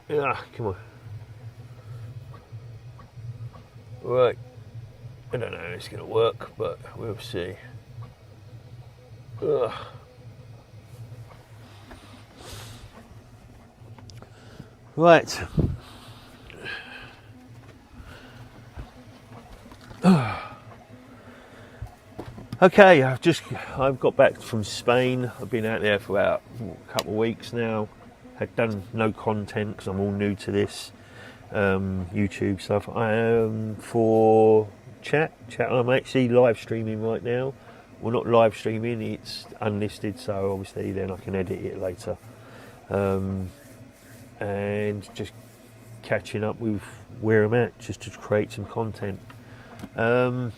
Come on. Right. I don't know how it's going to work, but we'll see. Ugh. Right. Okay, I've got back from Spain. I've been out there for about a couple of weeks now. Had done no content because I'm all new to this YouTube stuff. I am for chat. I'm actually live streaming right now. Well, not live streaming, it's unlisted, so obviously then I can edit it later. And just catching up with where I'm at, just to create some content. I'm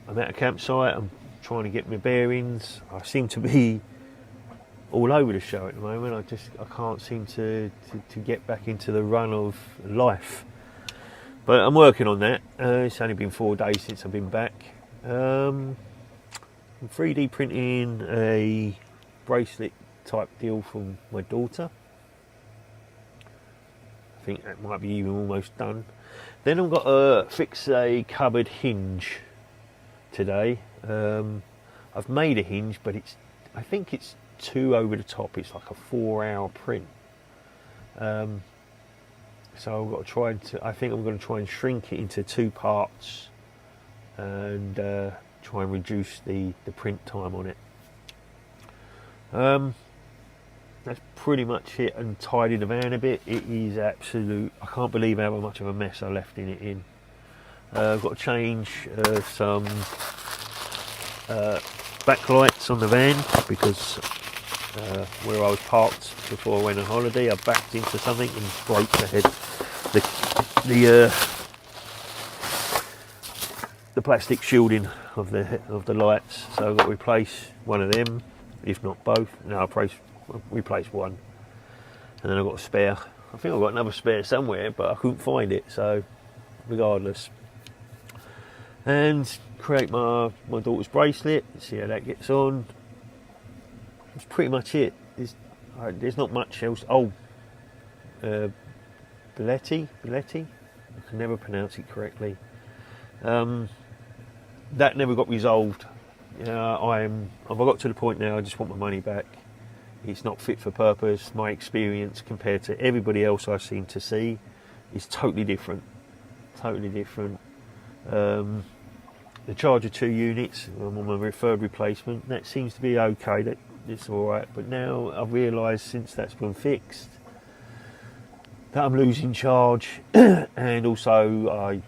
at a campsite. I'm trying to get my bearings. I seem to be all over the show at the moment. I can't seem to get back into the run of life. But I'm working on that. It's only been 4 days since I've been back. I'm 3D printing a bracelet type deal from my daughter. I think that might be even almost done. Then I've got to fix a cupboard hinge today. I've made a hinge, but I think it's too over the top. It's like a 4-hour print. So I've got to try I think I'm going to try and shrink it into 2 parts and try and reduce the print time on it. That's pretty much it, and tidy the van a bit. It is absolute. I can't believe how much of a mess I left in. I've got to change some backlights on the van because where I was parked before I went on holiday, I backed into something and broke the plastic shielding of the lights. So I've got to replace one of them, if not both. No, I'll replace one, and then I've got a spare. I think I've got another spare somewhere, but I couldn't find it. So regardless, and create my daughter's bracelet, see how that gets on. That's pretty much it. There's not much else. Belletti, I can never pronounce it correctly. That never got resolved. I've got to the point now I just want my money back. It's not fit for purpose. My experience compared to everybody else I seem to see is totally different. The charge of 2 units, I'm on my third replacement. That seems to be okay. It's all right. But now I've realised since that's been fixed that I'm losing charge, and also I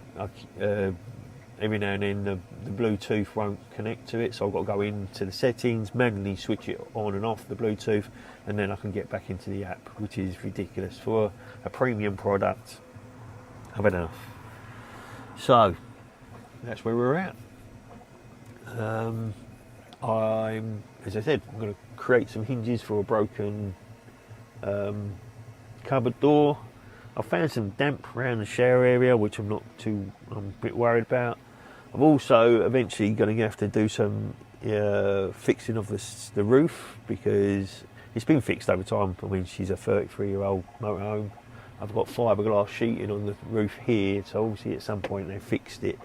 every now and then the Bluetooth won't connect to it, so I've got to go into the settings, manually switch it on and off the Bluetooth, and then I can get back into the app, which is ridiculous for a premium product. I've had enough. So that's where we're at. As I said, I'm going to create some hinges for a broken cupboard door. I found some damp around the shower area, which I'm a bit worried about. I'm also eventually going to have to do some fixing of the roof, because it's been fixed over time. I mean, she's a 33-year-old motorhome. I've got fiberglass sheeting on the roof here, so obviously at some point they fixed it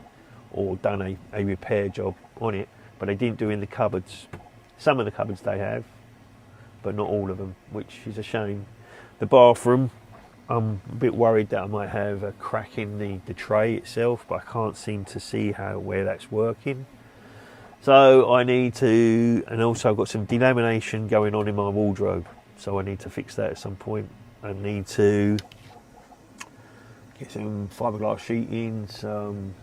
or done a repair job on it, but they didn't do in the cupboards. Some of the cupboards they have, but not all of them, which is a shame. The bathroom, I'm a bit worried that I might have a crack in the tray itself, but I can't seem to see where that's working. So I need to, and also I've got some delamination going on in my wardrobe, so I need to fix that at some point. I need to get some fiberglass sheeting, some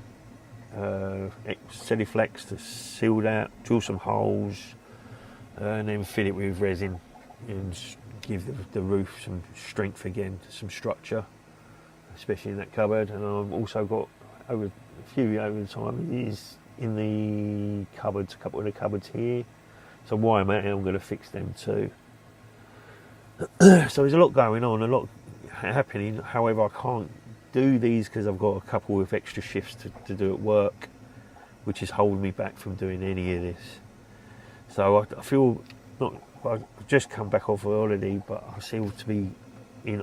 Celiflex to seal that, drill some holes, and then fill it with resin and give the roof some strength again, some structure, especially in that cupboard. And I've also got over the time is in the cupboards, a couple of the cupboards here. So while I'm at it, I'm going to fix them too. So there's a lot going on, a lot happening. However, I can't do these because I've got a couple of extra shifts to do at work, which is holding me back from doing any of this. So I feel I've just come back off a holiday, but I seem to be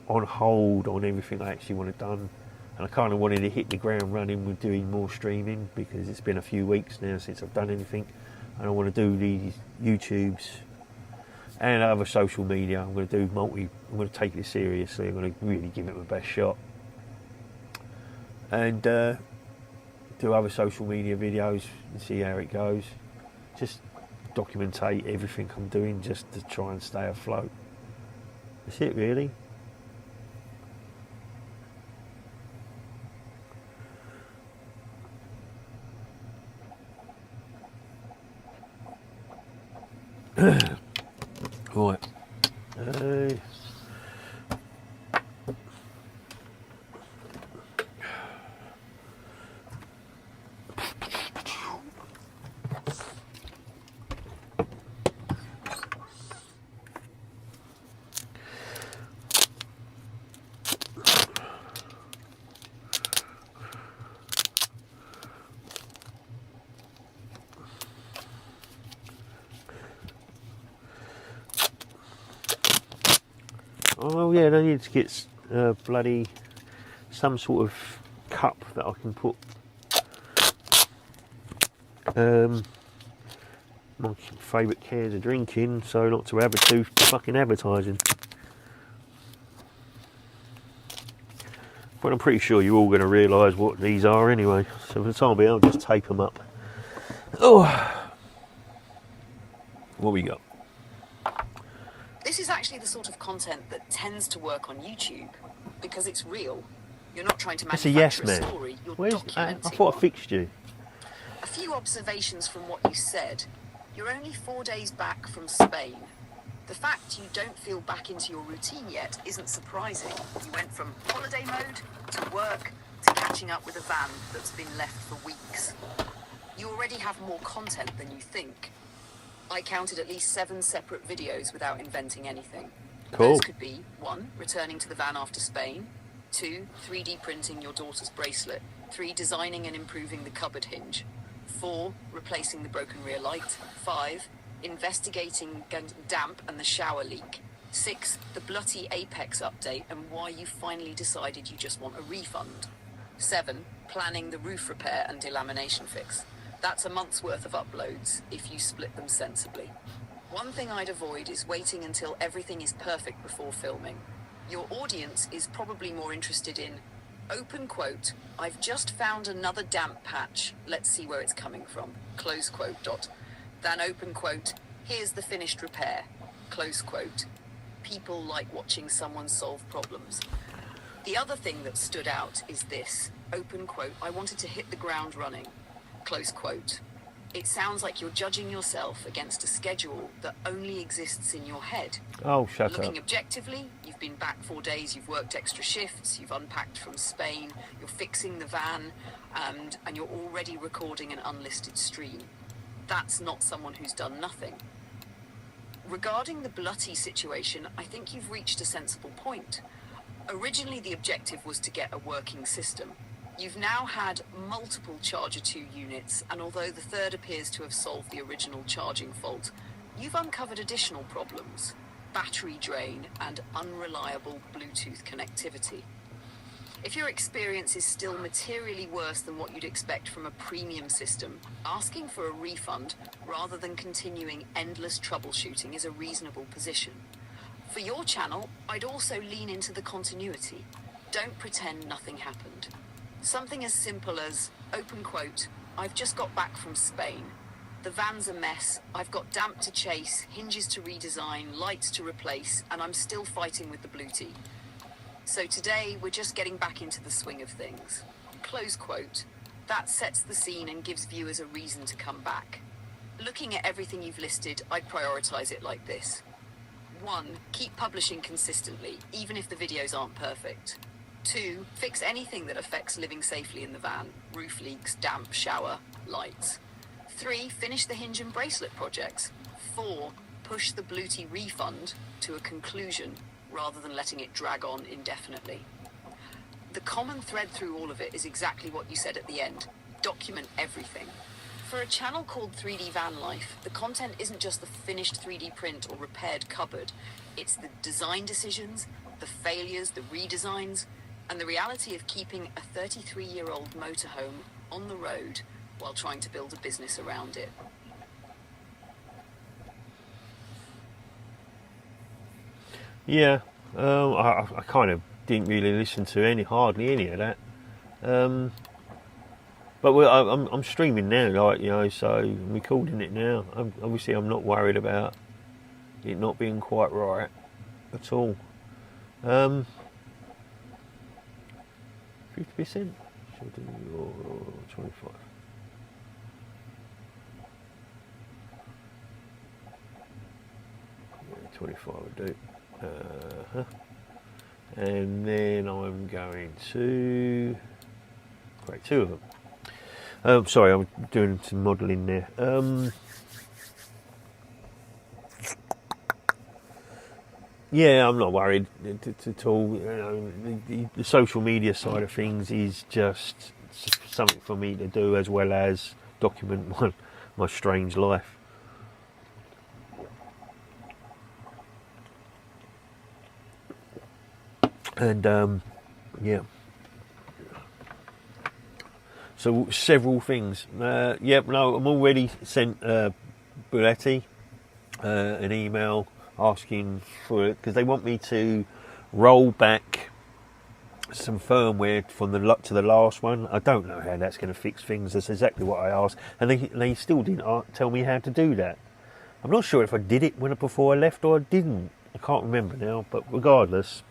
on hold on everything I actually want to done, and I kind of wanted to hit the ground running with doing more streaming because it's been a few weeks now since I've done anything, and I want to do these YouTubes and other social media. I'm going to do I'm going to take this seriously. I'm going to really give it my best shot, and do other social media videos and see how it goes. Just documentate everything I'm doing just to try and stay afloat. That's it, really. Right. Oh yeah, I need to get bloody some sort of cup that I can put my favourite cans of drink in, so not to have a too fucking advertising. But I'm pretty sure you're all going to realise what these are anyway. So for the time being, I'll just tape them up. Oh, what we got? This is actually the sort of content that tends to work on YouTube because it's real. You're not trying to manufacture a story, you're documenting. I thought I fixed you. A few observations from what you said. You're only 4 days back from Spain. The fact you don't feel back into your routine yet isn't surprising. You went from holiday mode to work to catching up with a van that's been left for weeks. You already have more content than you think. I counted at least 7 separate videos without inventing anything. Cool. Those could be 1, returning to the van after Spain, 2, 3D printing your daughter's bracelet, 3, designing and improving the cupboard hinge, 4, replacing the broken rear light, 5, investigating damp and the shower leak, 6, the bloody Apex update and why you finally decided you just want a refund, 7, planning the roof repair and delamination fix. That's a month's worth of uploads if you split them sensibly. One thing I'd avoid is waiting until everything is perfect before filming. Your audience is probably more interested in, open quote, I've just found another damp patch, let's see where it's coming from, close quote dot, than open quote, here's the finished repair, close quote. People like watching someone solve problems. The other thing that stood out is this, open quote, I wanted to hit the ground running. Close quote. It sounds like you're judging yourself against a schedule that only exists in your head. Oh, shut up. Looking objectively, you've been back 4 days, you've worked extra shifts, you've unpacked from Spain, you're fixing the van, and you're already recording an unlisted stream. That's not someone who's done nothing. Regarding the bloody situation, I think you've reached a sensible point. Originally, the objective was to get a working system. You've now had multiple Charger 2 units, and although the third appears to have solved the original charging fault, you've uncovered additional problems, battery drain and unreliable Bluetooth connectivity. If your experience is still materially worse than what you'd expect from a premium system, asking for a refund rather than continuing endless troubleshooting is a reasonable position. For your channel, I'd also lean into the continuity. Don't pretend nothing happened. Something as simple as, open quote, I've just got back from Spain. The van's a mess, I've got damp to chase, hinges to redesign, lights to replace, and I'm still fighting with the Bluetooth. So today, we're just getting back into the swing of things. Close quote. That sets the scene and gives viewers a reason to come back. Looking at everything you've listed, I'd prioritize it like this. 1, keep publishing consistently, even if the videos aren't perfect. 2, fix anything that affects living safely in the van, roof leaks, damp, shower, lights. 3, finish the hinge and bracelet projects. 4, push the Bluetooth refund to a conclusion rather than letting it drag on indefinitely. The common thread through all of it is exactly what you said at the end. Document everything. For a channel called 3D Van Life, the content isn't just the finished 3D print or repaired cupboard. It's the design decisions, the failures, the redesigns, and the reality of keeping a 33-year-old motorhome on the road while trying to build a business around it. Yeah, I kind of didn't really listen to hardly any of that. But I'm streaming now, like, you know, so I'm recording it now. Obviously, I'm not worried about it not being quite right at all. 50%. Should I do 25? Yeah, 25 would do. And then I'm going to create 2 of them. Sorry, I'm doing some modelling there. Yeah, I'm not worried at all. You know, the social media side of things is just something for me to do, as well as document my strange life. And yeah, so several things. Yep, no, I'm already sent Buletti an email asking for it, because they want me to roll back some firmware from to the last one. I don't know how that's going to fix things. That's exactly what I asked, and they still didn't tell me how to do that. I'm not sure if I did it before I left or I didn't. I can't remember now, but regardless,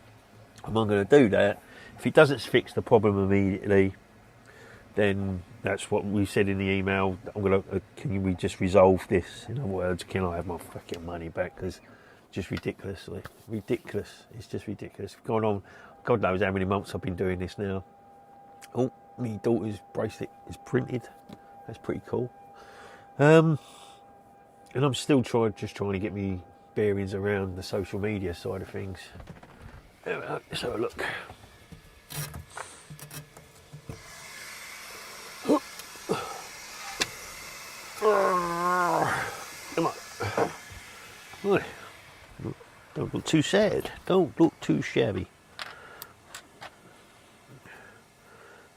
I'm not going to do that. If it doesn't fix the problem immediately, then that's what we said in the email. Can we just resolve this? In other words, can I have my fucking money back? Because just ridiculous. It's just ridiculous. Gone on, God knows how many months I've been doing this now. Oh, my daughter's bracelet is printed. That's pretty cool. And I'm still trying to get me bearings around the social media side of things. Let's have a look. Come on. Boy, don't look too sad. Don't look too shabby.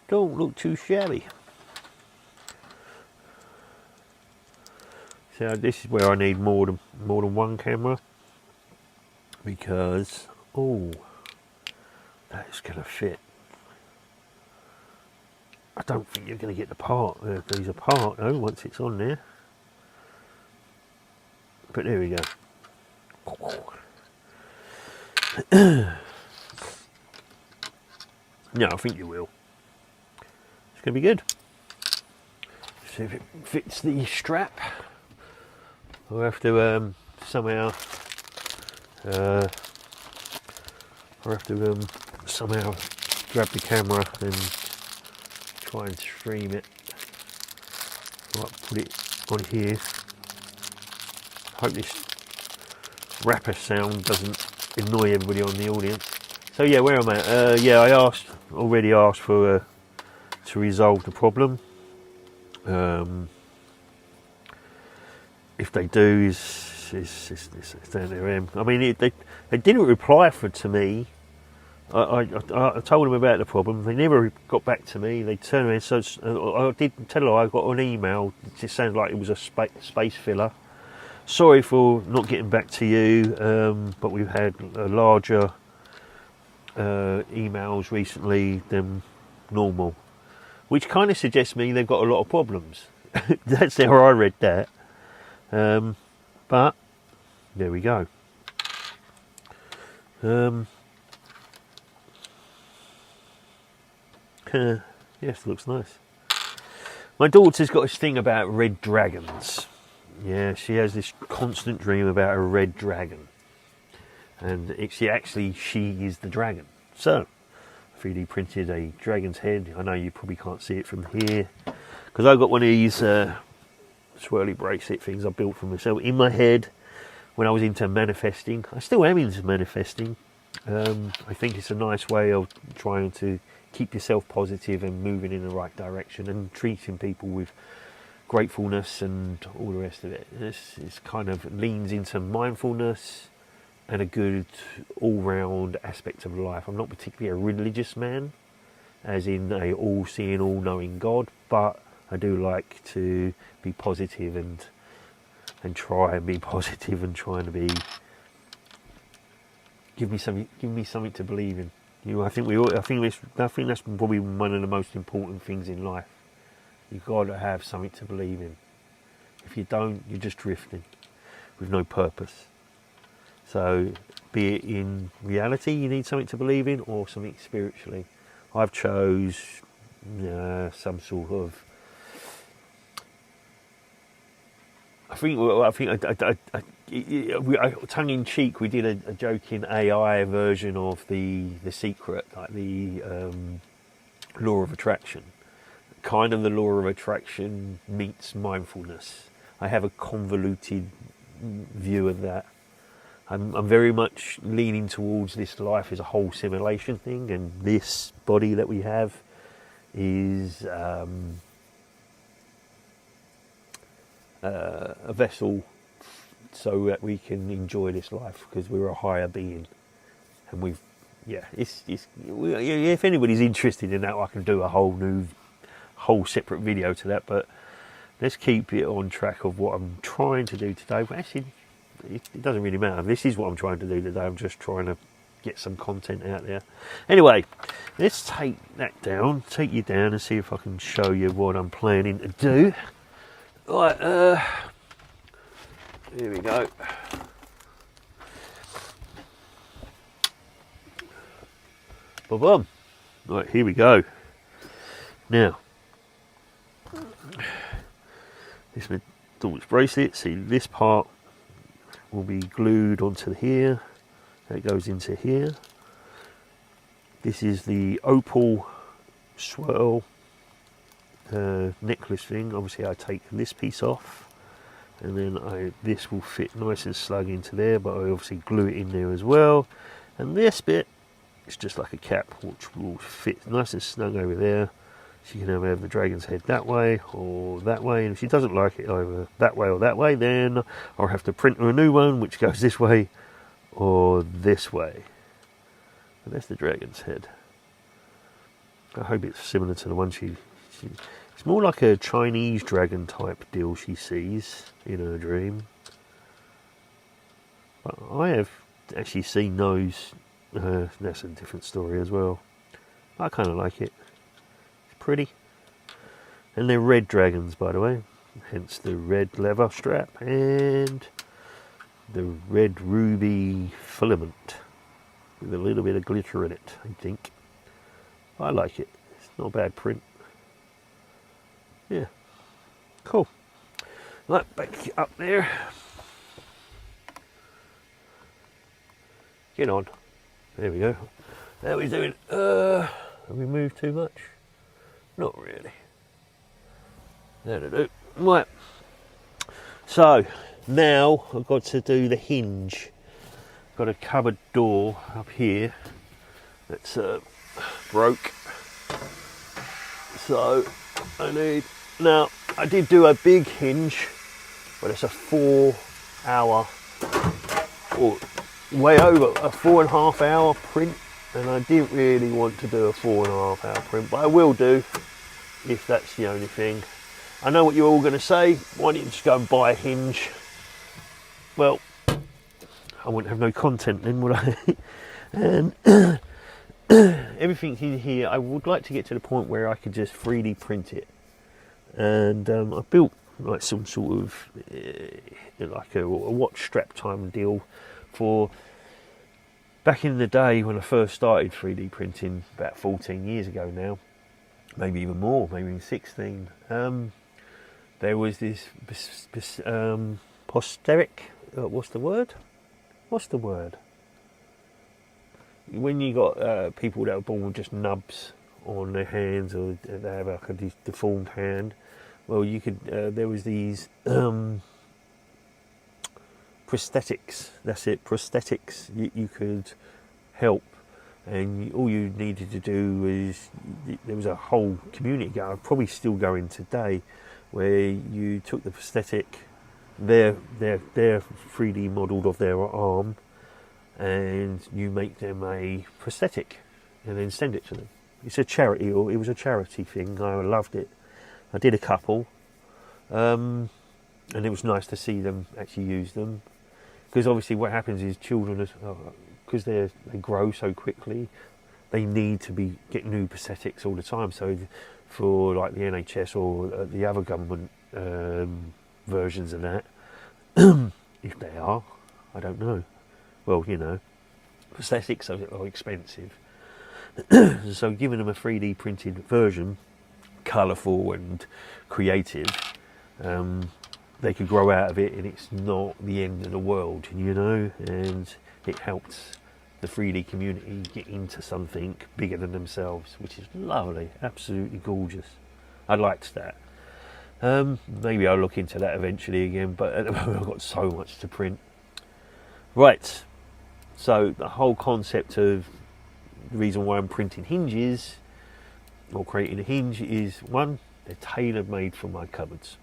Don't look too shabby. So this is where I need more than one camera, because that's gonna fit. I don't think you're going to get these apart though once it's on there. But there we go. No, I think you will. It's going to be good. See if it fits the strap. I'll have to somehow grab the camera and try and stream it. Right, put it on here. Hope this rapper sound doesn't annoy everybody on the audience. So yeah, where am I? Yeah, I already asked for to resolve the problem. If they do, it's down to them. I mean, they didn't reply to me. I told them about the problem. They never got back to me. They turned around. So I did tell her I got an email. It just sounded like it was a space filler. Sorry for not getting back to you, but we've had larger emails recently than normal, which kind of suggests me they've got a lot of problems. That's how I read that. But there we go. Yes, looks nice. My daughter's got this thing about red dragons. Yeah, she has this constant dream about a red dragon, and she is the dragon. So, 3D printed a dragon's head. I know you probably can't see it from here, because I've got one of these swirly bracelet things I built for myself in my head when I was into manifesting. I still am into manifesting. I think it's a nice way of trying to keep yourself positive and moving in the right direction and treating people with gratefulness and all the rest of it. It's kind of leans into mindfulness and a good all-round aspect of life. I'm not particularly a religious man, as in a all-seeing, all-knowing God, but I do like to be positive and try and be positive and trying to be give me something to believe in. I think that's probably one of the most important things in life. You've got to have something to believe in. If you don't, you're just drifting with no purpose. So, be it in reality, you need something to believe in, or something spiritually. I've chose some sort of. Tongue in cheek, we did a joking AI version of the Secret, like the law of attraction. Kind of the law of attraction meets mindfulness. I have a convoluted view of that. I'm very much leaning towards this life as a whole simulation thing, and this body that we have is a vessel so that we can enjoy this life, because we're a higher being, and if anybody's interested in that, I can do a whole separate video to that, but let's keep it on track of what I'm trying to do today. But actually, it doesn't really matter. This is what I'm trying to do today. I'm just trying to get some content out there. Anyway, let's take you down and see if I can show you what I'm planning to do. Right, here we go. Boom. Right, here we go. Now, this is my daughter's bracelet. See, this part will be glued onto here. That goes into here. This is the opal swirl necklace thing. Obviously, I take this piece off, and then this will fit nice and snug into there, but I obviously glue it in there as well. And this bit is just like a cap, which will fit nice and snug over there. She can have the dragon's head that way or that way, and if she doesn't like it either that way or that way, then I'll have to print her a new one which goes this way or this way. And that's the dragon's head. I hope it's similar to the one it's more like a Chinese dragon type deal she sees in her dream. But I have actually seen those. That's a different story as well. I kind of like it. It's pretty. And they're red dragons, by the way. Hence the red leather strap and the red ruby filament with a little bit of glitter in it, I think. I like it. It's not a bad print. Yeah, cool. Right, back up there. Get on. There we go. How are we doing? Have we moved too much? Not really. That'll do. Right. So, now I've got to do the hinge. Got a cupboard door up here that's broke. So, now, I did do a big hinge, but it's a 4 hour, or way over a 4.5 hour print, and I didn't really want to do a 4.5 hour print, but I will do if that's the only thing. I know what you're all going to say. Why don't you just go and buy a hinge? Well, I wouldn't have no content then, would I? And everything in here, I would like to get to the point where I could just 3D print it. And I built like some sort of like a watch strap time deal for back in the day when I first started 3D printing about 14 years ago now, maybe even more, maybe even 16. There was this posteric. What's the word? When you got people that are born with just nubs on their hands, or they have like a deformed hand, well, you could. There was these prosthetics. That's it, prosthetics. You could help, and all you needed to do was there was a whole community going, probably still going today, where you took the prosthetic, their 3D modelled of their arm, and you make them a prosthetic and then send it to them. It's a charity, or it was a charity thing. I loved it. I did a couple, and it was nice to see them actually use them, because obviously what happens is children, because they grow so quickly, they need to be get new prosthetics all the time. So for like the NHS or the other government versions of that, if they are, I don't know. Well, you know, prosthetics are expensive. So giving them a 3D printed version, colourful and creative, they could grow out of it, and it's not the end of the world, you know, and it helps the 3D community get into something bigger than themselves, which is lovely, absolutely gorgeous. I liked that. Maybe I'll look into that eventually again, but at the moment I've got so much to print. Right, so the whole concept of the reason why I'm printing hinges or creating a hinge is, one, they're tailor-made for my cupboards,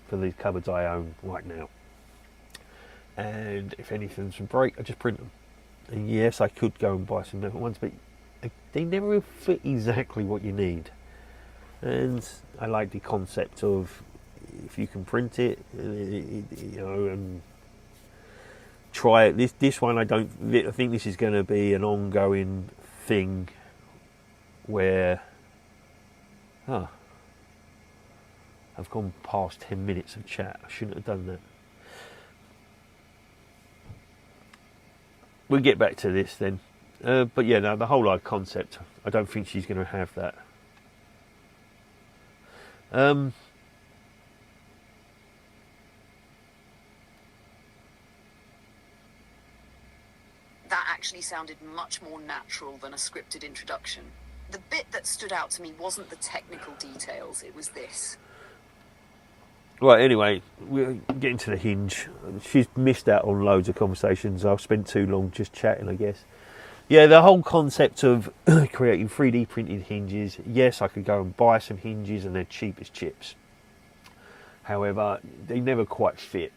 for the cupboards I own right now. And if anything's a break, I just print them. And yes, I could go and buy some different ones, but they never fit exactly what you need. And I like the concept of, if you can print it, you know, and try it. This one, I think this is going to be an ongoing thing where, I've gone past 10 minutes of chat. I shouldn't have done that. We'll get back to this then. But yeah, no, the whole concept, I don't think she's going to have that. That actually sounded much more natural than a scripted introduction. The bit that stood out to me wasn't the technical details, it was this. Right, anyway, we're getting to the hinge. She's missed out on loads of conversations. I've spent too long just chatting, I guess. Yeah, the whole concept of creating 3D printed hinges. Yes, I could go and buy some hinges and they're cheap as chips. However, they never quite fit.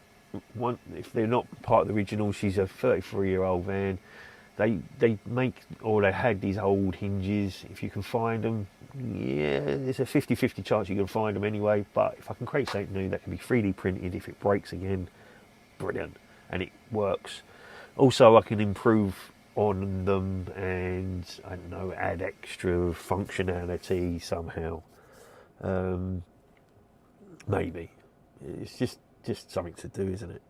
If they're not part of the original, she's a 33-year-old van. They make, or they had these old hinges. If you can find them, yeah, there's a 50-50 chance you can find them anyway. But if I can create something new that can be 3D printed, if it breaks again, brilliant, and it works. Also, I can improve on them and, I don't know, add extra functionality somehow. Maybe. It's just something to do, isn't it?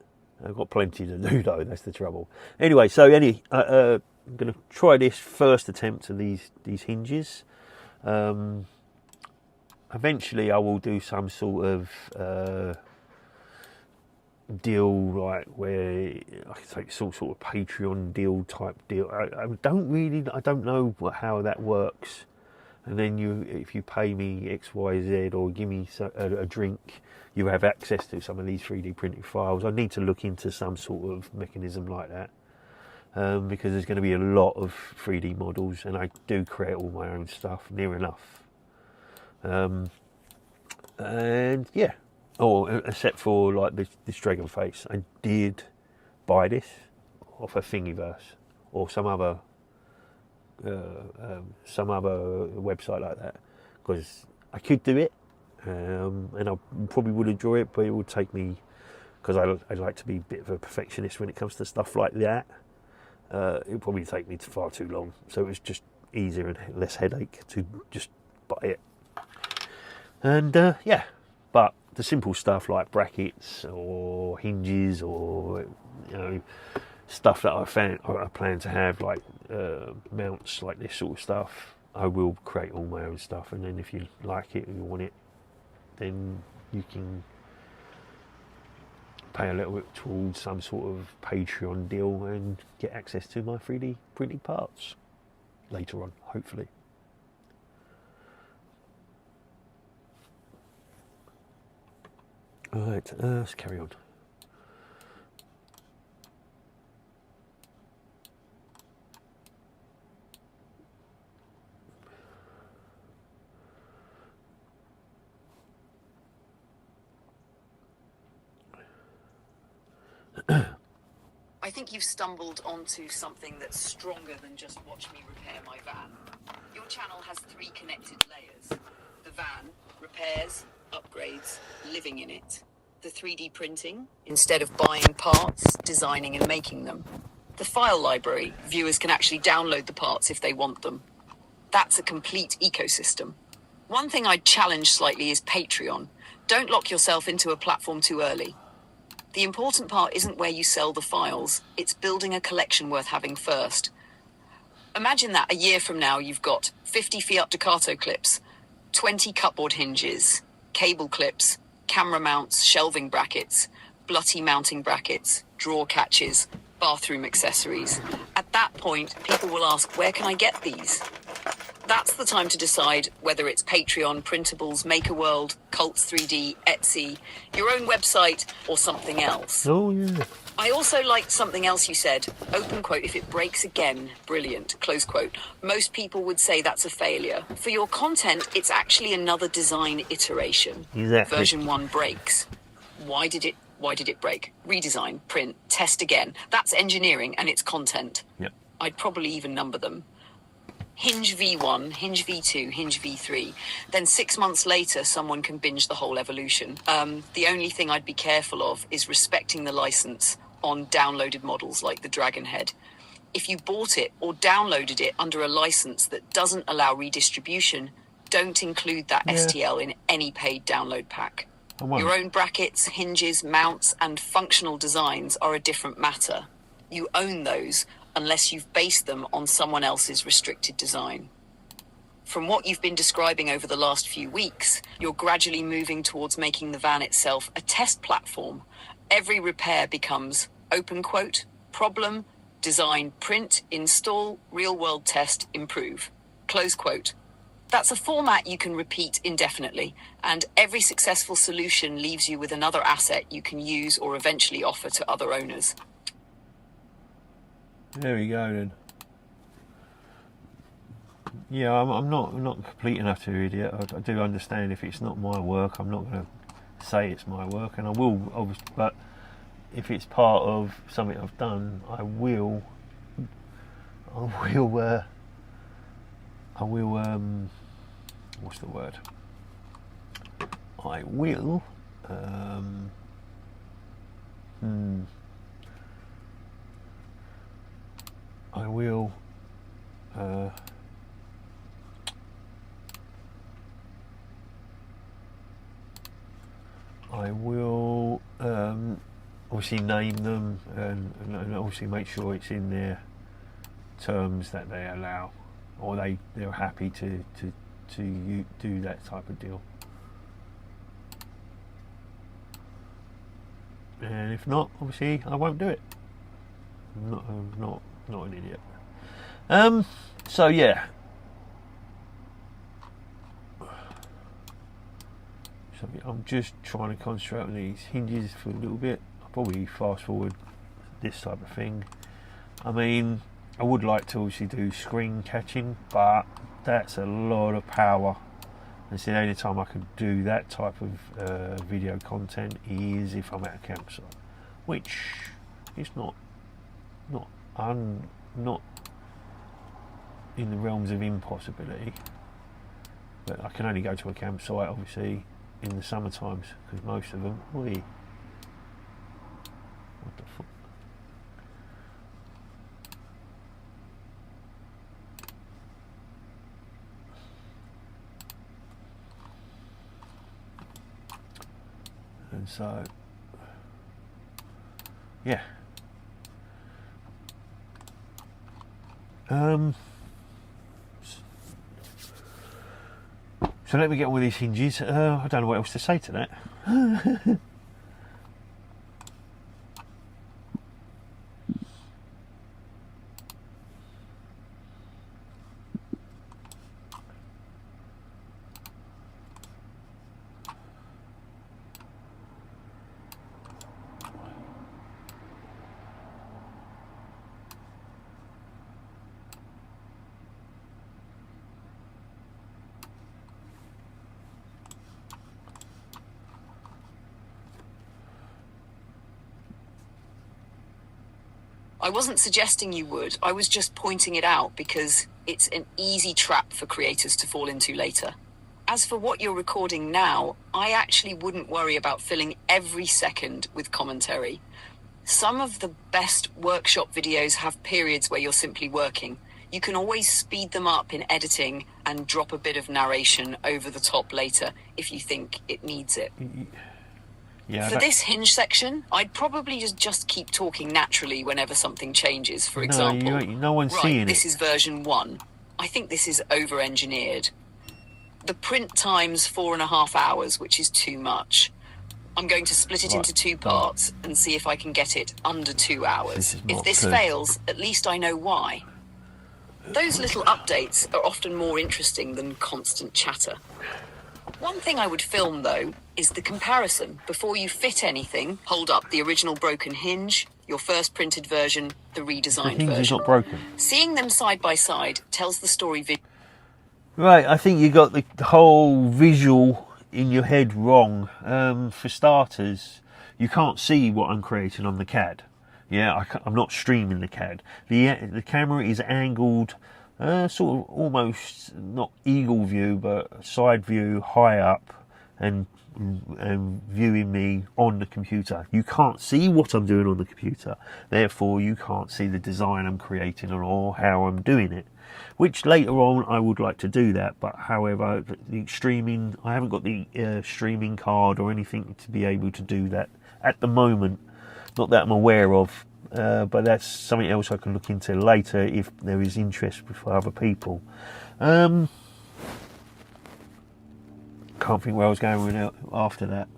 I've got plenty to do though, that's the trouble. Anyway, so I'm going to try this first attempt of these hinges. Eventually I will do some sort of deal, like where I can take some sort of Patreon deal type deal. I don't know how that works. And then if you pay me X, Y, Z, or give me a drink, you have access to some of these 3D printed files. I need to look into some sort of mechanism like that, because there's going to be a lot of 3D models, and I do create all my own stuff, near enough. And yeah, except for like this dragon face, I did buy this off a Thingiverse or some other website like that, because I could do it, and I probably would enjoy it, but it would take me, because I like to be a bit of a perfectionist when it comes to stuff like that. It would probably take me far too long, so it was just easier and less headache to just buy it. And yeah, but the simple stuff like brackets or hinges, or you know, stuff that I plan to have, like mounts, like this sort of stuff, I will create all my own stuff. And then if you like it and you want it, then you can pay a little bit towards some sort of Patreon deal and get access to my 3D printed parts later on, hopefully. Alright, let's carry on. I think you've stumbled onto something that's stronger than just watch me repair my van. Your channel has 3 connected layers. The van, repairs, upgrades, living in it. The 3D printing, instead of buying parts, designing and making them. The file library, viewers can actually download the parts if they want them. That's a complete ecosystem. One thing I'd challenge slightly is Patreon. Don't lock yourself into a platform too early. The important part isn't where you sell the files, it's building a collection worth having first. Imagine that a year from now you've got 50 Fiat Ducato clips, 20 cupboard hinges, cable clips, camera mounts, shelving brackets, blutty mounting brackets, drawer catches, bathroom accessories. At that point, people will ask, where can I get these? That's the time to decide whether it's Patreon, Printables, Makerworld, Cults 3D, Etsy, your own website, or something else. Oh, yeah. I also liked something else you said. Open quote, if it breaks again, brilliant, close quote. Most people would say that's a failure. For your content, it's actually another design iteration. Exactly. Version 1 breaks. Why did it break? Redesign, print, test again. That's engineering and it's content. Yep. I'd probably even number them. Hinge V1, Hinge V2, Hinge V3. Then 6 months later, someone can binge the whole evolution. The only thing I'd be careful of is respecting the license on downloaded models like the Dragon Head. If you bought it or downloaded it under a license that doesn't allow redistribution, don't include that STL in any paid download pack. Your own brackets, hinges, mounts, and functional designs are a different matter. You own those unless you've based them on someone else's restricted design. From what you've been describing over the last few weeks, you're gradually moving towards making the van itself a test platform. Every repair becomes, open quote, problem, design, print, install, real-world test, improve, close quote. That's a format you can repeat indefinitely, and every successful solution leaves you with another asset you can use or eventually offer to other owners. There we go then. Yeah, I'm not complete enough to read it. I do understand if it's not my work, I'm not going to say it's my work, and I will obviously. But if it's part of something I've done, I will. What's the word? I will. I will obviously name them and obviously make sure it's in their terms that they allow, or they're happy to do that type of deal. And if not, obviously I won't do it. I'm not an idiot. So yeah. So I'm just trying to concentrate on these hinges for a little bit. I'll probably fast forward this type of thing. I mean, I would like to obviously do screen catching, but that's a lot of power. And so the only time I can do that type of video content is if I'm at a campsite, which is not in the realms of impossibility. But I can only go to a campsite obviously in the summer times, because most of them, what the fuck? And so yeah, so let me get on with these hinges. I don't know what else to say to that. I wasn't suggesting you would, I was just pointing it out because it's an easy trap for creators to fall into later. As for what you're recording now, I actually wouldn't worry about filling every second with commentary. Some of the best workshop videos have periods where you're simply working. You can always speed them up in editing and drop a bit of narration over the top later if you think it needs it. Yeah. For this hinge section, I'd probably just keep talking naturally whenever something changes. For example, no one's seeing it. This is version 1. I think this is over-engineered. The print time's 4.5 hours, which is too much. I'm going to split it into 2 parts and see if I can get it under 2 hours. If this fails, at least I know why. Those little updates are often more interesting than constant chatter. One thing I would film, though, is the comparison. Before you fit anything, hold up the original broken hinge, your first printed version, the redesigned version. The hinge is not broken. Seeing them side by side tells the story. Right, I think you got the whole visual in your head wrong. For starters, you can't see what I'm creating on the CAD. Yeah, I'm not streaming the CAD. The camera is angled, sort of almost not eagle view, but side view, high up, and viewing me on the computer. You can't see what I'm doing on the computer. Therefore, you can't see the design I'm creating or how I'm doing it. Which later on I would like to do that, but however, the streaming, I haven't got the streaming card or anything to be able to do that at the moment. Not that I'm aware of, but that's something else I can look into later if there is interest for other people. Can't think where I was going with it after that.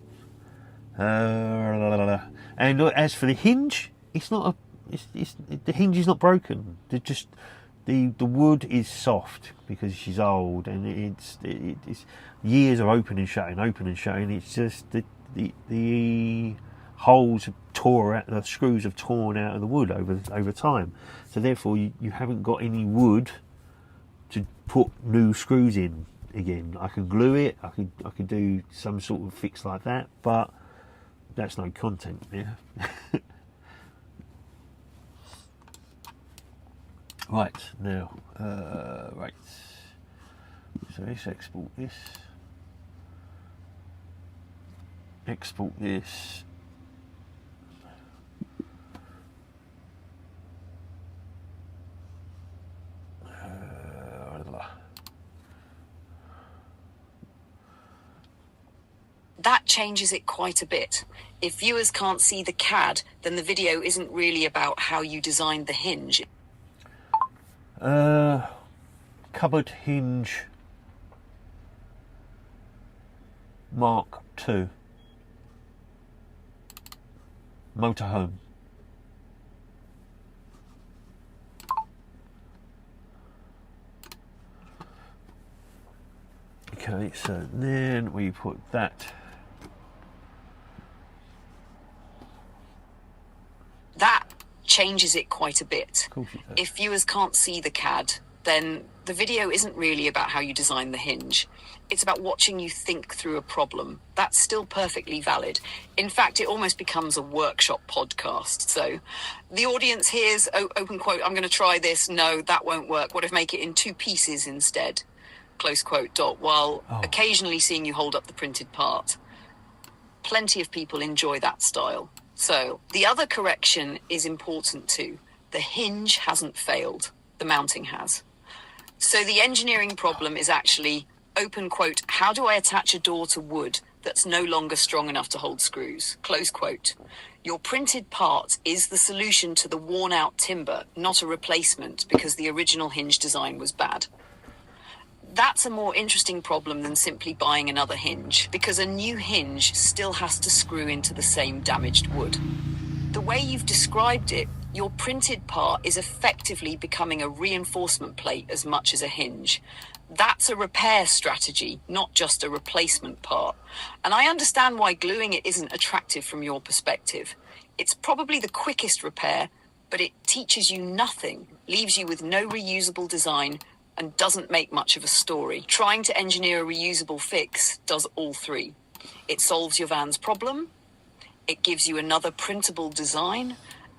And as for the hinge, it's not the hinge is not broken. The wood is soft because she's old, and it's years of open and shutting. It's just the holes have tore out, the screws have torn out of the wood over time. So therefore, you haven't got any wood to put new screws in again. I can glue it. I could do some sort of fix like that, but that's no content. Yeah. Right now, right. So let's export this. Export this. That changes it quite a bit. If viewers can't see the CAD, then the video isn't really about how you designed the hinge. Cupboard hinge Mark II. Motorhome. Okay, so then we put that. That changes it quite a bit. Of course it does. If viewers can't see the CAD, then the video isn't really about how you design the hinge. It's about watching you think through a problem. That's still perfectly valid. In fact, it almost becomes a workshop podcast. So the audience hears, open quote, I'm going to try this. No, that won't work. What if make it in 2 pieces instead? Close quote, while occasionally seeing you hold up the printed part. Plenty of people enjoy that style. So the other correction is important too. The hinge hasn't failed. The mounting has. So the engineering problem is actually, open quote, how do I attach a door to wood that's no longer strong enough to hold screws? Close quote. Your printed part is the solution to the worn out timber, not a replacement because the original hinge design was bad. That's a more interesting problem than simply buying another hinge, because a new hinge still has to screw into the same damaged wood. The way you've described it, your printed part is effectively becoming a reinforcement plate as much as a hinge. That's a repair strategy, not just a replacement part. And I understand why gluing it isn't attractive from your perspective. It's probably the quickest repair, but it teaches you nothing, leaves you with no reusable design, and doesn't make much of a story. Trying to engineer a reusable fix does all 3. It solves your van's problem, it gives you another printable design,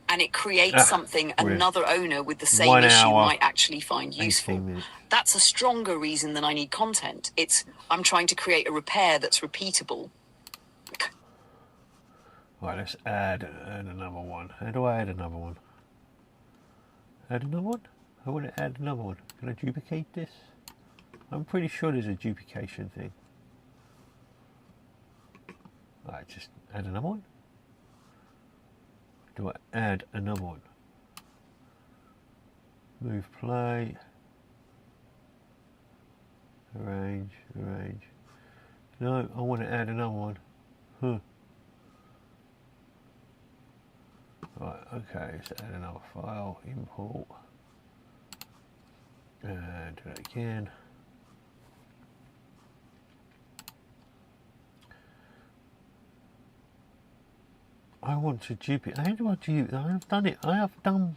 and it creates something another owner with the same 1 issue hour, might actually find 18 useful. minutes. That's a stronger reason than I need content. It's I'm trying to create a repair that's repeatable. Right, let's add another one. How do I add another one? Add another one? I want to add another one. Can I duplicate this? I'm pretty sure there's a duplication thing. Right, just add another one. Do I add another one? Move play. Arrange. No, I want to add another one. Right, okay, let's add another file, import. And do that again. I want to duplicate. How do I duplicate? I have done it. I have done.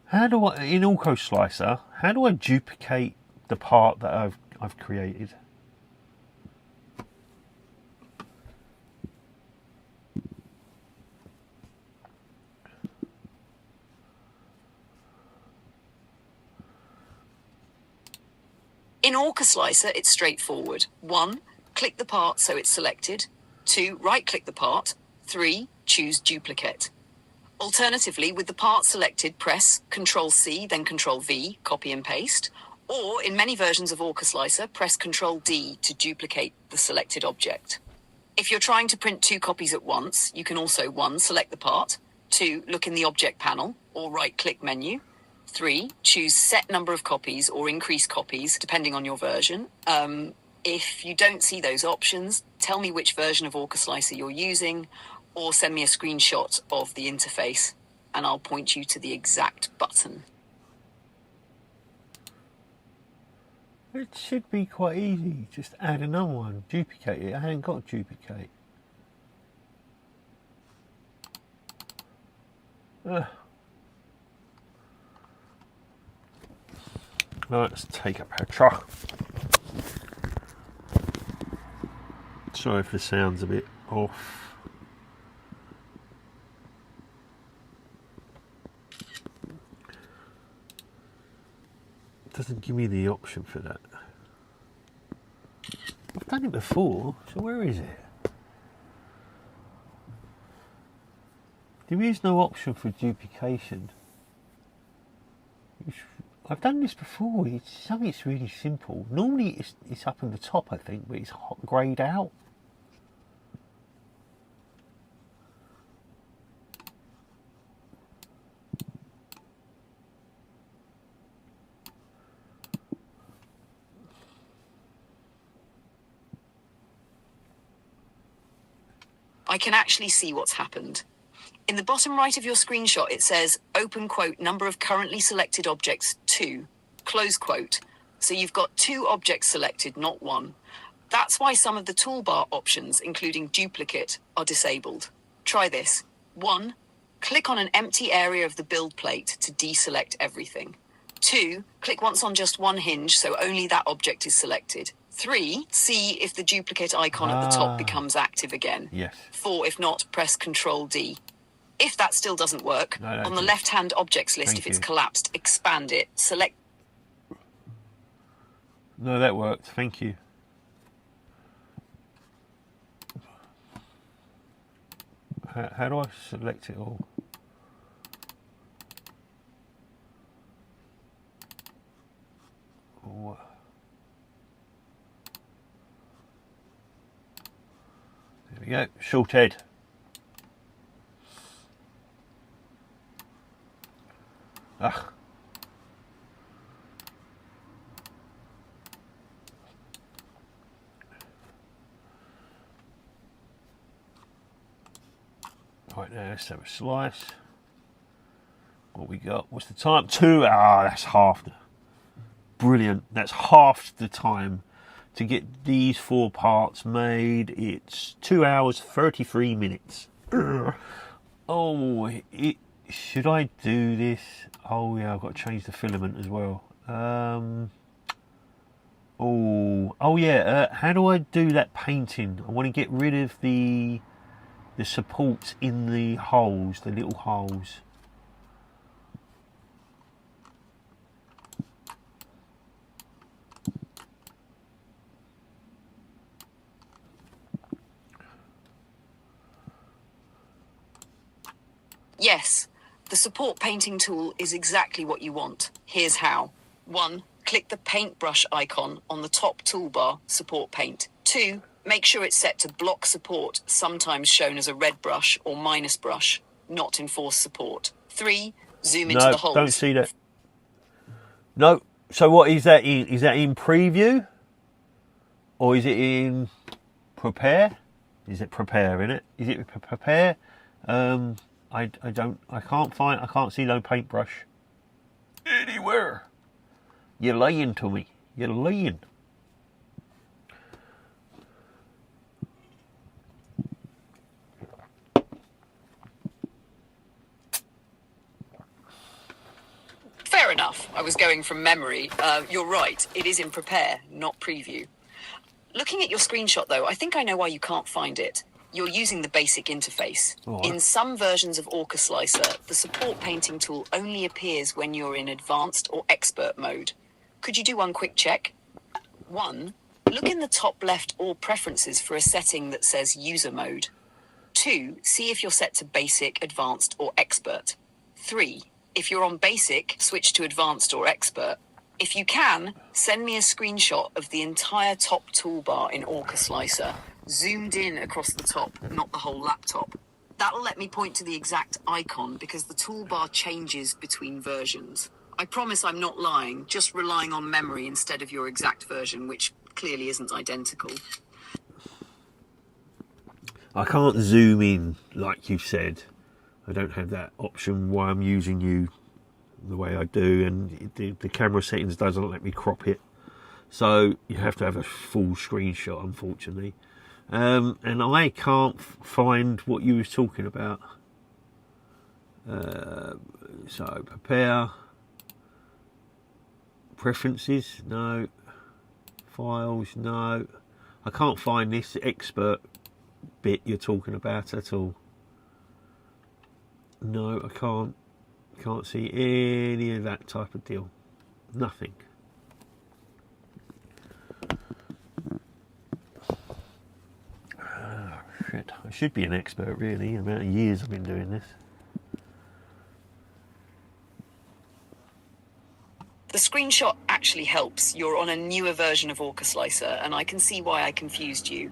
How do I, in AutoSlicer, how do I duplicate the part that I've created? In AutoSlicer, it's straightforward. 1, click the part so it's selected. 2, right-click the part. 3, choose duplicate. Alternatively, with the part selected, press Ctrl-C, then Ctrl-V, copy and paste. Or, in many versions of AutoSlicer, press Ctrl-D to duplicate the selected object. If you're trying to print 2 copies at once, you can also 1, select the part. 2, look in the object panel or right-click menu. 3, choose set number of copies or increase copies, depending on your version. If you don't see those options, tell me which version of AutoSlicer you're using, or send me a screenshot of the interface, and I'll point you to the exact button. It should be quite easy. Just add another one, duplicate it. I haven't got duplicate. Right, let's take a picture. Sorry if the sound's a bit off. It doesn't give me the option for that. I've done it before, so where is it? There is no option for duplication. I've done this before. It's something that's really simple. Normally it's up on the top, I think, but it's greyed out. I can actually see what's happened. In the bottom right of your screenshot, it says, open quote, number of currently selected objects 2, close quote. So you've got 2 objects selected, not 1. That's why some of the toolbar options, including duplicate, are disabled. Try this. 1, click on an empty area of the build plate to deselect everything. 2, click once on just one hinge so only that object is selected. 3, see if the duplicate icon at the top becomes active again. Yes. 4, if not, press Ctrl-D. If that still doesn't work, on the left-hand objects list, if it's collapsed, expand it, select... No, that worked. Thank you. How do I select it all? What? There we go. Short head. Ah. Right, now let's have a slice. What we got? What's the time? 2 hours. That's half. Brilliant. That's half the time to get these 4 parts made. It's 2 hours 33 minutes. Oh, should I do this? Oh yeah, I've got to change the filament as well. Oh yeah. How do I do that painting? I want to get rid of the the supports in the holes, the little holes. Yes, the support painting tool is exactly what you want. Here's how. 1. Click the paintbrush icon on the top toolbar, Support Paint. 2. Make sure it's set to block support, sometimes shown as a red brush or minus brush, not enforce support. 3. Zoom into the holes. No, don't see that. No. So what is that in? Is that in preview? Or is it in prepare? Is it prepare, innit? Is it prepare? I can't see no paintbrush anywhere. You're lying to me. You're lying. Fair enough. I was going from memory. You're right. It is in prepare, not preview. Looking at your screenshot, though, I think I know why you can't find it. You're using the basic interface. Right. In some versions of Orca Slicer, the support painting tool only appears when you're in advanced or expert mode. Could you do one quick check? 1. Look in the top left All Preferences for a setting that says User Mode. 2. See if you're set to Basic, Advanced or Expert. 3. If you're on Basic, switch to Advanced or Expert. If you can, send me a screenshot of the entire top toolbar in Orca Slicer, zoomed in across the top, not the whole laptop. That'll let me point to the exact icon because the toolbar changes between versions. I promise I'm not lying, just relying on memory instead of your exact version, which clearly isn't identical. I can't zoom in like you said. I don't have that option while I'm using you the way I do, and the camera settings doesn't let me crop it. So you have to have a full screenshot, unfortunately. And I can't find what you was talking about. So prepare, preferences, no. Files, no. I can't find this expert bit you're talking about at all. No, I can't see any of that type of deal. Nothing. Shit. I should be an expert, really. The amount of years I've been doing this. The screenshot actually helps. You're on a newer version of Orca Slicer, and I can see why I confused you.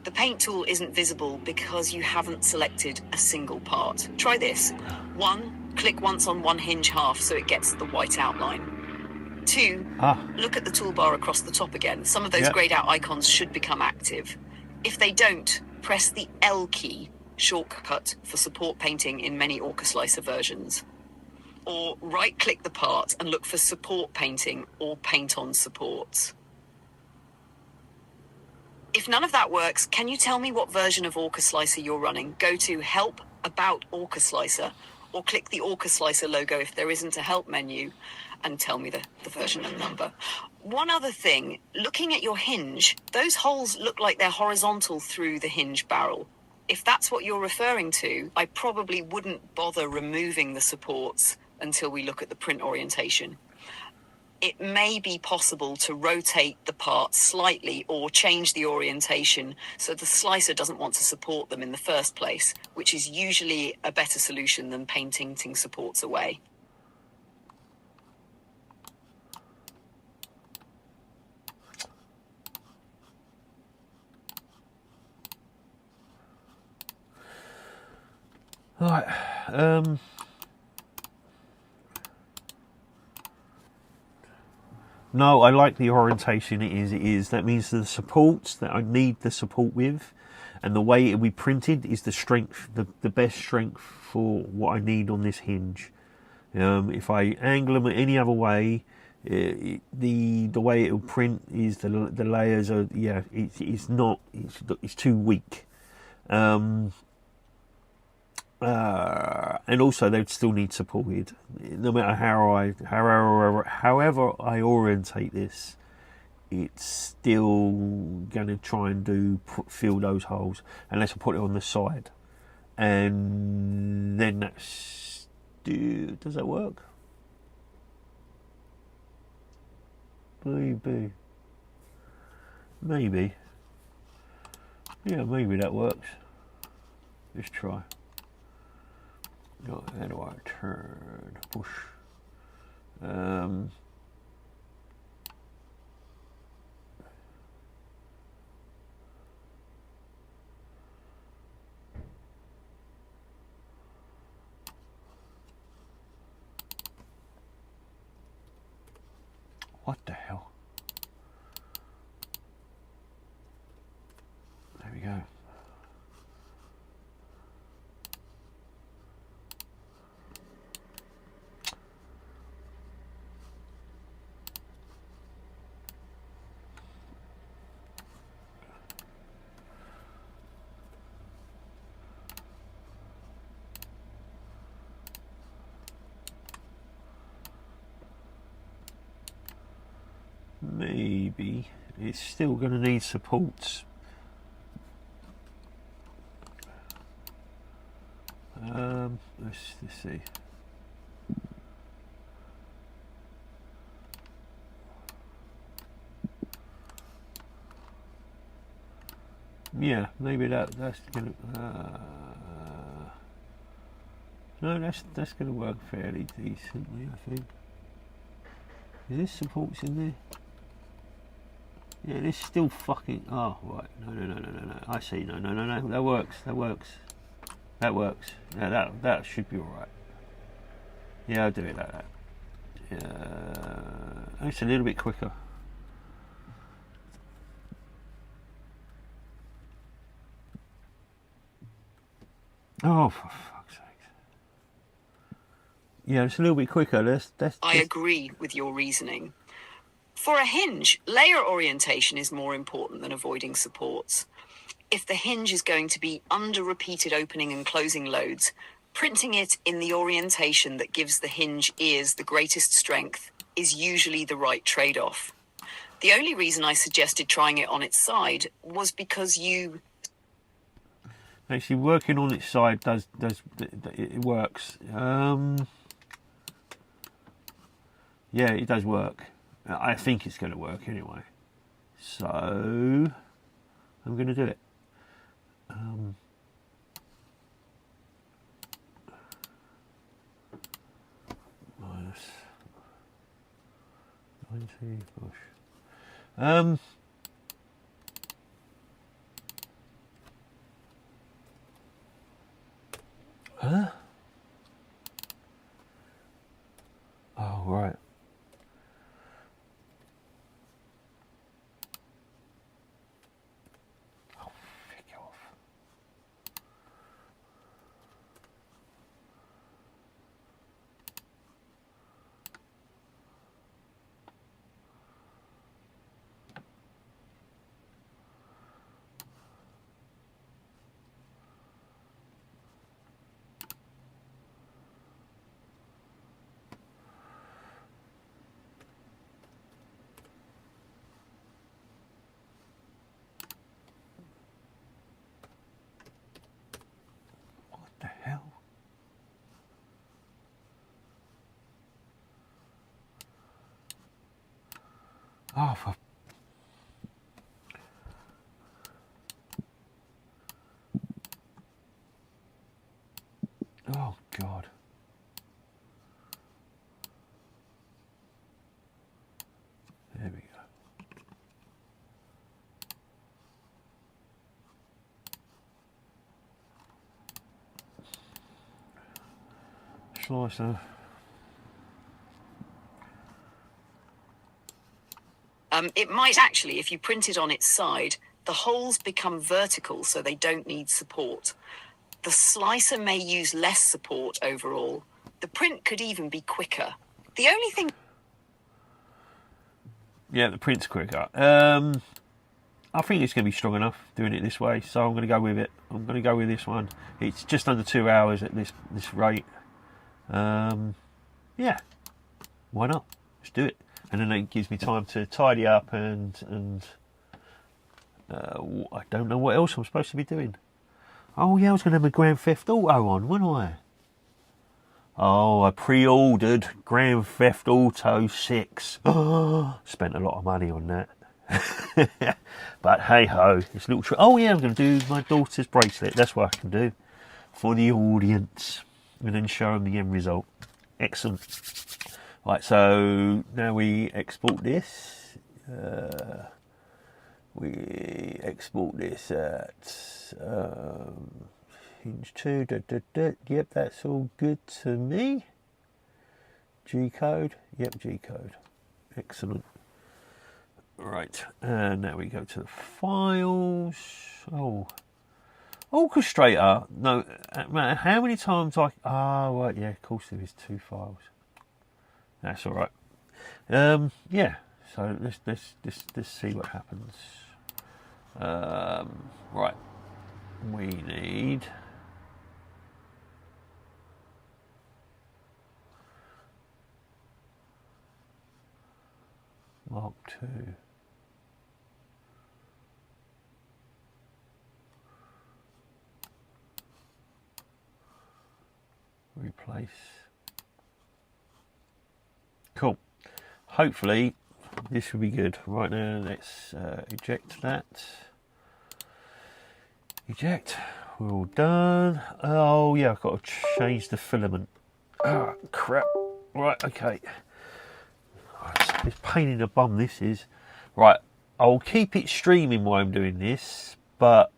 The paint tool isn't visible because you haven't selected a single part. Try this. 1. Click once on one hinge half so it gets the white outline. 2. Look at the toolbar across the top again. Some of those grayed out icons should become active. If they don't, press the L key, shortcut for support painting in many Orca Slicer versions. Or right-click the part and look for support painting or paint on supports. If none of that works, can you tell me what version of Orca Slicer you're running? Go to Help, About Orca Slicer, or click the Orca Slicer logo if there isn't a help menu, and tell me the version and number. One other thing, looking at your hinge, those holes look like they're horizontal through the hinge barrel. If that's what you're referring to, I probably wouldn't bother removing the supports until we look at the print orientation. It may be possible to rotate the parts slightly or change the orientation so the slicer doesn't want to support them in the first place, which is usually a better solution than painting supports away. Right. No, I like the orientation it is. That means the supports that I need the support with and the way it'll be printed is the strength, the best strength for what I need on this hinge. If I angle them any other way, the way it'll print is the layers are, it's too weak. And also they'd still need supported. No matter however I orientate this, it's still going to try and fill those holes unless I put it on the side. and then that's, does that work? Maybe. Yeah, maybe that works. Let's try. Oh, how do I turn? Push. What the hell? There we go. Maybe it's still going to need supports. Let's see. Yeah, maybe that's going to. No, that's going to work fairly decently, I think. Is this supports in there? Yeah, this still fucking. Oh, right. No. I see. No. That works. Yeah, that should be alright. Yeah, I'll do it like that. It's a little bit quicker. Oh, for fuck's sake. Yeah, it's a little bit quicker. I agree with your reasoning. For a hinge, layer orientation is more important than avoiding supports. If the hinge is going to be under repeated opening and closing loads, printing it in the orientation that gives the hinge ears the greatest strength is usually the right trade-off. The only reason I suggested trying it on its side was because you... Actually, working on its side it works. Yeah, it does work. I think it's going to work anyway. So, I'm going to do it. Minus 90 push. Huh? Oh, right. Oh, fuck off. The hell? Oh, for... Oh, God. There we go. Slicer. It might actually, if you print it on its side, the holes become vertical so they don't need support. The slicer may use less support overall. The print could even be quicker. The only thing... Yeah, the print's quicker. I think it's going to be strong enough doing it this way, so I'm going to go with it. I'm going to go with this one. It's just under 2 hours at this rate. Yeah, why not? Let's do it. And then it gives me time to tidy up and I don't know what else I'm supposed to be doing. Oh yeah, I was going to have a Grand Theft Auto on, wasn't I? Oh, I pre-ordered Grand Theft Auto 6. Oh, spent a lot of money on that. But hey ho, it's a little trick. Oh yeah, I'm going to do my daughter's bracelet. That's what I can do for the audience, and then show them the end result. Excellent. Right, so now we export this. We export this at hinge 2. Yep, that's all good to me. G code. Yep, G code. Excellent. Right, and now we go to the files. Oh, orchestrator. No, matter how many times I. Right, yeah, of course there is 2 files. That's all right. Yeah. So let's see what happens. Right, we need. Mark 2. Replace. Cool. Hopefully this will be good. Right now, let's eject that. Eject. We're all done. Oh yeah, I've got to change the filament. Oh crap. Right, okay. It's pain in the bum, this is. Right, I'll keep it streaming while I'm doing this, but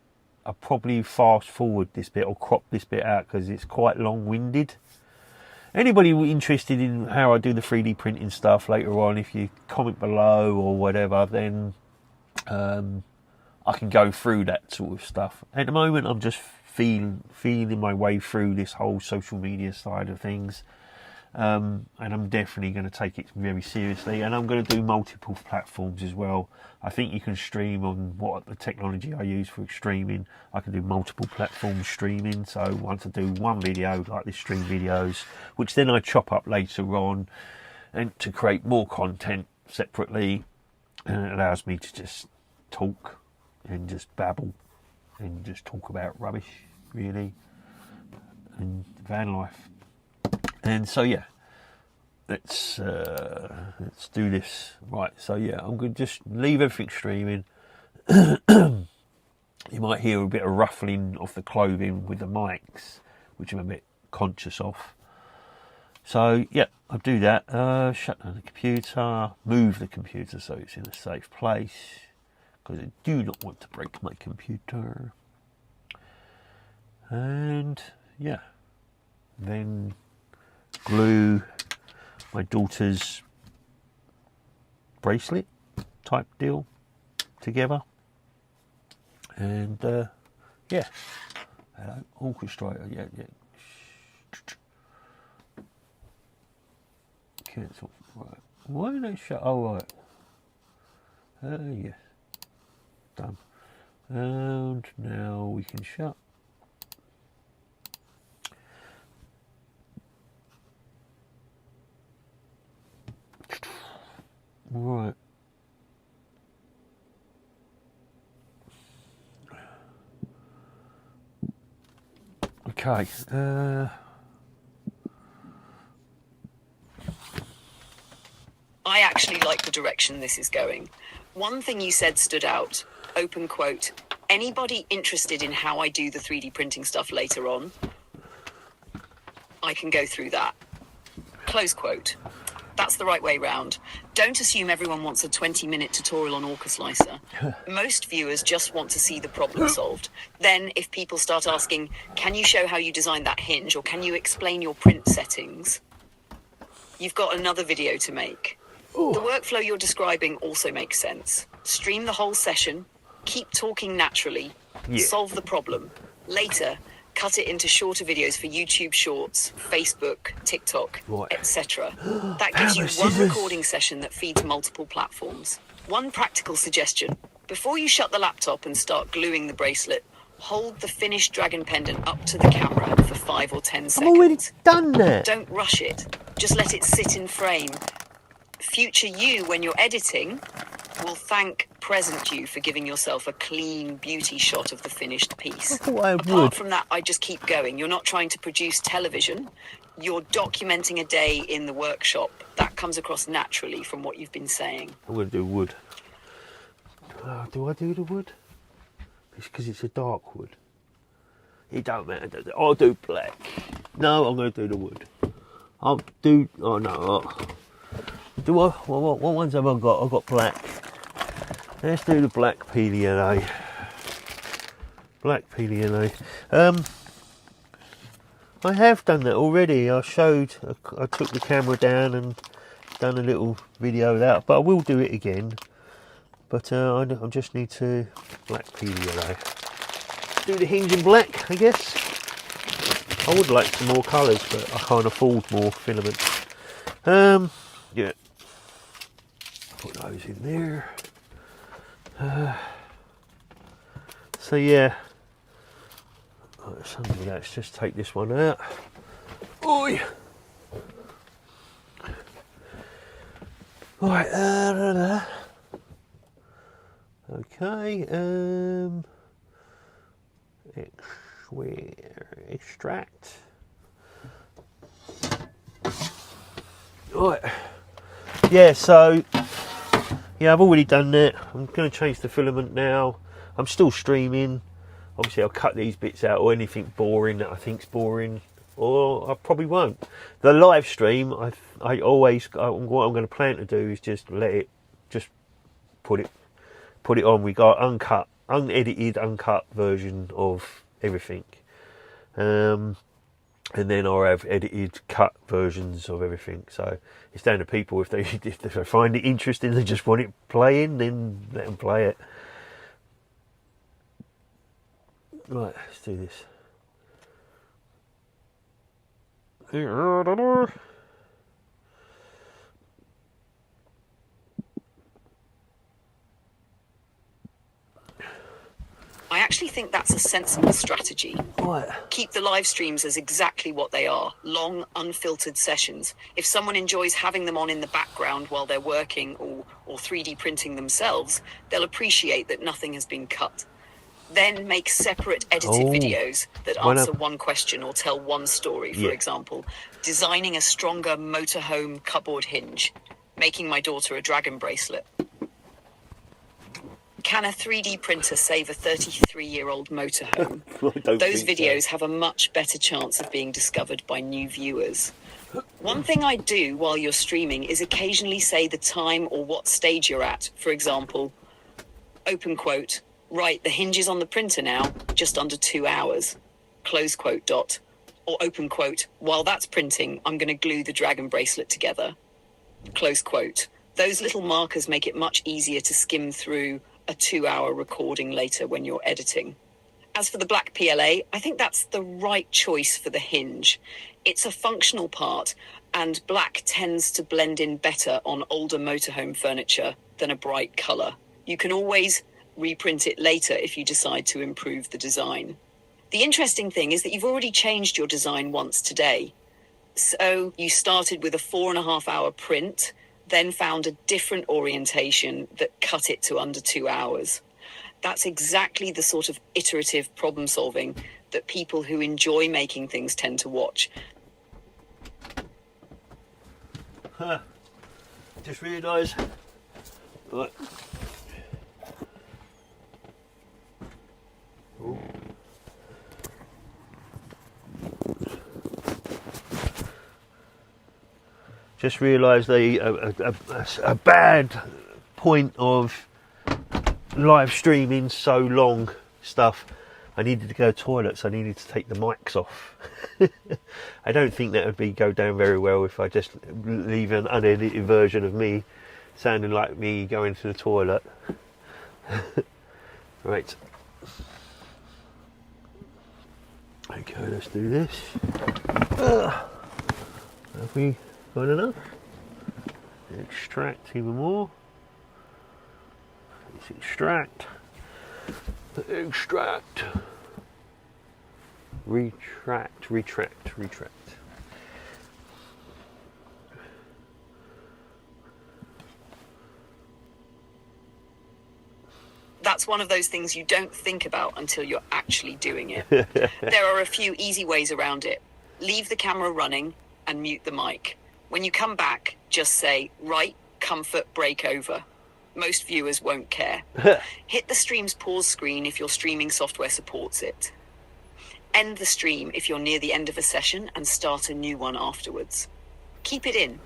I'll probably fast forward this bit or crop this bit out because it's quite long-winded. Anybody interested in how I do the 3D printing stuff later on, if you comment below or whatever, then I can go through that sort of stuff. At the moment, I'm just feeling my way through this whole social media side of things. And I'm definitely going to take it very seriously, and I'm going to do multiple platforms as well. I think you can stream on what the technology I use for streaming. I can do multiple platform streaming, so once I do one video like this stream videos, which then I chop up later on and to create more content separately, and it allows me to just talk and just babble and just talk about rubbish really and van life. And so yeah, let's do this. Right, so yeah, I'm going to just leave everything streaming. You might hear a bit of ruffling of the clothing with the mics, which I'm a bit conscious of. So yeah, I'll do that. Shut down the computer, move the computer so it's in a safe place, because I do not want to break my computer. And yeah, then glue my daughter's bracelet type deal together, and yeah, hello, orchestrator, yeah, cancel. Right, why did it shut? Oh right, yes, done. And now we can shut. Right. Okay. I actually like the direction this is going. One thing you said stood out, open quote, anybody interested in how I do the 3D printing stuff later on, I can go through that. Close quote. That's the right way round. Don't assume everyone wants a 20-minute tutorial on Orca Slicer. Most viewers just want to see the problem solved. Then, if people start asking, can you show how you designed that hinge, or can you explain your print settings, you've got another video to make. Ooh. The workflow you're describing also makes sense. Stream the whole session, keep talking naturally, solve the problem. Later, cut it into shorter videos for YouTube Shorts, Facebook, TikTok, etc. That gives you one recording session that feeds multiple platforms. One practical suggestion. Before you shut the laptop and start gluing the bracelet, hold the finished dragon pendant up to the camera for 5 or 10 seconds. I've already done that. Don't rush it. Just let it sit in frame. Future you, when you're editing, will thank present you for giving yourself a clean beauty shot of the finished piece. I thought I would. Apart from that, I just keep going. You're not trying to produce television. You're documenting a day in the workshop. That comes across naturally from what you've been saying. I'm going to do wood. Do I do the wood? It's because it's a dark wood. It don't matter, does it? I'll do black. No, I'm going to do the wood. I'll do... Oh, no. Do I? What ones have I got? I've got black. Let's do the black PDLA. Black PDLA. I have done that already. I took the camera down and done a little video of that, but I will do it again. But I just need to black PDLA. Do the hinge in black, I guess. I would like some more colours, but I can't afford more filament. Yeah. Put those in there. So yeah. Let's just take this one out. Oi! Right, okay, extract. Right, yeah, so, yeah, I've already done that. I'm going to change the filament now. I'm still streaming. Obviously, I'll cut these bits out, or anything boring that I think's boring, or I probably won't. The live stream, what I'm going to plan to do is just put it on. We got unedited, uncut version of everything, and then I'll have edited, cut versions of everything. So it's down to people if they find it interesting, they just want it playing, then let them play it. Right, let's do this. I actually think that's a sensible strategy. What? Keep the live streams as exactly what they are, long, unfiltered sessions. If someone enjoys having them on in the background while they're working or 3D printing themselves, they'll appreciate that nothing has been cut. Then make separate edited videos that answer one question or tell one story. For example, designing a stronger motorhome cupboard hinge, making my daughter a dragon bracelet. Can a 3D printer save a 33-year-old motorhome? Those videos have a much better chance of being discovered by new viewers. One thing I do while you're streaming is occasionally say the time or what stage you're at. For example, open quote, right, the hinge is on the printer now, just under 2 hours, close quote dot, or open quote, while that's printing, I'm going to glue the dragon bracelet together, close quote. Those little markers make it much easier to skim through a 2-hour recording later when you're editing. As for the black PLA, I think that's the right choice for the hinge. It's a functional part, and black tends to blend in better on older motorhome furniture than a bright colour. You can always reprint it later if you decide to improve the design. The interesting thing is that you've already changed your design once today. So you started with a 4.5-hour print, then found a different orientation that cut it to under 2 hours. That's exactly the sort of iterative problem solving that people who enjoy making things tend to watch. Just realised. Right. Ooh. Just realised a bad point of live streaming so long stuff. I needed to go to the toilet, so I needed to take the mics off. I don't think that would go down very well if I just leave an unedited version of me sounding like me going to the toilet. Right. Okay, let's do this. Have we got enough? Extract even more. Let's extract. Extract. Retract. That's one of those things you don't think about until you're actually doing it. There are a few easy ways around it. Leave the camera running and mute the mic. When you come back, just say, right, comfort, break over. Most viewers won't care. Hit the stream's pause screen if your streaming software supports it. End the stream if you're near the end of a session and start a new one afterwards. Keep it in.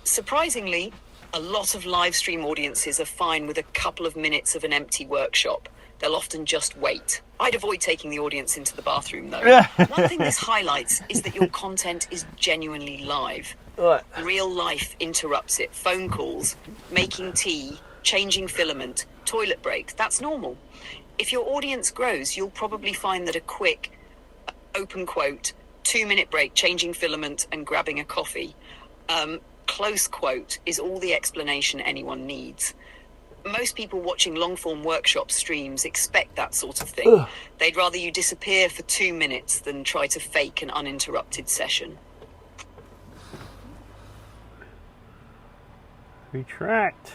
Surprisingly, a lot of live stream audiences are fine with a couple of minutes of an empty workshop. They'll often just wait. I'd avoid taking the audience into the bathroom, though. One thing this highlights is that your content is genuinely live. Right. Real life interrupts it. Phone calls, making tea, changing filament, toilet breaks. That's normal. If your audience grows, you'll probably find that a quick, open quote, 2-minute break, changing filament and grabbing a coffee, close quote, is all the explanation anyone needs. Most people watching long-form workshop streams expect that sort of thing. Ugh. They'd rather you disappear for 2 minutes than try to fake an uninterrupted session. Retract.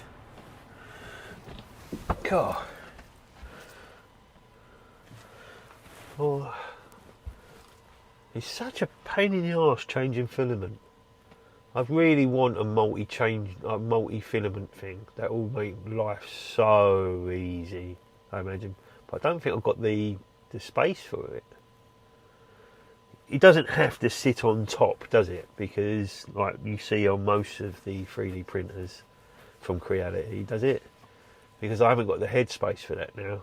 God. Oh. It's such a pain in the arse changing filament. I really want a multi-filament thing. That will make life so easy, I imagine. But I don't think I've got the space for it. It doesn't have to sit on top, does it? Because, like you see on most of the 3D printers from Creality, does it? Because I haven't got the headspace for that now.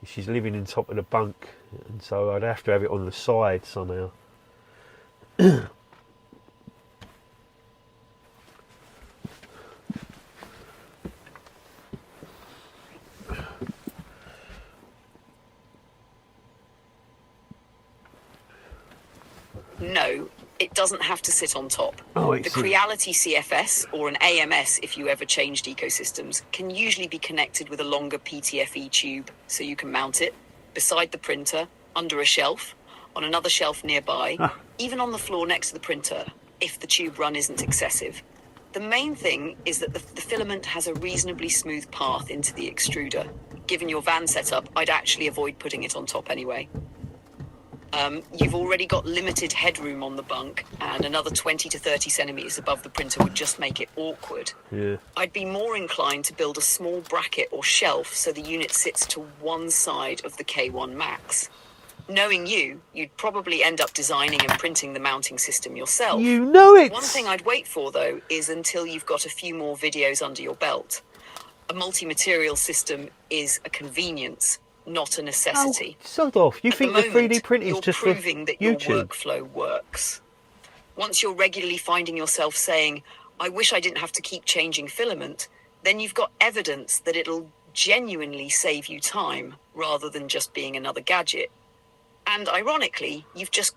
She's living in top of the bunk, and so I'd have to have it on the side somehow. No, it doesn't have to sit on top. Oh, the Creality CFS, or an AMS if you ever changed ecosystems, can usually be connected with a longer PTFE tube, so you can mount it beside the printer, under a shelf, on another shelf nearby, even on the floor next to the printer, if the tube run isn't excessive. The main thing is that the filament has a reasonably smooth path into the extruder. Given your van setup, I'd actually avoid putting it on top anyway. You've already got limited headroom on the bunk, and another 20 to 30 centimetres above the printer would just make it awkward. Yeah. I'd be more inclined to build a small bracket or shelf so the unit sits to one side of the K1 Max. Knowing you, you'd probably end up designing and printing the mounting system yourself. You know it! One thing I'd wait for, though, is until you've got a few more videos under your belt. A multi-material system is a convenience, not a necessity. Oh, sod off. You think the 3D print is just for proving that YouTube? your workflow works. Once you're regularly finding yourself saying, I wish I didn't have to keep changing filament, then you've got evidence that it'll genuinely save you time rather than just being another gadget. And ironically, you've just...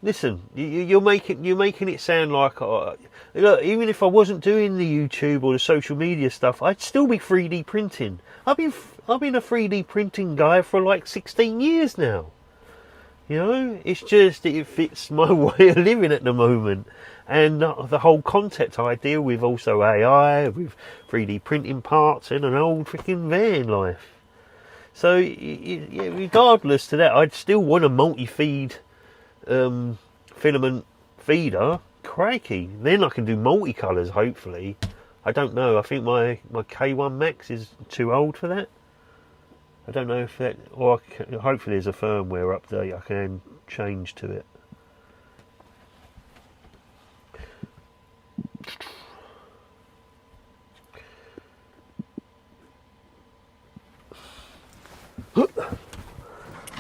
Listen, you're making it sound like, look, even if I wasn't doing the YouTube or the social media stuff, I'd still be 3D printing. I've been a 3D printing guy for like 16 years now. You know, it's just that it fits my way of living at the moment, and the whole concept I deal with, also AI with 3D printing parts in an old freaking van life. So, yeah, regardless to that, I'd still want a multi-feed filament feeder. Crikey, then I can do multicolours, hopefully. I don't know, I think my K1 Max is too old for that. I don't know if that, or hopefully there's a firmware update I can change to it.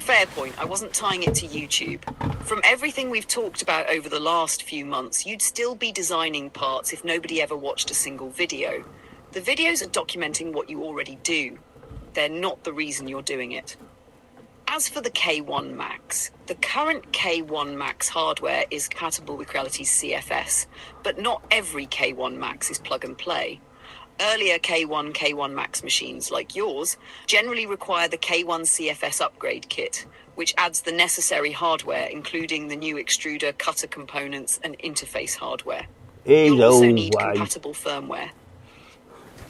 Fair point, I wasn't tying it to YouTube. From everything we've talked about over the last few months, you'd still be designing parts if nobody ever watched a single video. The videos are documenting what you already do. They're not the reason you're doing it. As for the K1 Max, the current K1 Max hardware is compatible with Creality's CFS, but not every K1 Max is plug and play. Earlier K1 Max machines, like yours, generally require the K1 CFS upgrade kit, which adds the necessary hardware, including the new extruder, cutter components, and interface hardware. You'll also need compatible firmware.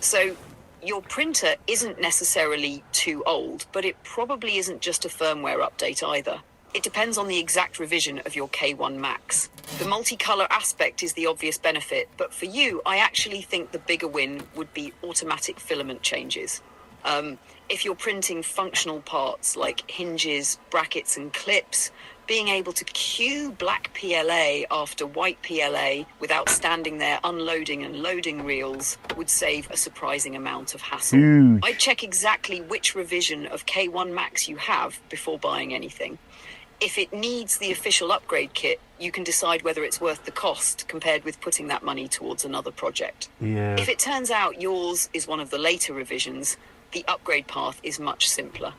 So, Your printer isn't necessarily too old, but it probably isn't just a firmware update either. It depends on the exact revision of your K1 Max. The multicolor aspect is the obvious benefit, but for you, I actually think the bigger win would be automatic filament changes. If you're printing functional parts like hinges, brackets, and clips, being able to cue black PLA after white PLA without standing there unloading and loading reels would save a surprising amount of hassle. Huge. I'd check exactly which revision of K1 Max you have before buying anything. If it needs the official upgrade kit, you can decide whether it's worth the cost compared with putting that money towards another project. Yeah. If it turns out yours is one of the later revisions, the upgrade path is much simpler.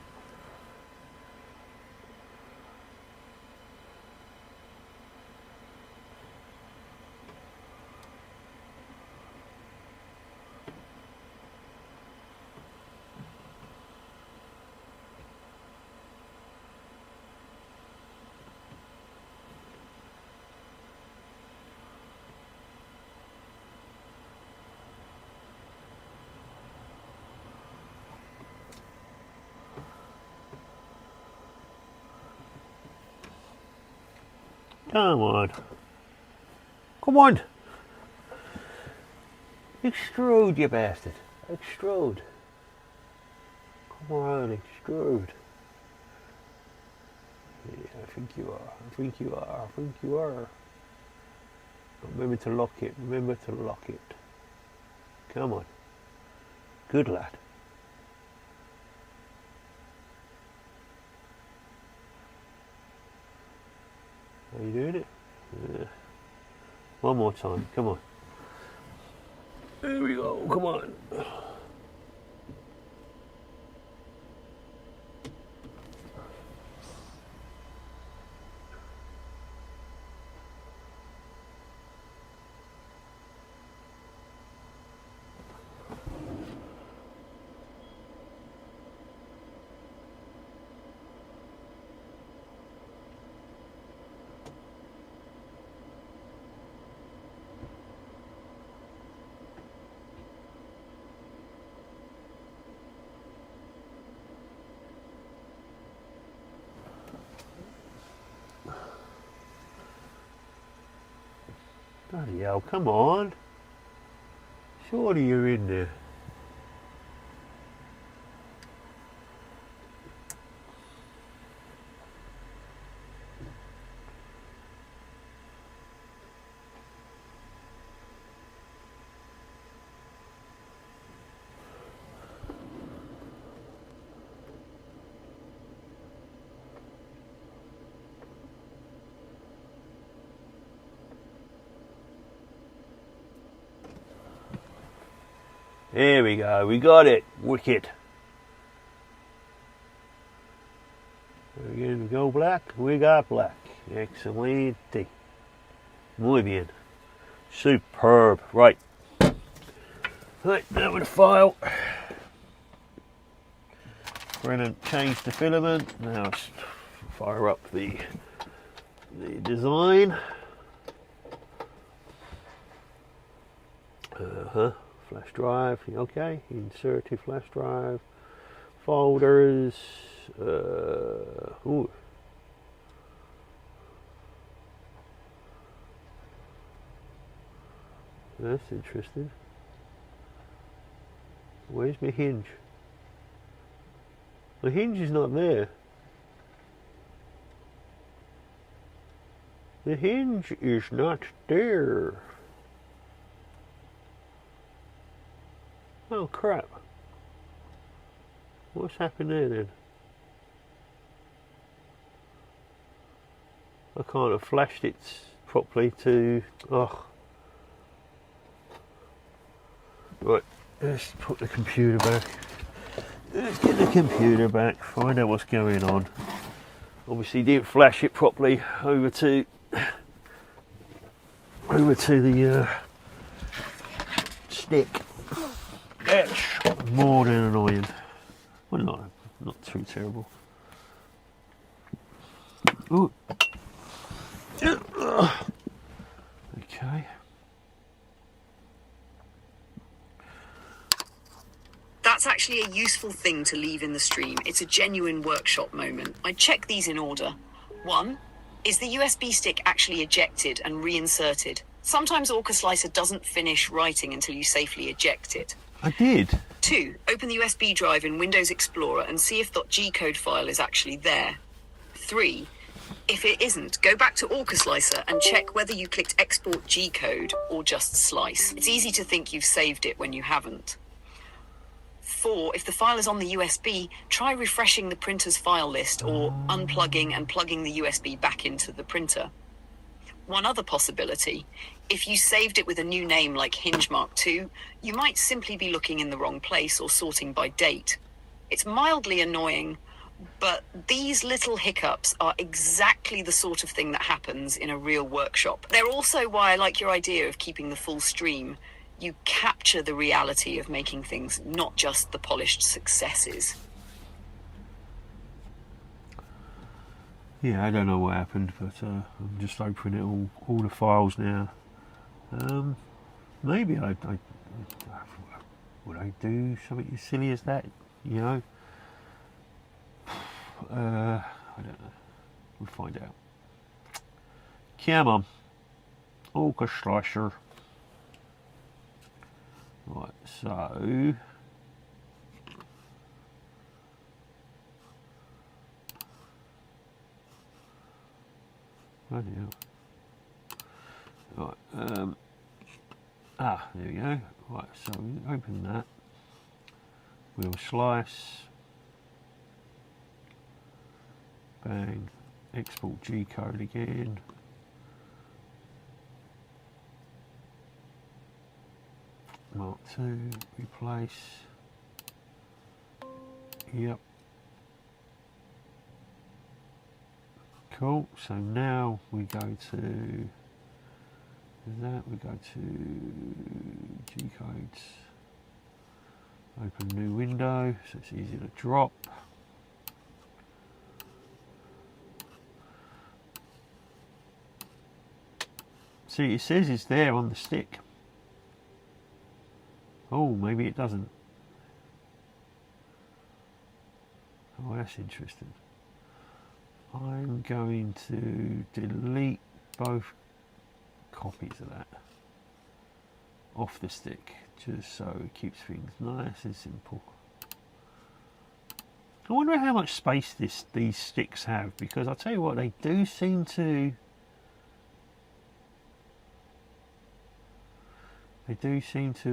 Come on. Come on. Extrude, you bastard. Extrude. Come on, extrude. Yeah, I think you are. I think you are. I think you are. Remember to lock it. Remember to lock it. Come on. Good lad. Are you doing it? Yeah. One more time. Come on. There we go. Come on. Bloody hell, come on. Surely you're in there. There we go, we got it. Wicked. Again, we go black. We got black. Excelente. Muy bien. Superb. Right. Right, now with the file. We're going to change the filament. Now let's fire up the design. Flash drive, okay. Insert to flash drive. Folders. Ooh. That's interesting. Where's my hinge? The hinge is not there. The hinge is not there. Oh crap. What's happened there then? I can't have flashed it properly to... Oh. Right, let's put the computer back. Let's get the computer back, find out what's going on. Obviously didn't flash it properly over to the stick. That's more than annoying. Well, not too terrible. Ooh. Okay. That's actually a useful thing to leave in the stream. It's a genuine workshop moment. I check these in order. 1. Is the USB stick actually ejected and reinserted? Sometimes Orca Slicer doesn't finish writing until you safely eject it. I did. 2. Open the USB drive in Windows Explorer and see if .gcode file is actually there. 3. If it isn't, go back to Orca Slicer and check whether you clicked Export G-code or just Slice. It's easy to think you've saved it when you haven't. 4. If the file is on the USB, try refreshing the printer's file list or unplugging and plugging the USB back into the printer. One other possibility, if you saved it with a new name like Hinge Mark II, you might simply be looking in the wrong place or sorting by date. It's mildly annoying, but these little hiccups are exactly the sort of thing that happens in a real workshop. They're also why I like your idea of keeping the full stream. You capture the reality of making things, not just the polished successes. Yeah, I don't know what happened, but I'm just opening all the files now. Maybe I would I do something as silly as that, you know? I don't know. We'll find out. Come on. Orca Slicer. Right, so... Bloody hell. Right, there we go. Right, so we open that. We'll slice. Bang. Export G-code again. Mark 2, replace. Yep. Cool, so now we go to that, we go to G-codes, open new window, so it's easy to drop. See, it says it's there on the stick. Oh, maybe it doesn't. Oh, that's interesting. I'm going to delete both copies of that off the stick, just so it keeps things nice and simple. I wonder how much space these sticks have, because I'll tell you what, they do seem to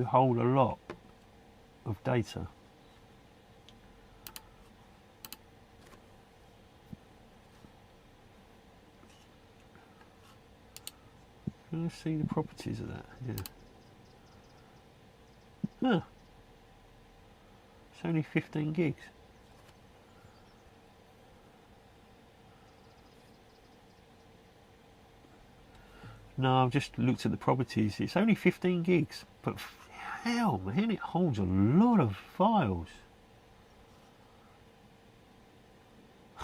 hold a lot of data. Let's see the properties of that. Yeah. Huh. It's only 15 gigs. No, I've just looked at the properties. It's only 15 gigs, but hell, man, it holds a lot of files.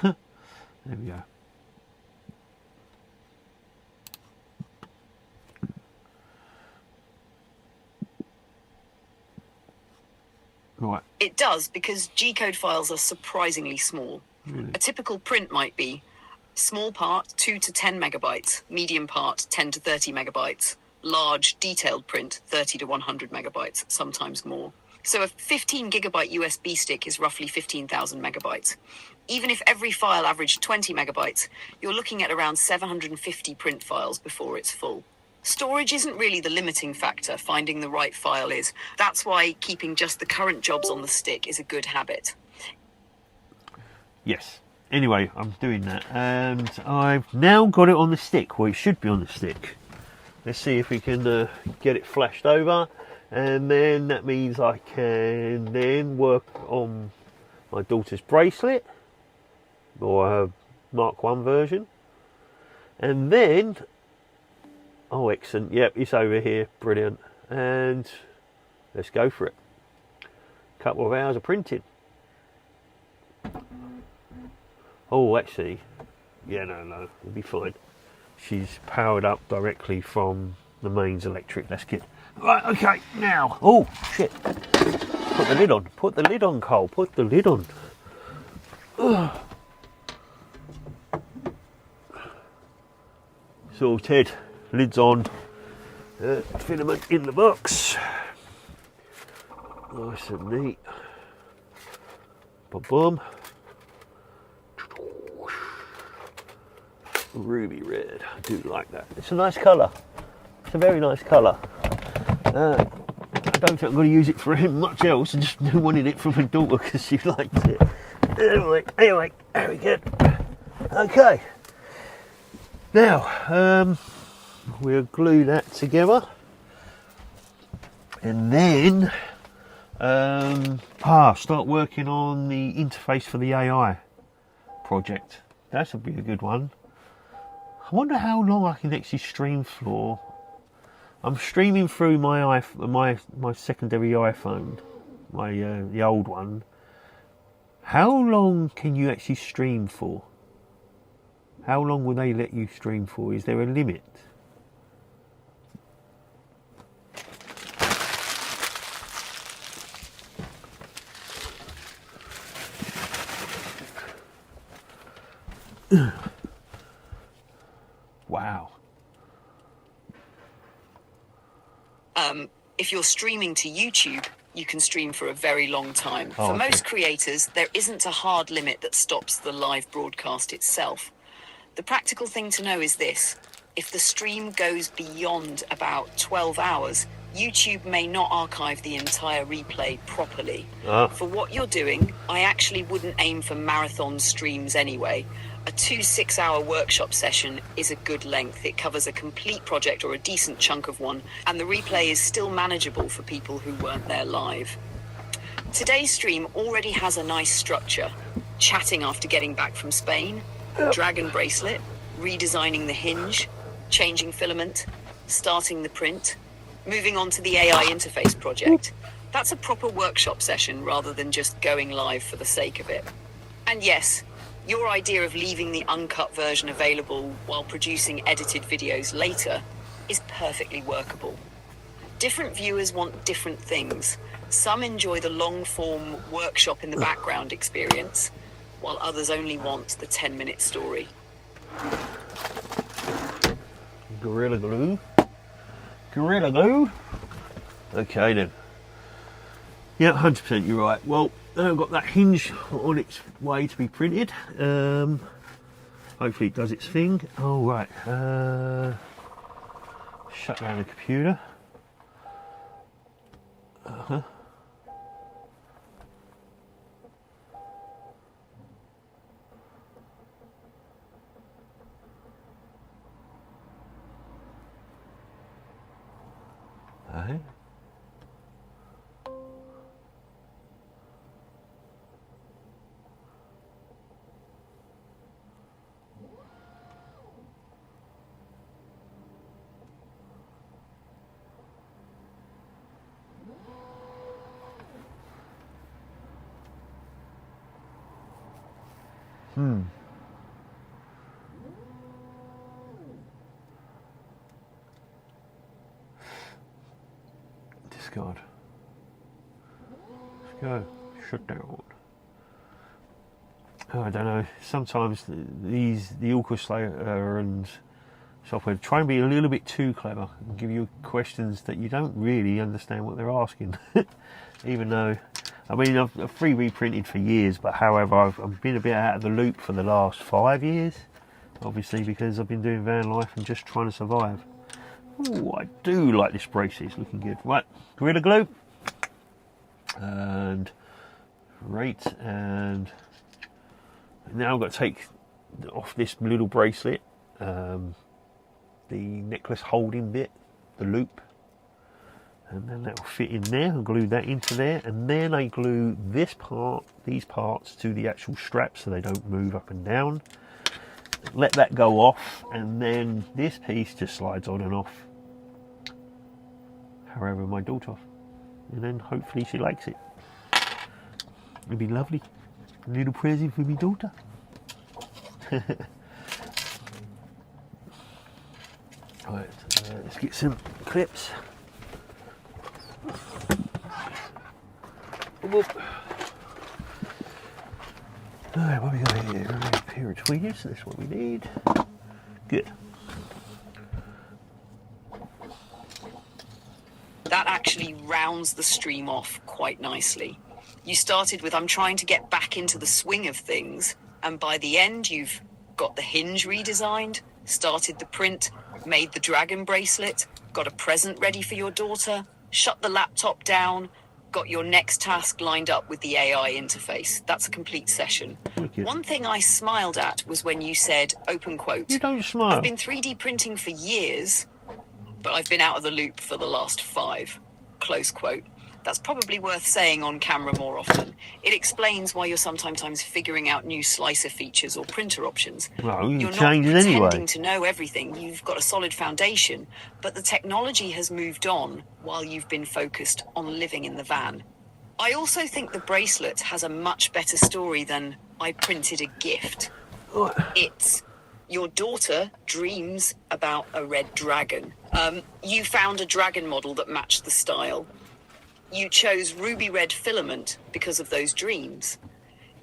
There we go. Right. It does, because G-code files are surprisingly small. Really? A typical print might be small part 2 to 10 megabytes, medium part 10 to 30 megabytes, large detailed print 30 to 100 megabytes, sometimes more. So a 15 gigabyte USB stick is roughly 15,000 megabytes. Even if every file averaged 20 megabytes, you're looking at around 750 print files before it's full. Storage isn't really the limiting factor, finding the right file is. That's why keeping just the current jobs on the stick is a good habit. Yes. Anyway, I'm doing that, and I've now got it on the stick. Well, it should be on the stick. Let's see if we can get it flashed over, and then that means I can then work on my daughter's bracelet, or her Mark 1 version, and then... Oh, excellent. Yep, it's over here. Brilliant. And let's go for it. Couple of hours of printing. Oh, actually, yeah, no, it'll be fine. She's powered up directly from the mains electric. Let's get... Right, okay, now. Oh, shit. Put the lid on. Put the lid on, Cole. Put the lid on. Ugh. Sorted. Lid's on. Filament in the box. Nice and neat. Boom, boom. Ruby red. I do like that. It's a nice colour. It's a very nice colour. I don't think I'm going to use it for much else. I just wanted it from my daughter because she liked it. Anyway, very good. Okay. Now, we'll glue that together. And then, start working on the interface for the AI project. That would be a good one. I wonder how long I can actually stream for. I'm streaming through my secondary iPhone, the old one. How long can you actually stream for? How long will they let you stream for? Is there a limit? Wow. If you're streaming to YouTube, you can stream for a very long time. Oh, for okay. most creators, there isn't a hard limit that stops the live broadcast itself. The practical thing to know is this: if the stream goes beyond about 12 hours, YouTube may not archive the entire replay properly. For what you're doing, I actually wouldn't aim for marathon streams anyway. A 2 6-hour workshop session is a good length. It covers a complete project or a decent chunk of one, and the replay is still manageable for people who weren't there live. Today's stream already has a nice structure: chatting after getting back from Spain, dragon bracelet, redesigning the hinge, changing filament, starting the print, moving on to the AI interface project. That's a proper workshop session rather than just going live for the sake of it. And yes, your idea of leaving the uncut version available while producing edited videos later is perfectly workable. Different viewers want different things. Some enjoy the long-form workshop in the background experience, while others only want the 10-minute story. Gorilla glue. Gorilla glue. Okay then. Yeah, 100% you're right. Well, I've got that hinge on its way to be printed. Hopefully it does its thing. Oh right. Shut down the computer. Discard. Let's go. Shut down. Oh, I don't know. Sometimes the orchestrator and software try and be a little bit too clever and give you questions that you don't really understand what they're asking. Even though, I mean, I've free reprinted for years, but however, I've been a bit out of the loop for the last 5 years, obviously because I've been doing van life and just trying to survive. Ooh, I do like this bracelet, it's looking good. Right, Gorilla Glue. And now I've got to take off this little bracelet, the necklace holding bit, the loop, and then that will fit in there. I'll glue that into there, and then I glue these parts to the actual strap so they don't move up and down. Let that go off, and then this piece just slides on and off however my daughter, and then hopefully she likes it. It'd be lovely, a little present for my daughter. Right, let's get some clips. Whoop. Alright, what we got here? A pair of tweezers, so that's what we need. Good. That actually rounds the stream off quite nicely. You started with, I'm trying to get back into the swing of things, and by the end you've got the hinge redesigned, started the print, made the dragon bracelet, got a present ready for your daughter, shut the laptop down, got your next task lined up with the AI interface. That's a complete session. Wicked. One thing I smiled at was when you said, open quote, You don't smile. I've been 3D printing for years, but I've been out of the loop for the last 5, close quote. That's probably worth saying on camera more often. It explains why you're sometimes figuring out new slicer features or printer options. Well, you You're not change it pretending anyway. to know everything. You've got a solid foundation, but the technology has moved on while you've been focused on living in the van. I also think the bracelet has a much better story than I printed a gift. It's your daughter dreams about a red dragon. You found a dragon model that matched the style. You chose ruby red filament because of those dreams.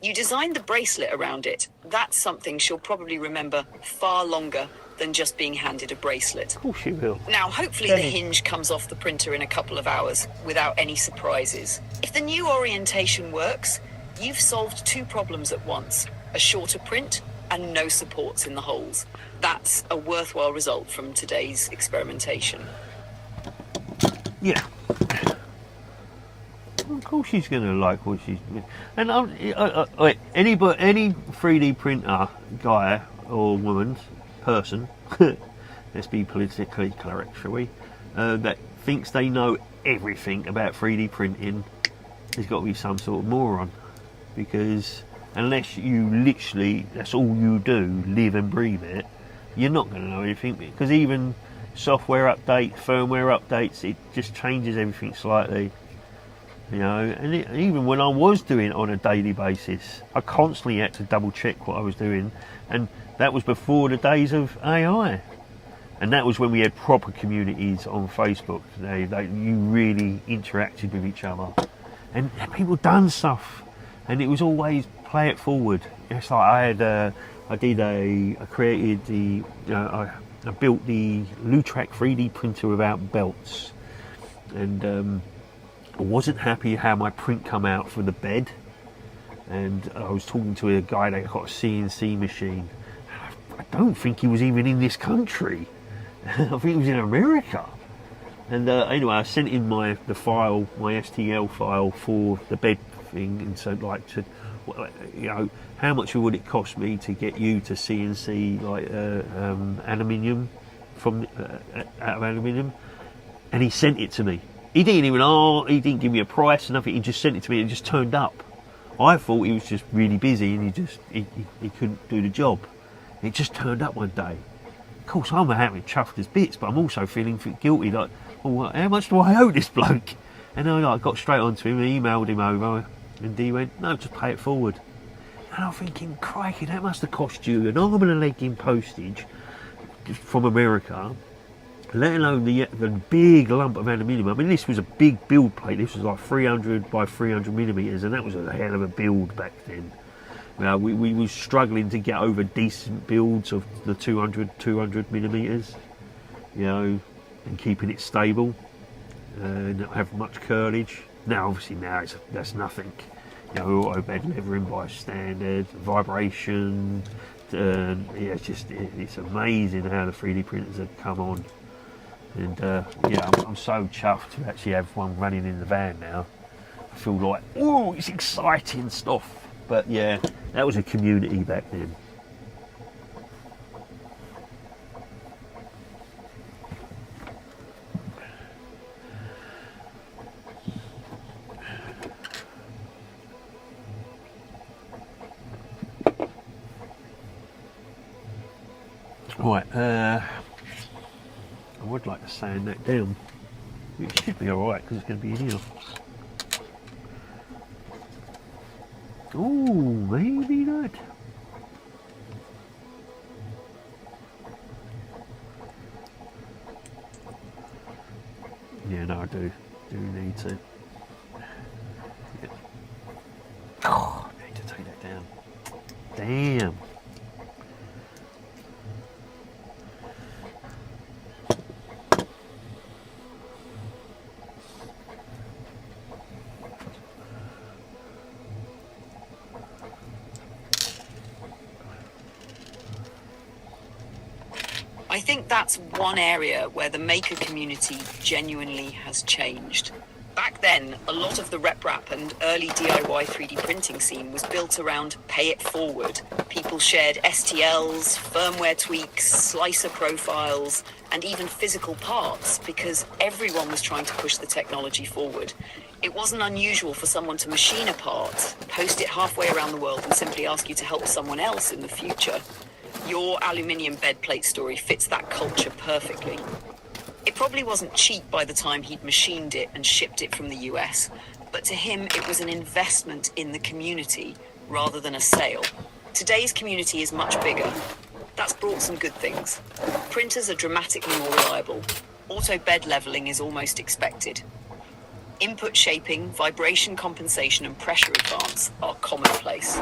You designed the bracelet around it. That's something she'll probably remember far longer than just being handed a bracelet. Of course you will. Now, hopefully the hinge comes off the printer in a couple of hours without any surprises. If the new orientation works, you've solved 2 problems at once: a shorter print and no supports in the holes. That's a worthwhile result from today's experimentation. Yeah. Of course she's going to like what she's doing. And any 3D printer guy or woman, person, let's be politically correct, shall we, that thinks they know everything about 3D printing, there's got to be some sort of moron. Because unless you literally, that's all you do, live and breathe it, you're not going to know anything. Because even software updates, firmware updates, it just changes everything slightly. You know, and even when I was doing it on a daily basis, I constantly had to double check what I was doing, and that was before the days of AI, and that was when we had proper communities on Facebook. You really interacted with each other, and people done stuff, and it was always play it forward. It's like I created the, I built the Lutrak 3D printer without belts, and I wasn't happy how my print come out for the bed, and I was talking to a guy that got a CNC machine. I don't think he was even in this country. I think he was in America. And anyway, I sent in my STL file for the bed thing, and so how much would it cost me to get you to CNC aluminium from out of aluminium? And he sent it to me. He didn't give me a price or nothing. He just sent it to me. It just turned up. I thought he was just really busy and he couldn't do the job. It just turned up one day. Of course, I'm having chuffed as bits, but I'm also feeling guilty. Like, well, how much do I owe this bloke? And I got straight onto him and emailed him over, and he went, "No, just pay it forward." And I'm thinking, crikey, that must have cost you an arm and a leg in postage from America. Let alone the big lump of aluminium. I mean, this was a big build plate. This was like 300 by 300 millimeters, and that was a hell of a build back then. We were struggling to get over decent builds of the 200 millimeters, and keeping it stable and not have much curlage. Now, obviously, that's nothing. Auto bed leathering by standard, vibration. It's amazing how the 3D printers have come on. And I'm so chuffed to actually have one running in the van now. I feel like, oh, it's exciting stuff. But yeah, that was a community back then. Right, I would like to sand that down. It should be alright because it's going to be in here. Ooh, maybe not. Yeah, no, I do need to. Yeah. Damn. I think that's one area where the maker community genuinely has changed. Back then, a lot of the RepRap and early DIY 3D printing scene was built around pay it forward. People shared STLs, firmware tweaks, slicer profiles, and even physical parts because everyone was trying to push the technology forward. It wasn't unusual for someone to machine a part, post it halfway around the world, and simply ask you to help someone else in the future. Your aluminium bed plate story fits that culture perfectly. It probably wasn't cheap by the time he'd machined it and shipped it from the US, but to him it was an investment in the community rather than a sale. Today's community is much bigger. That's brought some good things. Printers are dramatically more reliable. Auto bed leveling is almost expected. Input shaping, vibration compensation, and pressure advance are commonplace.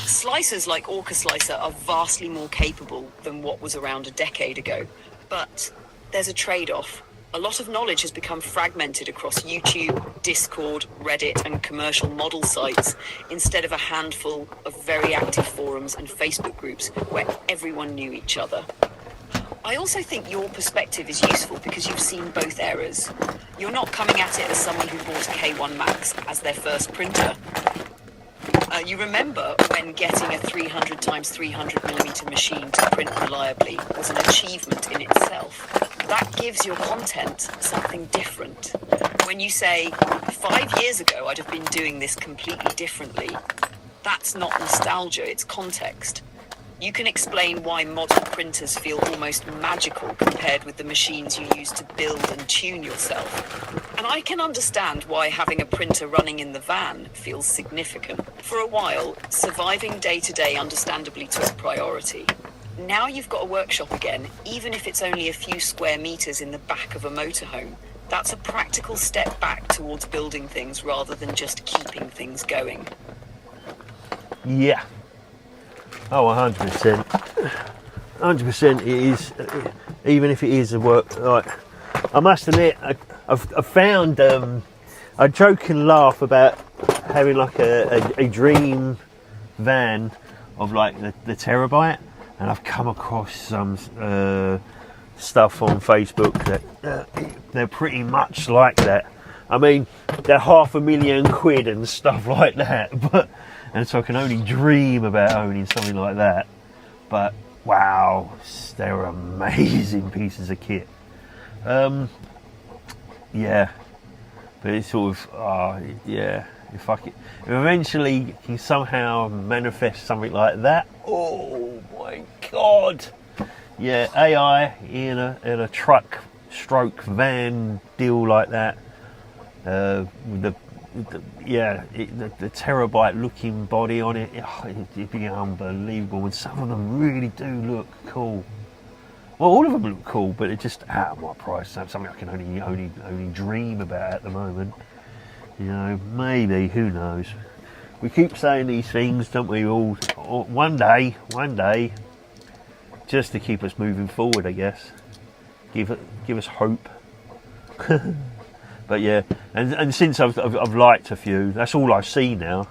Slicers like Orca Slicer are vastly more capable than what was around a decade ago, but there's a trade-off. A lot of knowledge has become fragmented across YouTube, Discord, Reddit, and commercial model sites instead of a handful of very active forums and Facebook groups where everyone knew each other. I also think your perspective is useful because you've seen both eras. You're not coming at it as someone who bought a K1 Max as their first printer. You remember when getting a 300x300mm machine to print reliably was an achievement in itself. That gives your content something different. When you say, 5 years ago I'd have been doing this completely differently, that's not nostalgia, it's context. You can explain why modern printers feel almost magical compared with the machines you use to build and tune yourself. And I can understand why having a printer running in the van feels significant. For a while, surviving day-to-day understandably took priority. Now you've got a workshop again, even if it's only a few square meters in the back of a motorhome. That's a practical step back towards building things rather than just keeping things going. Yeah. Oh, 100%. 100% it is, even if it is a work, like, I must admit, I've found, I joke and laugh about having like a dream van of like the terabyte, and I've come across some stuff on Facebook that they're pretty much like that. I mean, they're £500,000 and stuff like that, but and so I can only dream about owning something like that. But wow, they're amazing pieces of kit. Yeah, but it's sort of yeah. If eventually can somehow manifest something like that, oh my god! Yeah, AI in a truck stroke van deal like that. With the terabyte looking body on it, it'd be unbelievable. And some of them really do look cool. Well, all of them look cool, but it's just out of my price. Something I can only dream about at the moment. You know, maybe, who knows? We keep saying these things, don't we? All one day, just to keep us moving forward, I guess. Give us hope. But yeah, and since I've liked a few, that's all I see now.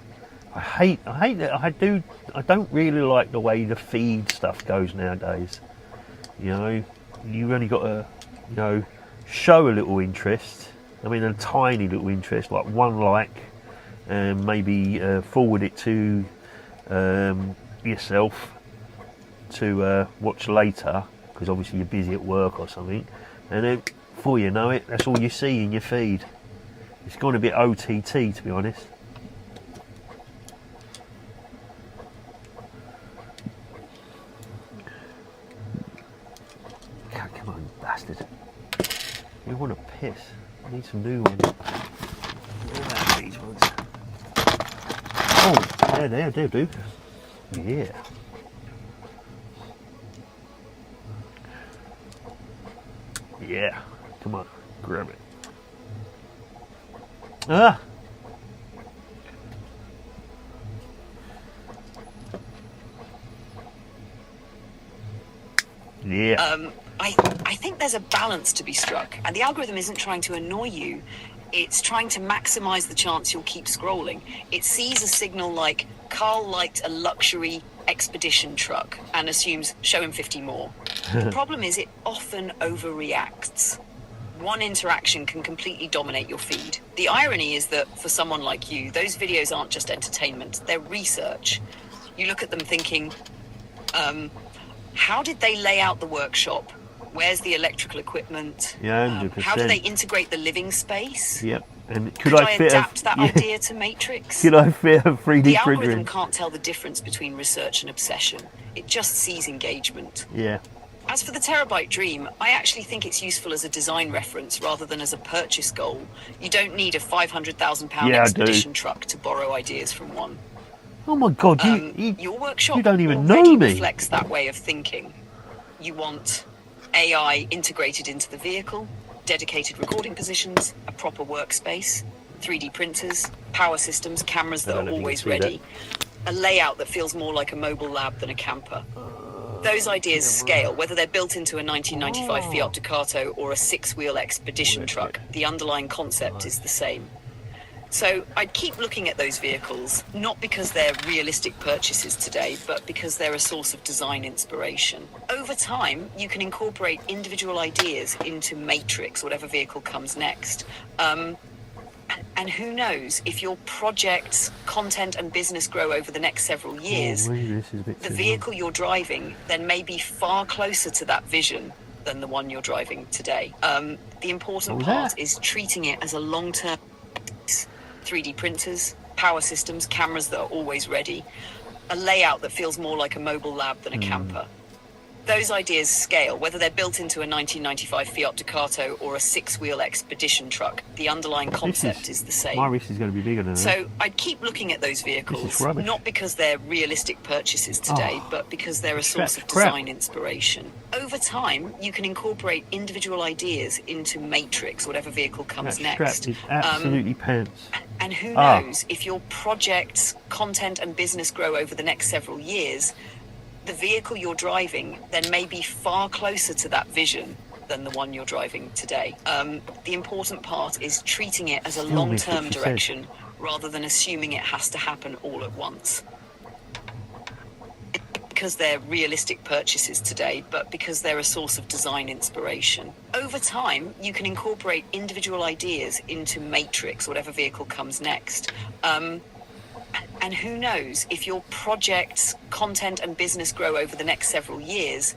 I hate that. I don't really like the way the feed stuff goes nowadays. You know, you've only got to, show a little interest. I mean, a tiny little interest, like one like, and maybe forward it to yourself to watch later, because obviously you're busy at work or something, and then before you know it, that's all you see in your feed. It's gone a bit OTT, to be honest. God, come on, bastard. You want to piss. I need some new ones. What about these ones? Oh, there, do. Yeah. Yeah. Come on, grab it. Ah! Yeah. I think there's a balance to be struck, and the algorithm isn't trying to annoy you. It's trying to maximize the chance you'll keep scrolling. It sees a signal like Carl liked a luxury expedition truck and assumes show him 50 more. The problem is it often overreacts. One interaction can completely dominate your feed. The irony is that for someone like you, those videos aren't just entertainment, they're research. You look at them thinking, how did they lay out the workshop? Where's the electrical equipment? Yeah, 100%. How do they integrate the living space? Yep. And Could I adapt that idea to Matrix? Could I fit a 3D The printer algorithm in? can't tell the difference between research and obsession. It just sees engagement. Yeah. As for the terabyte dream, I actually think it's useful as a design reference rather than as a purchase goal. You don't need a £500,000 Yeah, I expedition truck to borrow ideas from one. Oh my God, Your workshop you don't even know already me. reflects that way of thinking. You want AI integrated into the vehicle, dedicated recording positions, a proper workspace, 3D printers, power systems, cameras that are always ready, a layout that feels more like a mobile lab than a camper. Those ideas scale, whether they're built into a 1995 Fiat Ducato or a 6-wheel expedition truck. The underlying concept is the same. So I'd keep looking at those vehicles, not because they're realistic purchases today, but because they're a source of design inspiration. Over time, you can incorporate individual ideas into Matrix, whatever vehicle comes next. And who knows, if your project's content and business grow over the next several years, the vehicle you're driving then may be far closer to that vision than the one you're driving today. The important part is treating it as a long-term 3D printers, power systems, cameras that are always ready, a layout that feels more like a mobile lab than a camper. Those ideas scale, whether they're built into a 1995 Fiat Ducato or a 6-wheel expedition truck. The underlying concept is the same. My wrist is going to be bigger than that. So I'd keep looking at those vehicles, not because they're realistic purchases today, but because they're a source of design inspiration. Over time, you can incorporate individual ideas into Matrix, whatever vehicle comes next. Is absolutely pants. And who knows, if your project's content and business grow over the next several years, the vehicle you're driving then may be far closer to that vision than the one you're driving today. The important part is treating it as a long-term direction rather than assuming it has to happen all at once. Because they're realistic purchases today, but because they're a source of design inspiration. Over time, you can incorporate individual ideas into Matrix, whatever vehicle comes next. And who knows, if your project's content and business grow over the next several years,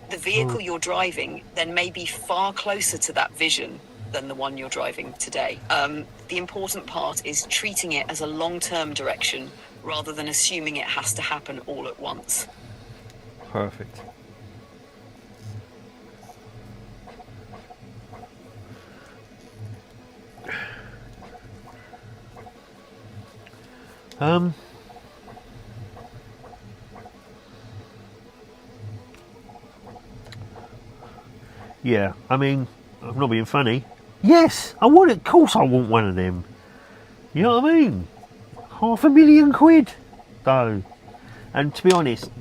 the vehicle you're driving then may be far closer to that vision than the one you're driving today. The important part is treating it as a long-term direction rather than assuming it has to happen all at once. Perfect. Yeah, I mean, I'm not being funny. Yes, I want it. Of course I want one of them. You know what I mean? £500,000 though. And to be honest,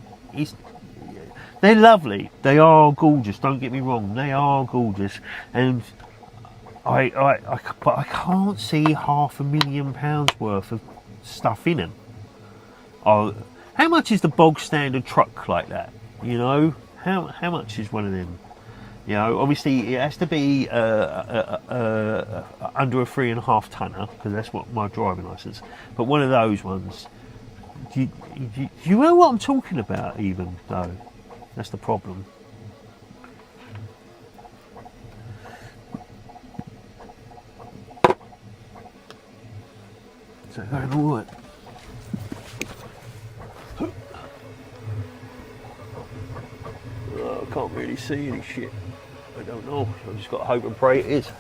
they're lovely. They are gorgeous, don't get me wrong. They are gorgeous. And but I can't see £500,000 worth of stuff in them. How much is the bog standard truck like that? You know, how much is one of them? You know, obviously it has to be under a 3.5 tonner because that's what my driving license. But one of those ones, do you know what I'm talking about? Even though that's the problem. Is that going all right? I can't really see any shit. I don't know. I've just got to hope and pray it is.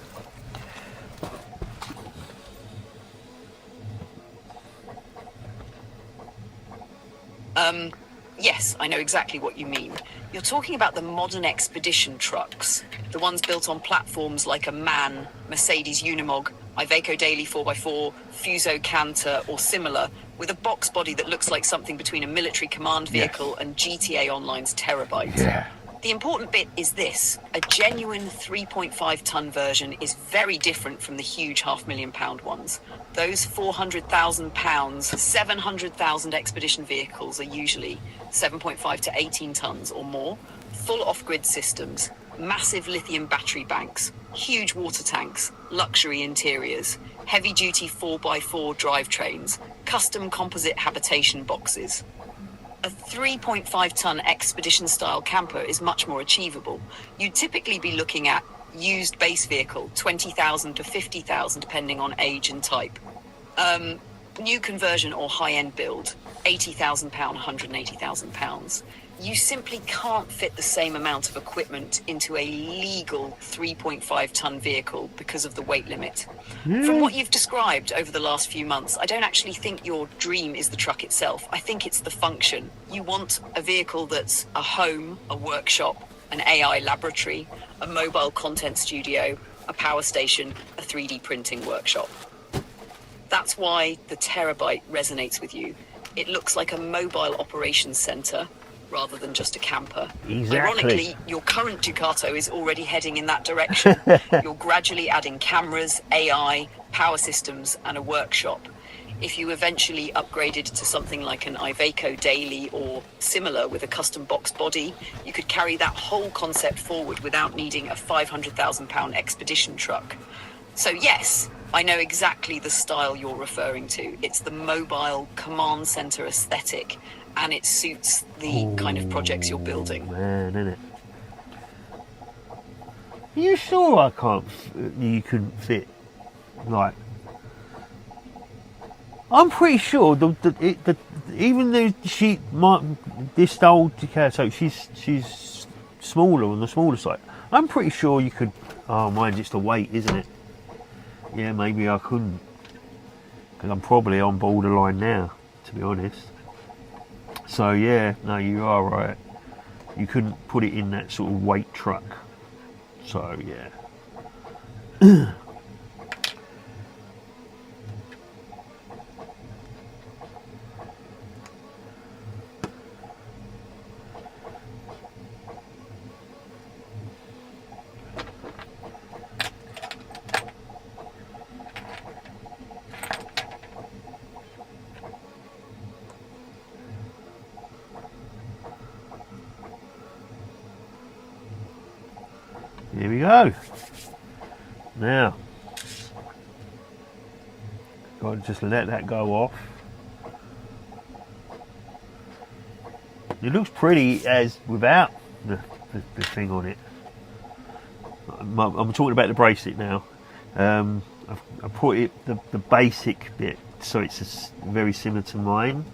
Yes, I know exactly what you mean. You're talking about the modern expedition trucks, the ones built on platforms like a MAN, Mercedes Unimog, Iveco Daily 4x4, Fuso Canter, or similar, with a box body that looks like something between a military command vehicle and GTA Online's Terabyte. Yeah. The important bit is this: a genuine 3.5 ton version is very different from the huge £500,000 ones. Those £400,000, 700,000 expedition vehicles are usually 7.5 to 18 tons or more, full off-grid systems, massive lithium battery banks, huge water tanks, luxury interiors, heavy-duty 4x4 drivetrains, custom composite habitation boxes. A 3.5 ton expedition style camper is much more achievable. You'd typically be looking at used base vehicle, 20,000 to 50,000 depending on age and type. New conversion or high-end build, £80,000, £180,000. You simply can't fit the same amount of equipment into a legal 3.5 ton vehicle because of the weight limit. From what you've described over the last few months, I don't actually think your dream is the truck itself. I think it's the function. You want a vehicle that's a home, a workshop, an AI laboratory, a mobile content studio, a power station, a 3D printing workshop. That's why the Terabyte resonates with you. It looks like a mobile operations center rather than just a camper. Exactly. Ironically, your current Ducato is already heading in that direction. You're gradually adding cameras, AI, power systems, and a workshop. If you eventually upgraded to something like an Iveco Daily or similar with a custom box body, you could carry that whole concept forward without needing a £500,000 expedition truck. So yes, I know exactly the style you're referring to. It's the mobile command center aesthetic, and it suits the kind of projects you're building. Man, isn't it? Are you sure you couldn't fit, like, I'm pretty sure even though this old Ducato, she's smaller on the smaller side. I'm pretty sure you could. Oh, mine's just the weight, isn't it? Yeah, maybe I couldn't, because I'm probably on borderline now, to be honest. So yeah, no, you are right. You couldn't put it in that sort of weight truck. So yeah. Here we go. Now, got to just let that go off. It looks pretty as without the thing on it. I'm talking about the bracelet now. I put it the basic bit, so it's very similar to mine,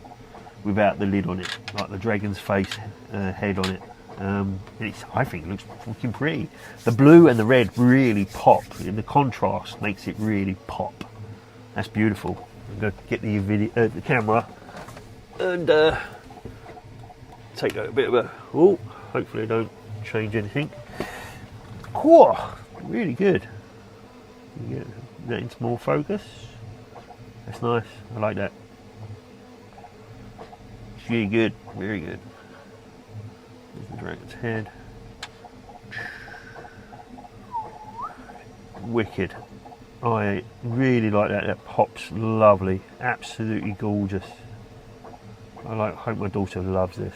without the lid on it, like the dragon's face head on it. I think it looks fucking pretty. The blue and the red really pop, and the contrast makes it really pop. That's beautiful. I'm going to get the camera and take a bit of a. Oh, hopefully I don't change anything. Cool, really good. Get that into more focus. That's nice. I like that. It's really good. Very good. There's the dragon's head. Wicked. I really like that. That pops lovely. Absolutely gorgeous. Hope my daughter loves this.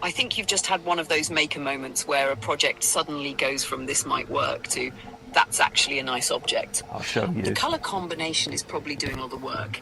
I think you've just had one of those maker moments where a project suddenly goes from this might work to that's actually a nice object. I'll show you. The colour combination is probably doing all the work.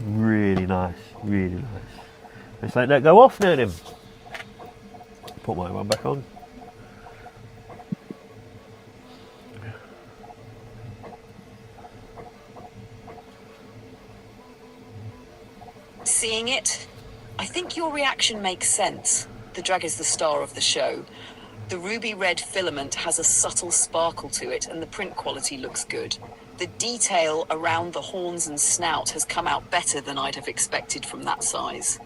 Really nice, really nice. Let's let that go off now then. put my one back on. Seeing it, I think your reaction makes sense. The drag is the star of the show. The ruby red filament has a subtle sparkle to it and the print quality looks good. The detail around the horns and snout has come out better than I'd have expected from that size.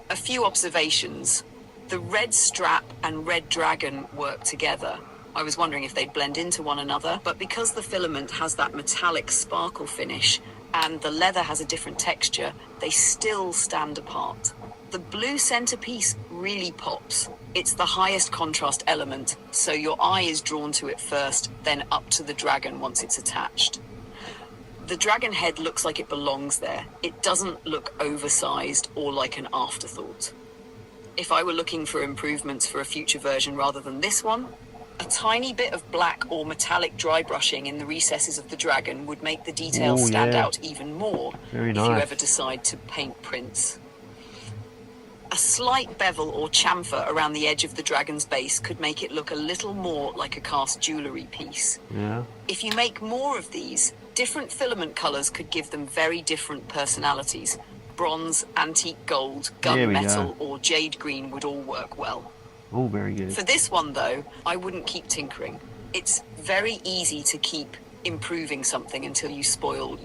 A few observations. The red strap and red dragon work together. I was wondering if they'd blend into one another, but because the filament has that metallic sparkle finish and the leather has a different texture, they still stand apart. The blue centerpiece really pops. It's the highest contrast element, so your eye is drawn to it first, then up to the dragon once it's attached. The dragon head looks like it belongs there. It doesn't look oversized or like an afterthought. If I were looking for improvements for a future version rather than this one, a tiny bit of black or metallic dry brushing in the recesses of the dragon would make the details stand out even more. Very if nice. you ever decide to paint prints. A slight bevel or chamfer around the edge of the dragon's base could make it look a little more like a cast jewellery piece. Yeah. If you make more of these, different filament colours could give them very different personalities. Bronze, antique gold, gunmetal or jade green would all work well. All very good. For this one though, I wouldn't keep tinkering. It's very easy to keep improving something until you spoil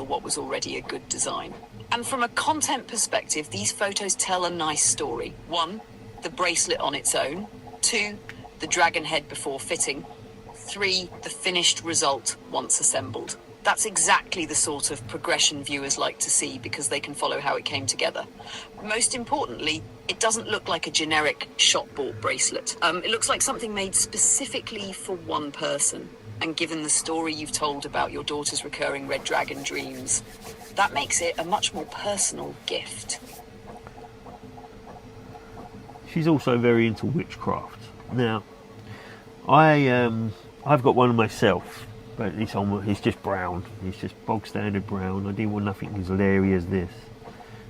what was already a good design. And from a content perspective, these photos tell a nice story. 1, the bracelet on its own. 2, the dragon head before fitting. 3, the finished result once assembled. That's exactly the sort of progression viewers like to see because they can follow how it came together. Most importantly, it doesn't look like a generic shop-bought bracelet. It looks like something made specifically for one person. And given the story you've told about your daughter's recurring red dragon dreams, that makes it a much more personal gift. She's also very into witchcraft. Now, I've got one myself, but it's just brown. It's just bog standard brown. I didn't want nothing as leery as this.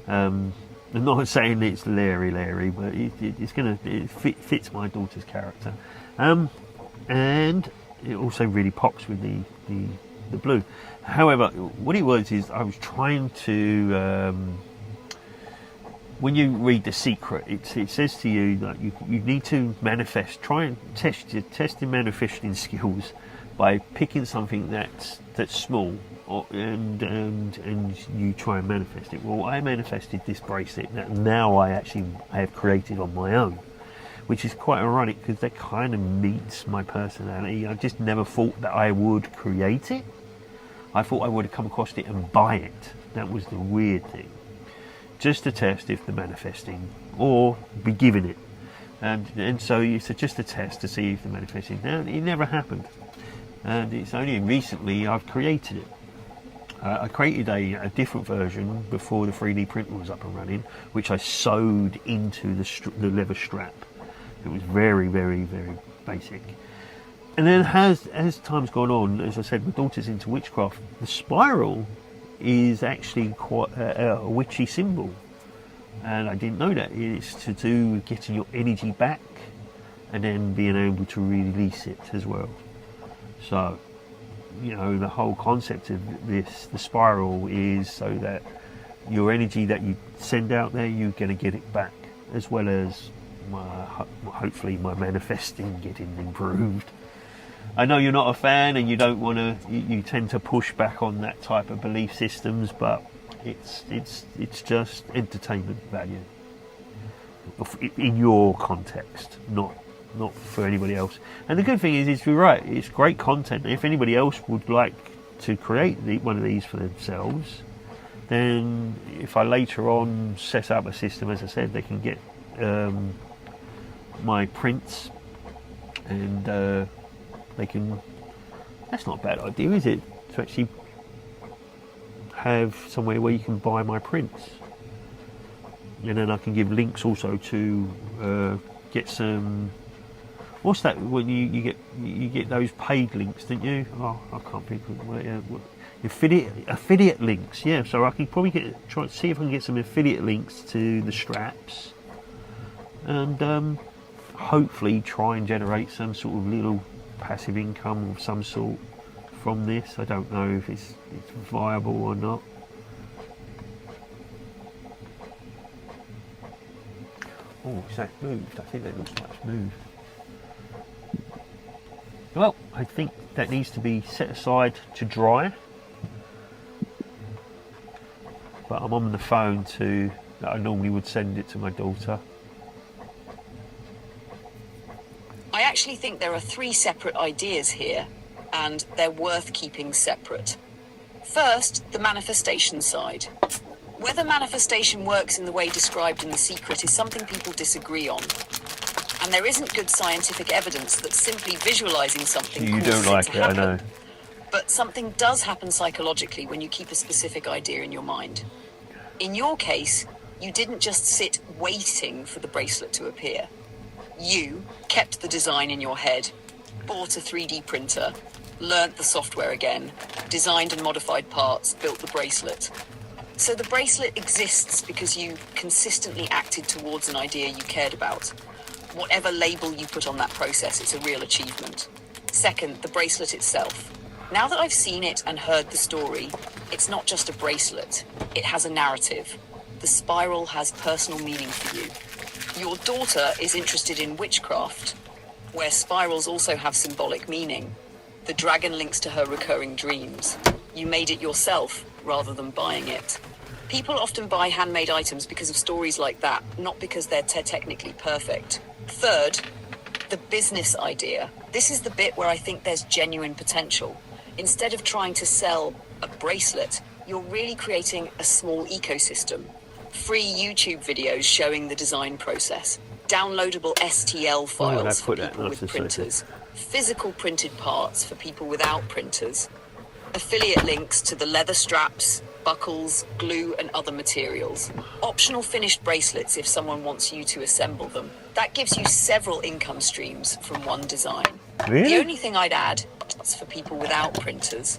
I'm not saying it's leery, but it fits my daughter's character, and it also really pops with the blue. However, what it was is I was trying to. When you read The Secret, it says to you that you need to manifest. Try and test your manifesting skills by picking something that's small, and you try and manifest it. Well, I manifested this bracelet that now I have created on my own, which is quite ironic because that kind of meets my personality. I just never thought that I would create it. I thought I would have come across it and buy it. That was the weird thing. Just to test if the manifesting or be given it. And so it's just a test to see if the manifesting. Now, it never happened. And it's only recently I've created it. I created a different version before the 3D printer was up and running, which I sewed into the leather strap. It was very, very, very basic. And then as time's gone on, as I said, my daughter's into witchcraft. The spiral is actually quite a witchy symbol. And I didn't know that. It's to do with getting your energy back and then being able to release it as well. So, the whole concept of this, the spiral, is so that your energy that you send out there, you're going to get it back, as well as hopefully my manifesting getting improved. I know you're not a fan and you don't want to, you tend to push back on that type of belief systems, but it's just entertainment value in your context, not for anybody else. And the good thing is you're right, it's great content. If anybody else would like to create one of these for themselves, then if I later on set up a system, as I said, they can get my prints, and they can. That's not a bad idea, is it? To actually have somewhere where you can buy my prints, and then I can give links also to get some. What's that when you get those paid links, don't you? Oh, I can't think of what. Affiliate links, yeah. So I can probably try and see if I can get some affiliate links to the straps, and hopefully try and generate some sort of little passive income of some sort from this. I don't know if it's viable or not. Oh, is that moved? I think that looks like it's moved. Well, I think that needs to be set aside to dry. But I'm on the phone that I normally would send it to my daughter. I actually think there are 3 separate ideas here, and they're worth keeping separate. First, the manifestation side. Whether manifestation works in the way described in The Secret is something people disagree on. And there isn't good scientific evidence that simply visualizing something You causes don't like it to it, I happen. know. But something does happen psychologically when you keep a specific idea in your mind. In your case, you didn't just sit waiting for the bracelet to appear. You kept the design in your head, bought a 3D printer, learnt the software again, designed and modified parts, built the bracelet. So the bracelet exists because you consistently acted towards an idea you cared about. Whatever label you put on that process, it's a real achievement. Second, the bracelet itself. Now that I've seen it and heard the story, it's not just a bracelet. It has a narrative. The spiral has personal meaning for you. Your daughter is interested in witchcraft, where spirals also have symbolic meaning. The dragon links to her recurring dreams. You made it yourself rather than buying it. People often buy handmade items because of stories like that, not because they're technically perfect. Third, the business idea. This is the bit where I think there's genuine potential. Instead of trying to sell a bracelet, you're really creating a small ecosystem. Free YouTube videos showing the design process, downloadable STL files for people with printers, physical printed parts for people without printers, affiliate links to the leather straps, buckles, glue and other materials, optional finished bracelets if someone wants you to assemble them. That gives you several income streams from one design. Really? The only thing I'd add is for people without printers,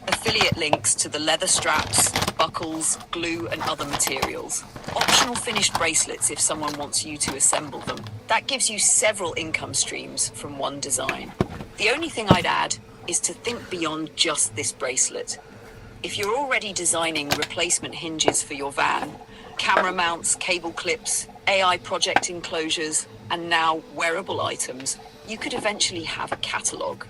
affiliate links to the leather straps, buckles, glue and other materials, optional finished bracelets if someone wants you to assemble them. That gives you several income streams from one design. The only thing I'd add is to think beyond just this bracelet. If you're already designing replacement hinges for your van, camera mounts, cable clips, AI project enclosures, and now wearable items, you could eventually have a catalogue.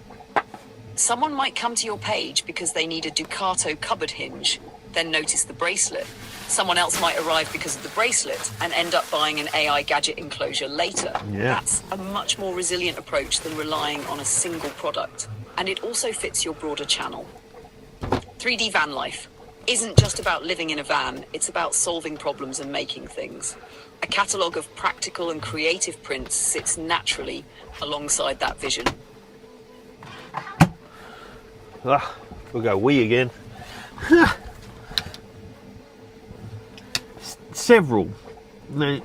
Someone might come to your page because they need a Ducato cupboard hinge, then notice the bracelet. Someone else might arrive because of the bracelet and end up buying an AI gadget enclosure later. Yeah. That's a much more resilient approach than relying on a single product. And it also fits your broader channel. 3D van life isn't just about living in a van, it's about solving problems and making things. A catalogue of practical and creative prints sits naturally alongside that vision. We'll go we again. Several. Now,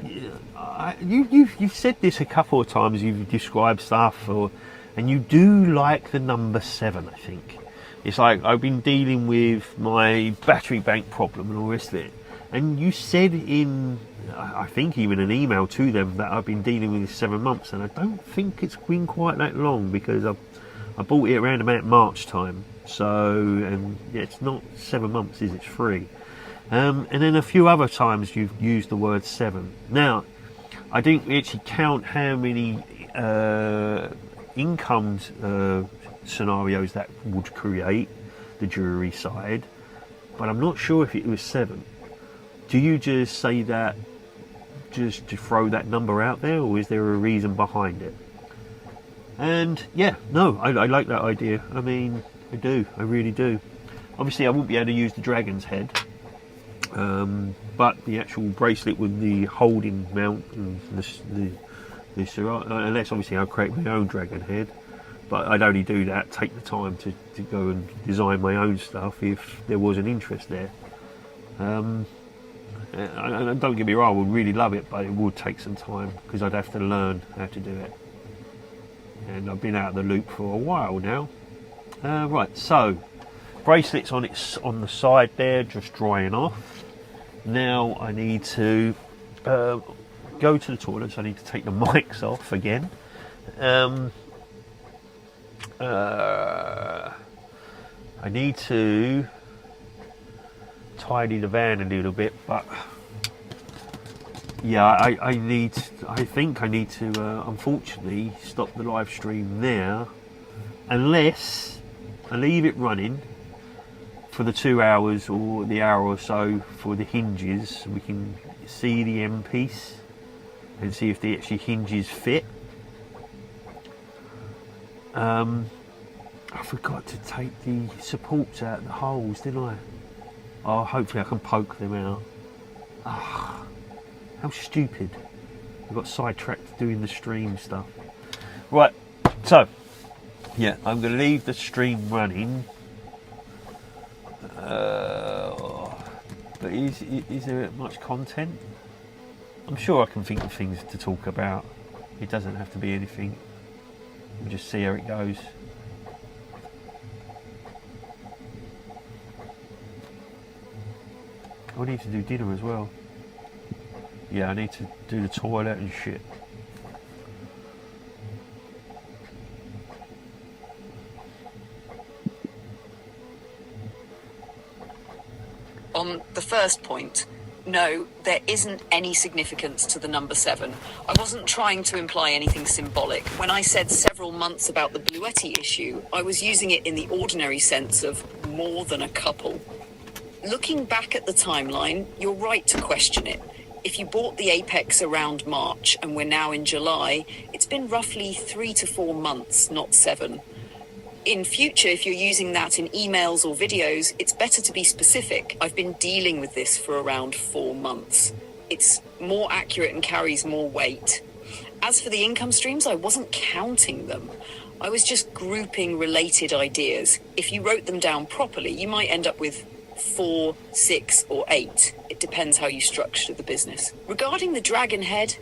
you've said this a couple of times. You've described stuff, and you do like the number 7. I think it's like I've been dealing with my battery bank problem and all the rest of it. And you said in, I think even an email to them, that I've been dealing with this 7 months, and I don't think it's been quite that long because I bought it around about March time. So, and yeah, it's not 7 months, is it? It's 3. And then a few other times you've used the word 7. Now, I didn't actually count how many income scenarios that would create, the jewellery side, but I'm not sure if it was 7. Do you just say that just to throw that number out there, or is there a reason behind it? And yeah, no, I like that idea. I mean, I do, I really do. Obviously I won't be able to use the dragon's head, but the actual bracelet with the holding mount and unless obviously I'll create my own dragon head, but I'd only do that, take the time to go and design my own stuff if there was an interest there. And don't get me wrong, I would really love it, but it would take some time because I'd have to learn how to do it. And I've been out of the loop for a while now. Right, so bracelets on the side there, just drying off. Now I need to go to the toilet, so I need to take the mics off again. I need to tidy the van a little bit, but yeah, I think I need to unfortunately stop the live stream there, unless I leave it running for the 2 hours or the hour or so for the hinges. We can see the end piece and see if the actually hinges fit. I forgot to take the supports out of the holes, didn't I? Oh, hopefully I can poke them out. Ah, how stupid. I got sidetracked doing the stream stuff. Right, so yeah, I'm going to leave the stream running. But is there much content? I'm sure I can think of things to talk about. It doesn't have to be anything. We'll just see how it goes. I need to do dinner as well. Yeah, I need to do the toilet and shit. On the first point, no, there isn't any significance to the number 7. I wasn't trying to imply anything symbolic. When I said several months about the Bluetti issue, I was using it in the ordinary sense of more than a couple. Looking back at the timeline, you're right to question it. If you bought the Apex around March and we're now in July, it's been roughly 3 to 4 months, not 7. In future, if you're using that in emails or videos, it's better to be specific. I've been dealing with this for around 4 months. It's more accurate and carries more weight. As for the income streams, I wasn't counting them. I was just grouping related ideas. If you wrote them down properly, you might end up with 4, 6, or 8. It depends how you structure the business. Regarding the dragon head,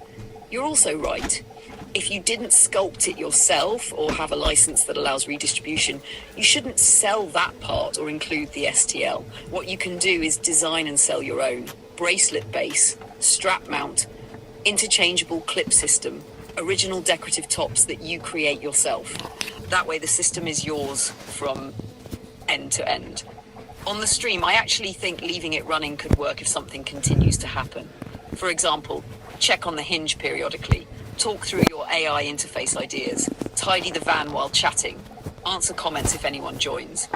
you're also right. If you didn't sculpt it yourself or have a license that allows redistribution, you shouldn't sell that part or include the STL. What you can do is design and sell your own. Bracelet base, strap mount, interchangeable clip system, original decorative tops that you create yourself. That way the system is yours from end to end. On the stream, I actually think leaving it running could work if something continues to happen. For example, check on the hinge periodically. Talk through your AI interface ideas. Tidy the van while chatting. Answer comments if anyone joins.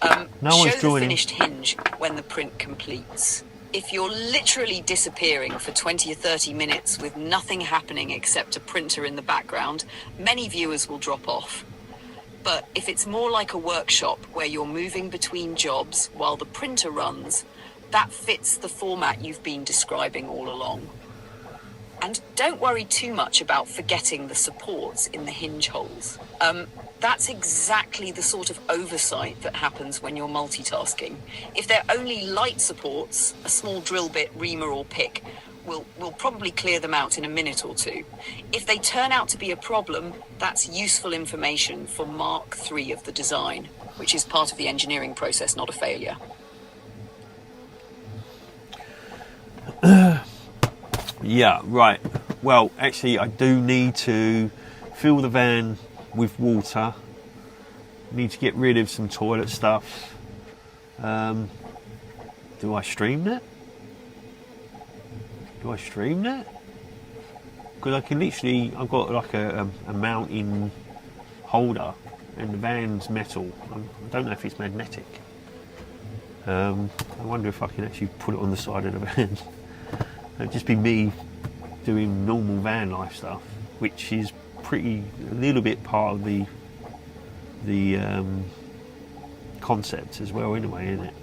No one's show joining. the finished hinge when the print completes. If you're literally disappearing for 20 or 30 minutes with nothing happening except a printer in the background, many viewers will drop off. But if it's more like a workshop where you're moving between jobs while the printer runs, that fits the format you've been describing all along. And don't worry too much about forgetting the supports in the hinge holes. That's exactly the sort of oversight that happens when you're multitasking. If they're only light supports, a small drill bit, reamer or pick will probably clear them out in a minute or two. If they turn out to be a problem, that's useful information for Mark 3 of the design, which is part of the engineering process, not a failure. Yeah, right. Well, actually, I do need to fill the van with water. Need to get rid of some toilet stuff. Do I stream that? Do I stream that? Because I can literally, I've got like a mounting holder and the van's metal. I don't know if it's magnetic. I wonder if I can actually put it on the side of the van. It'd just be me doing normal van life stuff, which is a little bit part of the concept as well anyway, isn't it?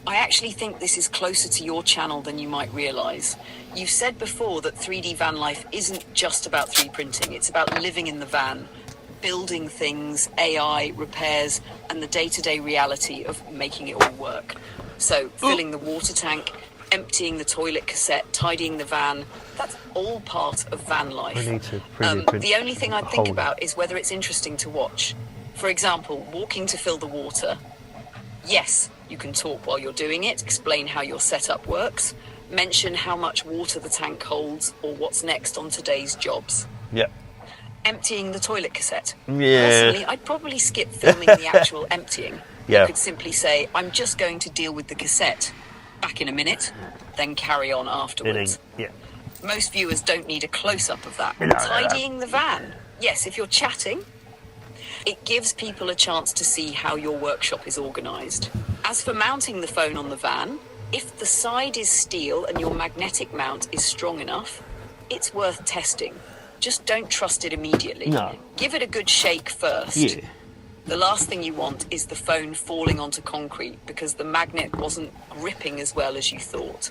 I actually think this is closer to your channel than you might realise. You've said before that 3D van life isn't just about 3D printing, it's about living in the van, building things, AI, repairs, and the day-to-day reality of making it all work. So, filling the water tank, emptying the toilet cassette, tidying the van. That's all part of van life. I need to print the only thing I'd think holder. about is whether it's interesting to watch. For example, walking to fill the water. Yes, you can talk while you're doing it, explain how your setup works, mention how much water the tank holds or what's next on today's jobs. Yep. Emptying the toilet cassette. Yeah. Personally, I'd probably skip filming the actual emptying. Yeah. You could simply say, I'm just going to deal with the cassette. Back in a minute, then carry on afterwards. Yeah. Most viewers don't need a close-up of that. No. Tidying the van. Yes, if you're chatting, it gives people a chance to see how your workshop is organised. As for mounting the phone on the van, if the side is steel and your magnetic mount is strong enough, it's worth testing. Just don't trust it immediately. No. Give it a good shake first. Yeah. The last thing you want is the phone falling onto concrete because the magnet wasn't gripping as well as you thought.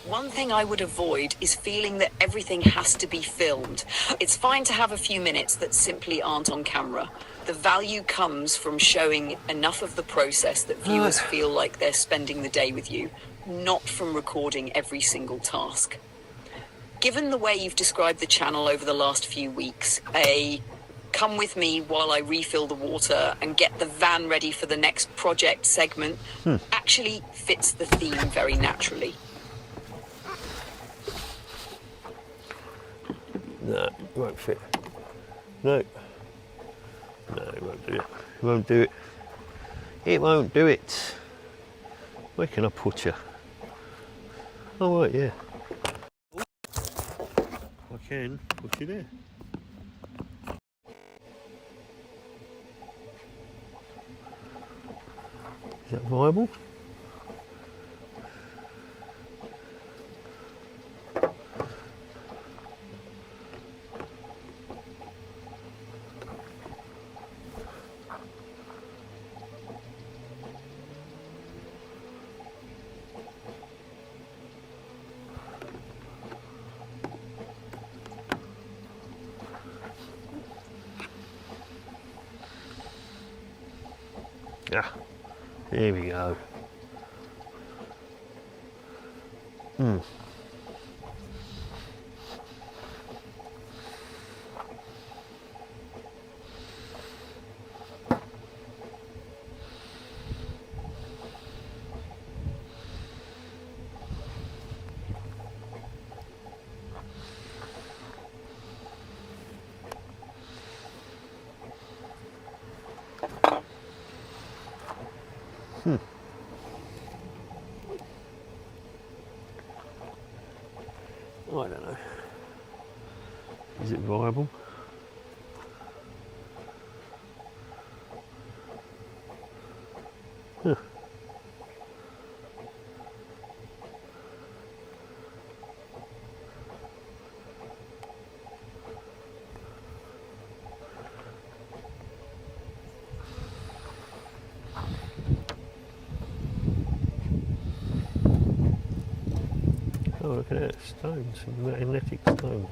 One thing I would avoid is feeling that everything has to be filmed. It's fine to have a few minutes that simply aren't on camera. The value comes from showing enough of the process that viewers feel like they're spending the day with you, not from recording every single task. Given the way you've described the channel over the last few weeks, come with me while I refill the water and get the van ready for the next project segment actually fits the theme very naturally. No, it won't fit. No. No, it won't do it. It won't do it. It won't do it. Where can I put you? Oh, right, yeah. I can put you there. Is that viable? Ah, there we go. I don't know. Is it viable? Huh. Oh, look at that, stones, magnetic stone.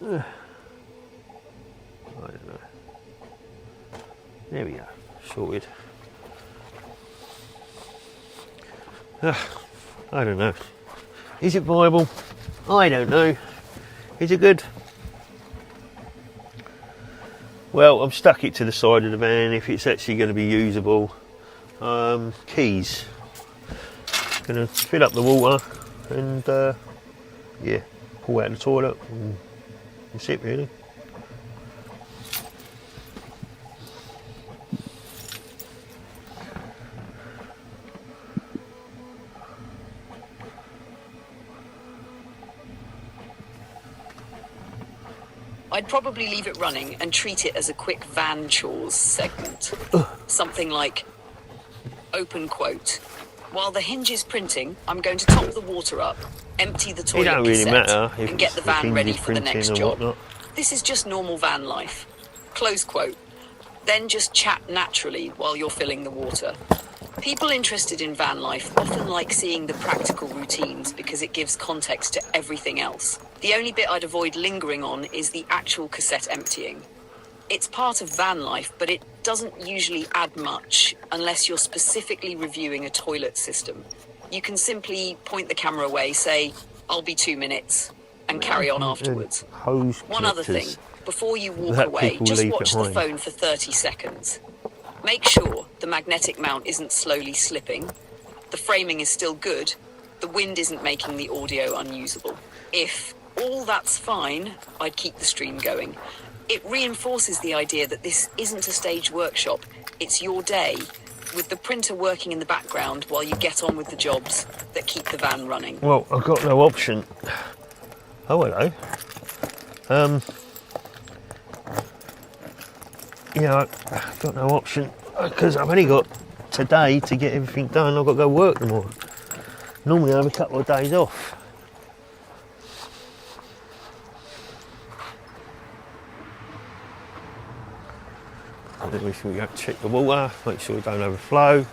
I don't know. There we go, sorted. I don't know. Is it viable? I don't know. Is it good? Well, I've stuck it to the side of the van if it's actually going to be usable. Keys. Going to fill up the water and yeah, pull out the toilet and that's it really. I'd probably leave it running and treat it as a quick van chores segment. Something like, open quote, while the hinge is printing, I'm going to top the water up, empty the toilet don't really cassette, matter if and get the van ready for the next or job. whatnot. This is just normal van life. Close quote. Then just chat naturally while you're filling the water. People interested in van life often like seeing the practical routines because it gives context to everything else. The only bit I'd avoid lingering on is the actual cassette emptying. It's part of van life, but it doesn't usually add much unless you're specifically reviewing a toilet system. You can simply point the camera away, say, "I'll be 2 minutes," and carry on afterwards. Hose One other thing, connectors before you walk that away, people just leave watch the behind. phone for 30 seconds. Make sure the magnetic mount isn't slowly slipping, the framing is still good, the wind isn't making the audio unusable. If all that's fine, I'd keep the stream going. It reinforces the idea that this isn't a staged workshop, it's your day, with the printer working in the background while you get on with the jobs that keep the van running. Well, I've got no option. Oh, hello. Yeah, I've got no option because I've only got today to get everything done. I've got to go work tomorrow. Normally I have a couple of days off. Then we should go check the water, make sure it don't overflow.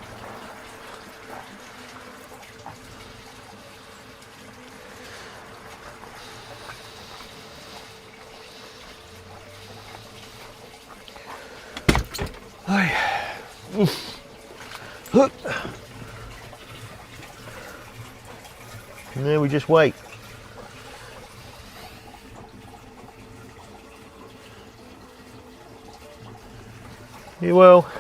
And then we just wait. Yeah, well,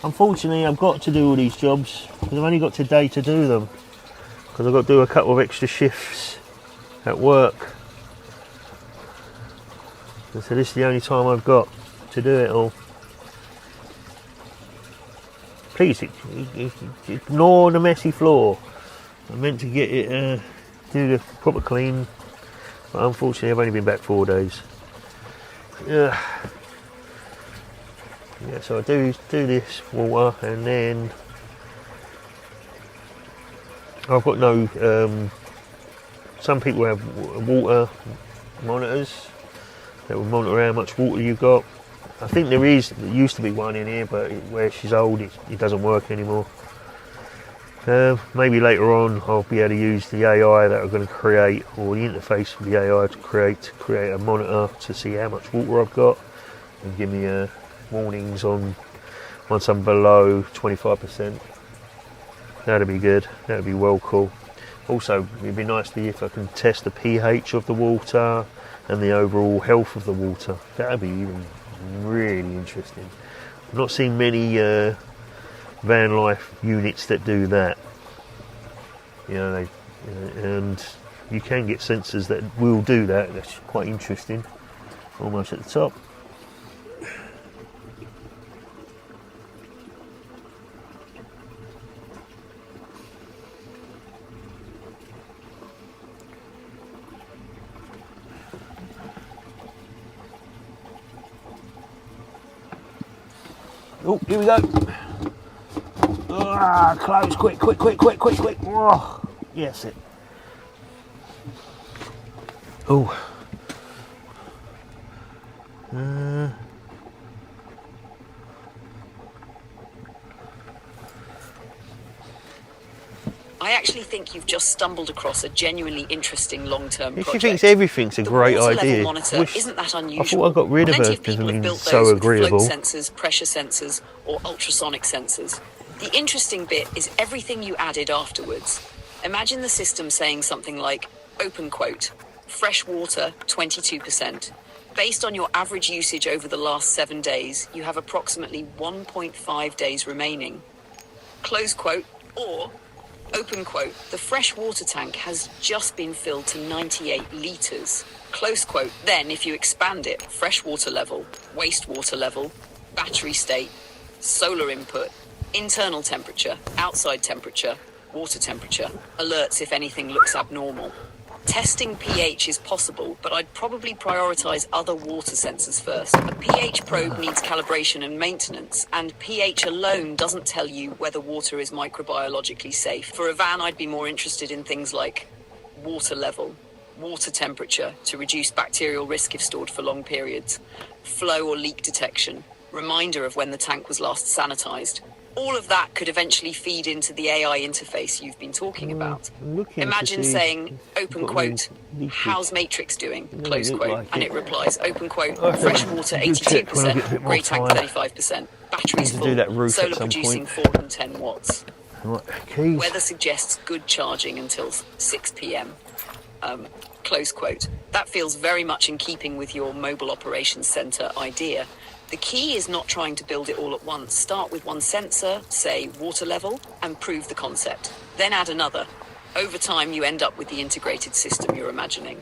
unfortunately I've got to do all these jobs because I've only got today to do them because I've got to do a couple of extra shifts at work. And so this is the only time I've got to do it all. Please ignore the messy floor. I meant to get it, do the proper clean, but unfortunately I've only been back 4 days. Yeah, so I do this water, and then I've got no. Some people have water monitors that will monitor how much water you've got. I think there used to be one in here, but where she's old, it doesn't work anymore. Maybe later on I'll be able to use the AI that I'm going to create, or the interface with the AI to create a monitor to see how much water I've got and give me warnings on once I'm below 25%. That'd be good. That'd be well cool. Also, it'd be nice if I can test the pH of the water and the overall health of the water. That'd be even really interesting. I've not seen many van life units that do that. And you can get sensors that will do that. That's quite interesting. Almost at the top. Oh, here we go. Close, quick. Oh, yes, it. Oh. I actually think you've just stumbled across a genuinely interesting long-term project. She thinks everything's a great water level idea. monitor isn't that unusual? I thought I got rid of her Plenty of because people have built so those agreeable. with float sensors, pressure sensors, or ultrasonic sensors. The interesting bit is everything you added afterwards. Imagine the system saying something like, open quote, fresh water 22%. Based on your average usage over the last 7 days, you have approximately 1.5 days remaining. Close quote, or open quote, the fresh water tank has just been filled to 98 litres. Close quote, then if you expand it, fresh water level, wastewater level, battery state, solar input, internal temperature, outside temperature, water temperature, alerts if anything looks abnormal. Testing pH is possible, but I'd probably prioritise other water sensors first. A pH probe needs calibration and maintenance, and pH alone doesn't tell you whether water is microbiologically safe. For a van, I'd be more interested in things like water level, water temperature to reduce bacterial risk if stored for long periods, flow or leak detection, reminder of when the tank was last sanitised, All of that could eventually feed into the AI interface you've been talking about. I'm looking to Imagine see saying, if open it's got quote, any how's Matrix doing, doesn't close look quote, like and it. it replies, open quote, I'll have to fresh have a water good check when I get a bit 82%, more grey tank time. 35%, batteries Need to do full, that roof at solar some producing point. 410 watts. Right, keys. Weather suggests good charging until 6 p.m. Close quote. That feels very much in keeping with your mobile operations center idea. The key is not trying to build it all at once. Start with one sensor, say water level, and prove the concept. Then add another. Over time, you end up with the integrated system you're imagining.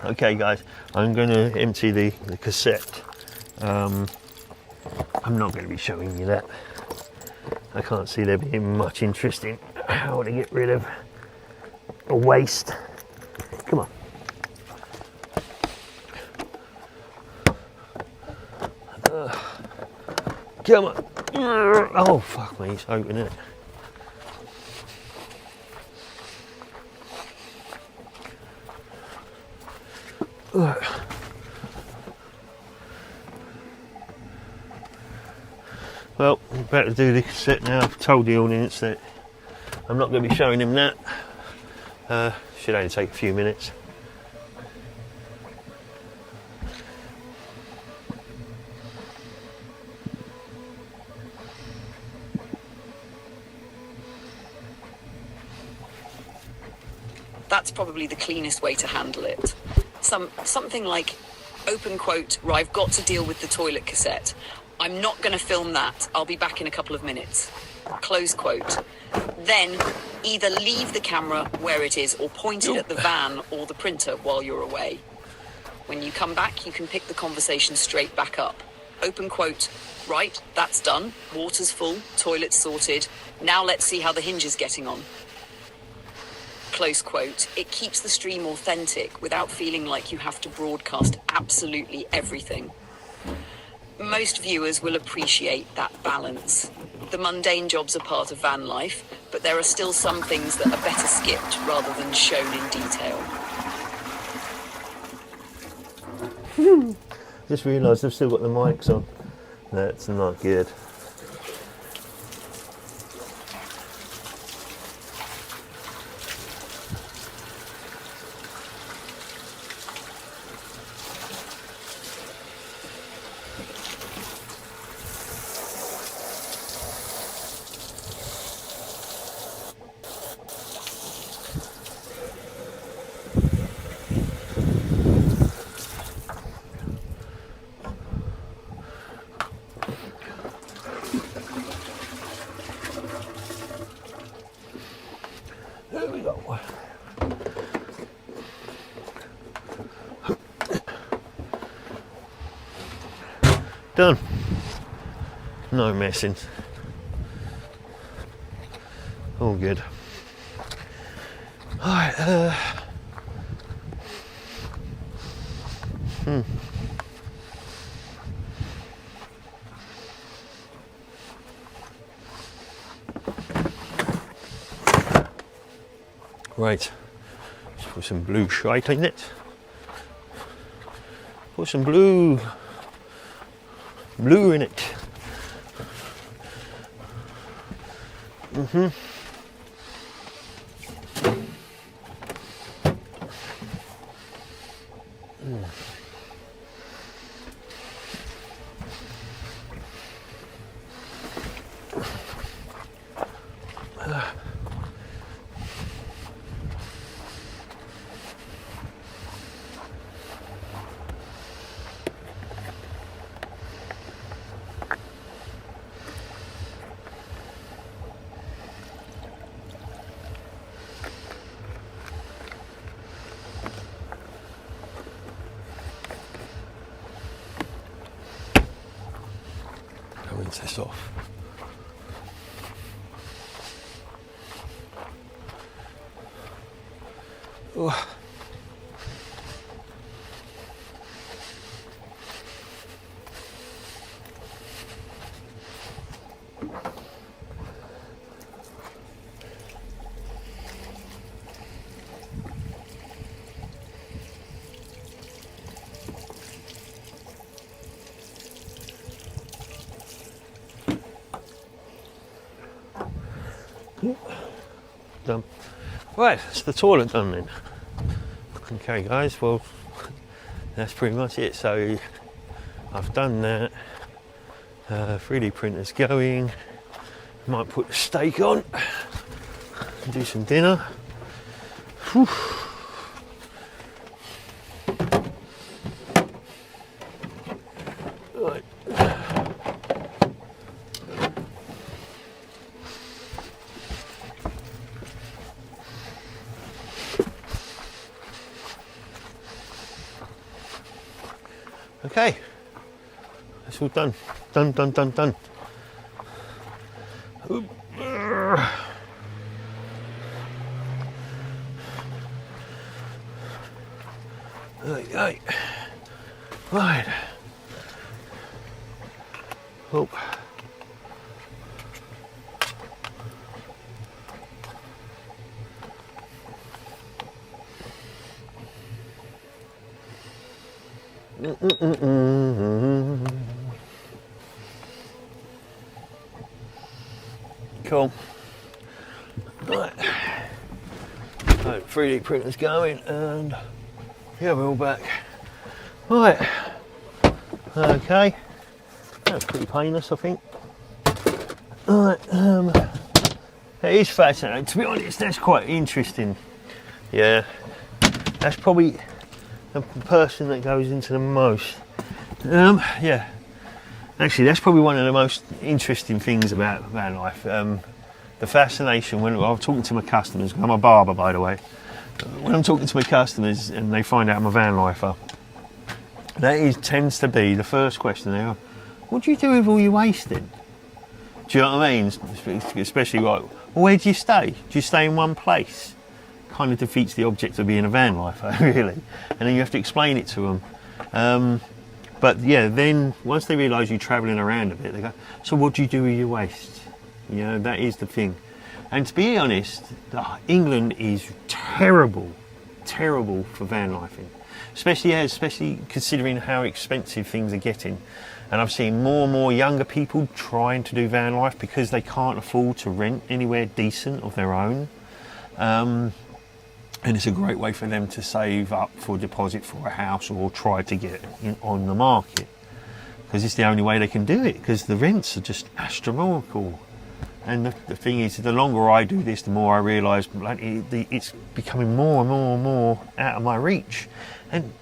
Okay guys, I'm going to empty the cassette. I'm not going to be showing you that. I can't see there being much interest in how to get rid of a waste. Come on. Come on. Oh fuck me, it's open, isn't it? Well, I'm about to do the cassette now. I've told the audience that I'm not going to be showing them that. Should only take a few minutes. That's probably the cleanest way to handle it. Something like, open quote, where I've got to deal with the toilet cassette. I'm not going to film that. I'll be back in a couple of minutes. Close quote. Then either leave the camera where it is or point it at the van or the printer while you're away. When you come back, you can pick the conversation straight back up. Open quote. Right, that's done. Water's full, toilet's sorted. Now let's see how the hinge is getting on. Close quote. It keeps the stream authentic without feeling like you have to broadcast absolutely everything. Most viewers will appreciate that balance. The mundane jobs are part of van life, but there are still some things that are better skipped rather than shown in detail. Just realised I've still got the mics on. That's not good. There we go. Done. No messing. All good. Alright, Right, let's put some blue shite in it. Put some blue in it. Rinse this off. Oh. Done. Right, it's the toilet done then. Okay guys, well that's pretty much it. So I've done that. 3D printer's going. Might put the steak on and do some dinner. Whew. Right. Okay, that's all done. Done. Oop. Right. Right. Oh. Cool. Right. 3D printer's going, and yeah, we're all back. Right. Okay. That's pretty painless, I think. Right. It is fascinating. To be honest, that's quite interesting. Yeah. That's probably the person that goes into the most. Yeah. Actually, that's probably one of the most interesting things about van life. The fascination when I'm talking to my customers. I'm a barber, by the way. When I'm talking to my customers and they find out I'm a van lifer, tends to be the first question. They go, "What do you do with all your wasting?" Do you know what I mean? Especially like, well, where do you stay? Do you stay in one place? Kind of defeats the object of being a van lifer, really. And then you have to explain it to them. But yeah, then once they realise you're travelling around a bit, they go, "So what do you do with your waste?" You know, that is the thing. And to be honest, England is terrible for van lifing, especially considering how expensive things are getting. And I've seen more and more younger people trying to do van life because they can't afford to rent anywhere decent of their own. And it's a great way for them to save up for a deposit for a house or try to get on the market, because it's the only way they can do it, because the rents are just astronomical. And the thing is, the longer I do this, the more I realise it's becoming more and more out of my reach. And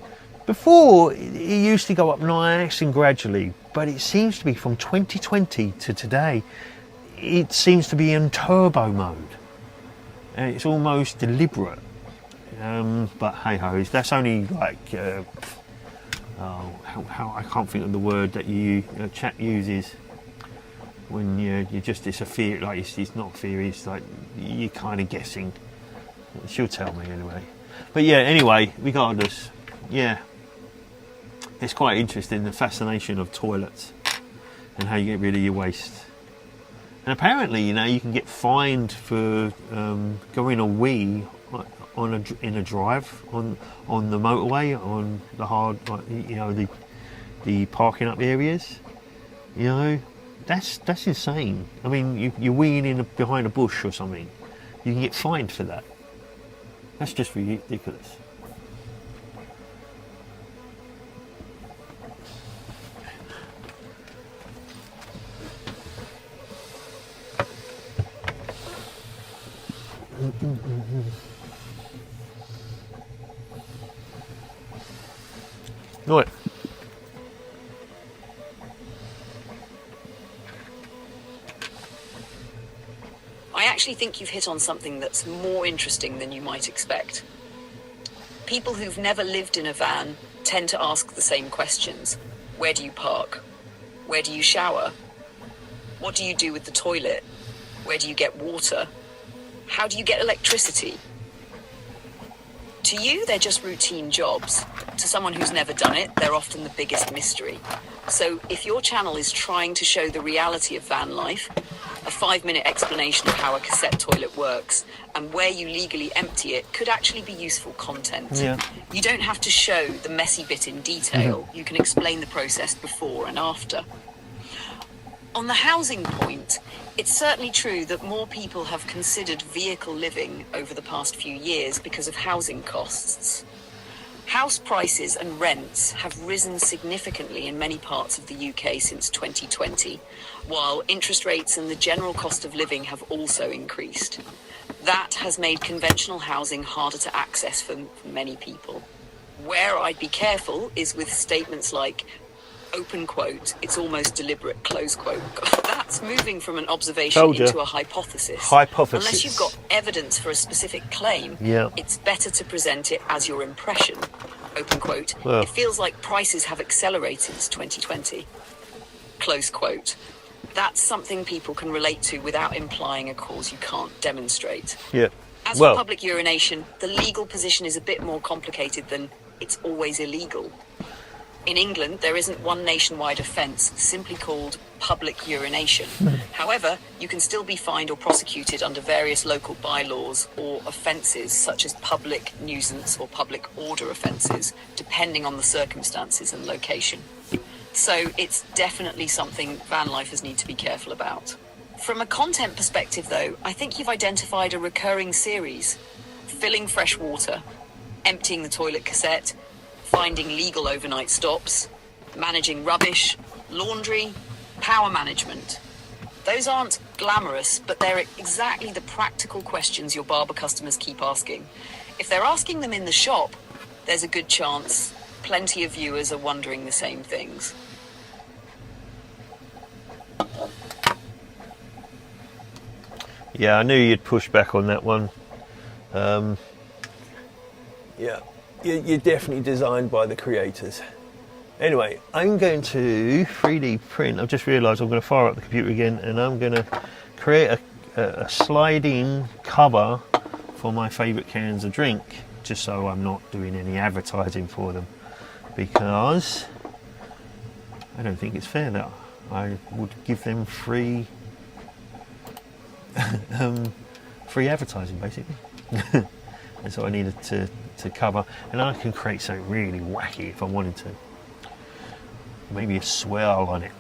before, it used to go up nice and gradually, but it seems to be from 2020 to today, it seems to be in turbo mode. And it's almost deliberate. But hey ho, that's only like, I can't think of the word that chat uses. When you're just, it's a fear, like it's not fear, it's like you're kind of guessing. She'll tell me anyway. But yeah, anyway, regardless, yeah, it's quite interesting, the fascination of toilets and how you get rid of your waste. And apparently, you can get fined for going a wee in a drive on the motorway, on the hard, the parking up areas. That's insane. I mean, you're weeing behind a bush or something, you can get fined for that. That's just ridiculous. Right. I actually think you've hit on something that's more interesting than you might expect. People who've never lived in a van tend to ask the same questions. Where do you park? Where do you shower? What do you do with the toilet? Where do you get water? How do you get electricity? To you, they're just routine jobs. To someone who's never done it, they're often the biggest mystery. So if your channel is trying to show the reality of van life, a 5-minute explanation of how a cassette toilet works and where you legally empty it could actually be useful content. Yeah. You don't have to show the messy bit in detail. You can explain the process before and after. On the housing point, it's certainly true that more people have considered vehicle living over the past few years because of housing costs. House prices and rents have risen significantly in many parts of the UK since 2020, while interest rates and the general cost of living have also increased. That has made conventional housing harder to access for many people. Where I'd be careful is with statements like, open quote, it's almost deliberate, close quote. That's moving from an observation into a hypothesis. Unless you've got evidence for a specific claim, it's better to present it as your impression. Open quote, it feels like prices have accelerated since 2020. Close quote. That's something people can relate to without implying a cause you can't demonstrate. As for public urination, the legal position is a bit more complicated than it's always illegal. In England, there isn't one nationwide offence simply called public urination. However, you can still be fined or prosecuted under various local bylaws or offences such as public nuisance or public order offences, depending on the circumstances and location. So it's definitely something van lifers need to be careful about. From a content perspective, though, I think you've identified a recurring series: filling fresh water, emptying the toilet cassette, finding legal overnight stops, managing rubbish, laundry, power management. Those aren't glamorous, but they're exactly the practical questions your barber customers keep asking. If they're asking them in the shop, there's a good chance plenty of viewers are wondering the same things. Yeah, I knew you'd push back on that one. You're definitely designed by the creators. Anyway, I'm going to 3D print. I've just realised I'm going to fire up the computer again, and I'm going to create a sliding cover for my favourite cans of drink, just so I'm not doing any advertising for them, because I don't think it's fair that I would give them free free advertising, basically. And so I needed to cover, and I can create something really wacky if I wanted to. Maybe a swirl on it.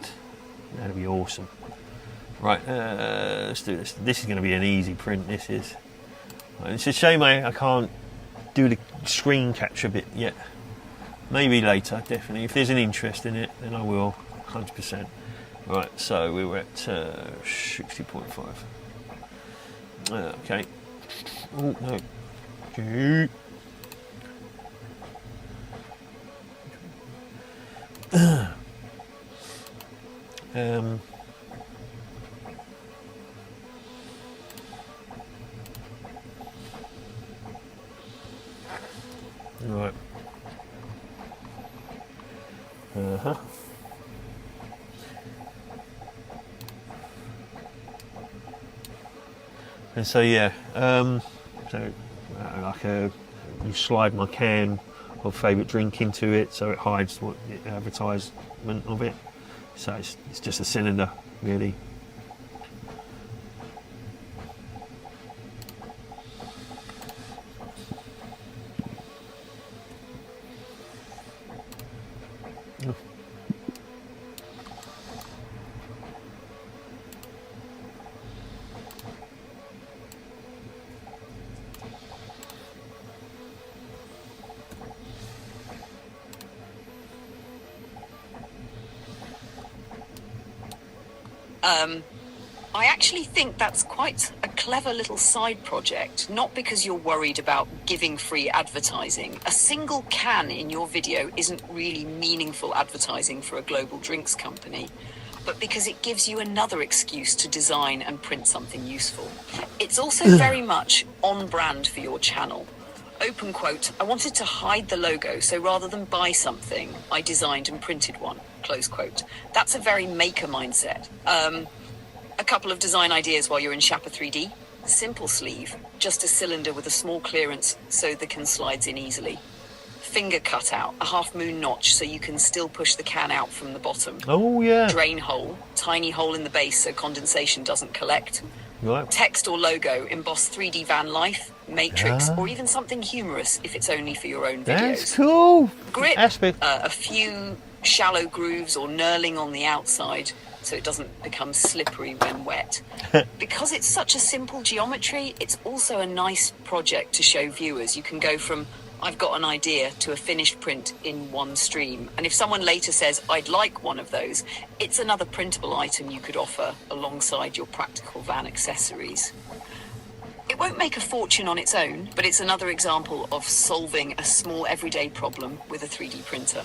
That'd be awesome. Right, let's do this. This is going to be an easy print. This is. It's a shame I can't do the screen capture bit yet. Maybe later, definitely. If there's an interest in it, then I will, 100%. Right, so we were at 60.5. Okay. Oh, no. Okay. Right. And so yeah, you slide my can of favourite drink into it, so it hides what the advertisement of it. So it's just a cylinder, really. I actually think that's quite a clever little side project, not because you're worried about giving free advertising. A single can in your video isn't really meaningful advertising for a global drinks company, but because it gives you another excuse to design and print something useful. It's also very much on brand for your channel. Open quote, I wanted to hide the logo, so rather than buy something, I designed and printed one, close quote. That's a very maker mindset. A couple of design ideas while you're in Shappa 3D. Simple sleeve, just a cylinder with a small clearance so the can slides in easily. Finger cutout, a half moon notch so you can still push the can out from the bottom. Oh yeah. Drain hole, tiny hole in the base so condensation doesn't collect. Right. Text or logo, emboss 3D van life, matrix, or even something humorous if it's only for your own videos. That's cool. Grip, Aspect. a few shallow grooves or knurling on the outside so it doesn't become slippery when wet. Because it's such a simple geometry, it's also a nice project to show viewers. You can go from, I've got an idea, to a finished print in one stream. And if someone later says, I'd like one of those, it's another printable item you could offer alongside your practical van accessories. It won't make a fortune on its own, but it's another example of solving a small everyday problem with a 3D printer.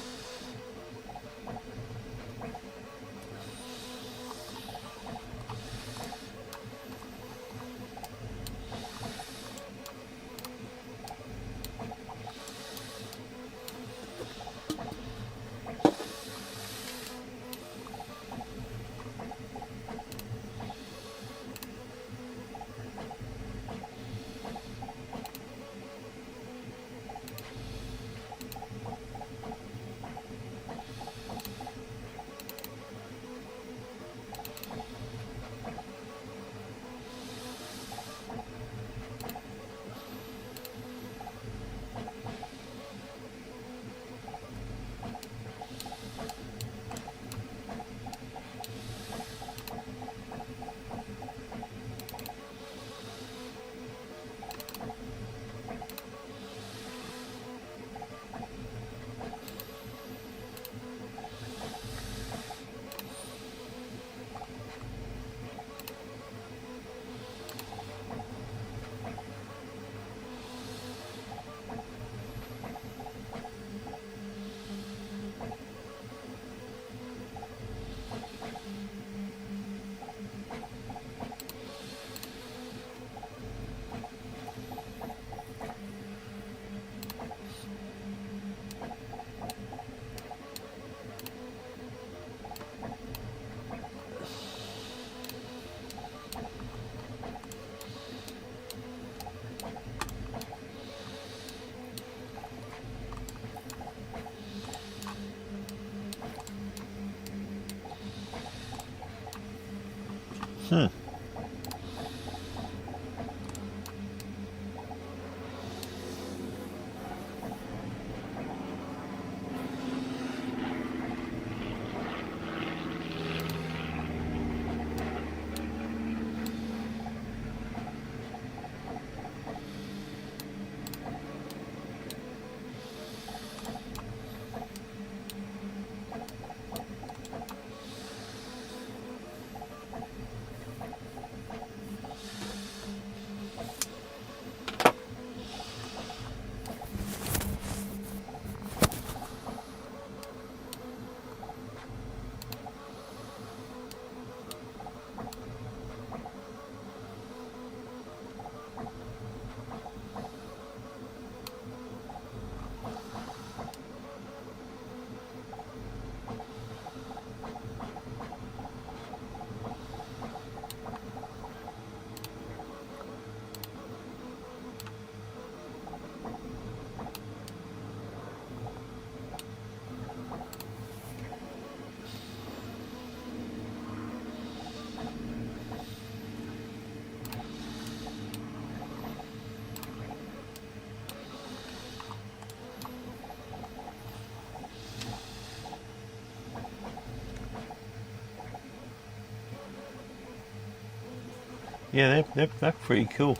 Yeah, they're pretty cool.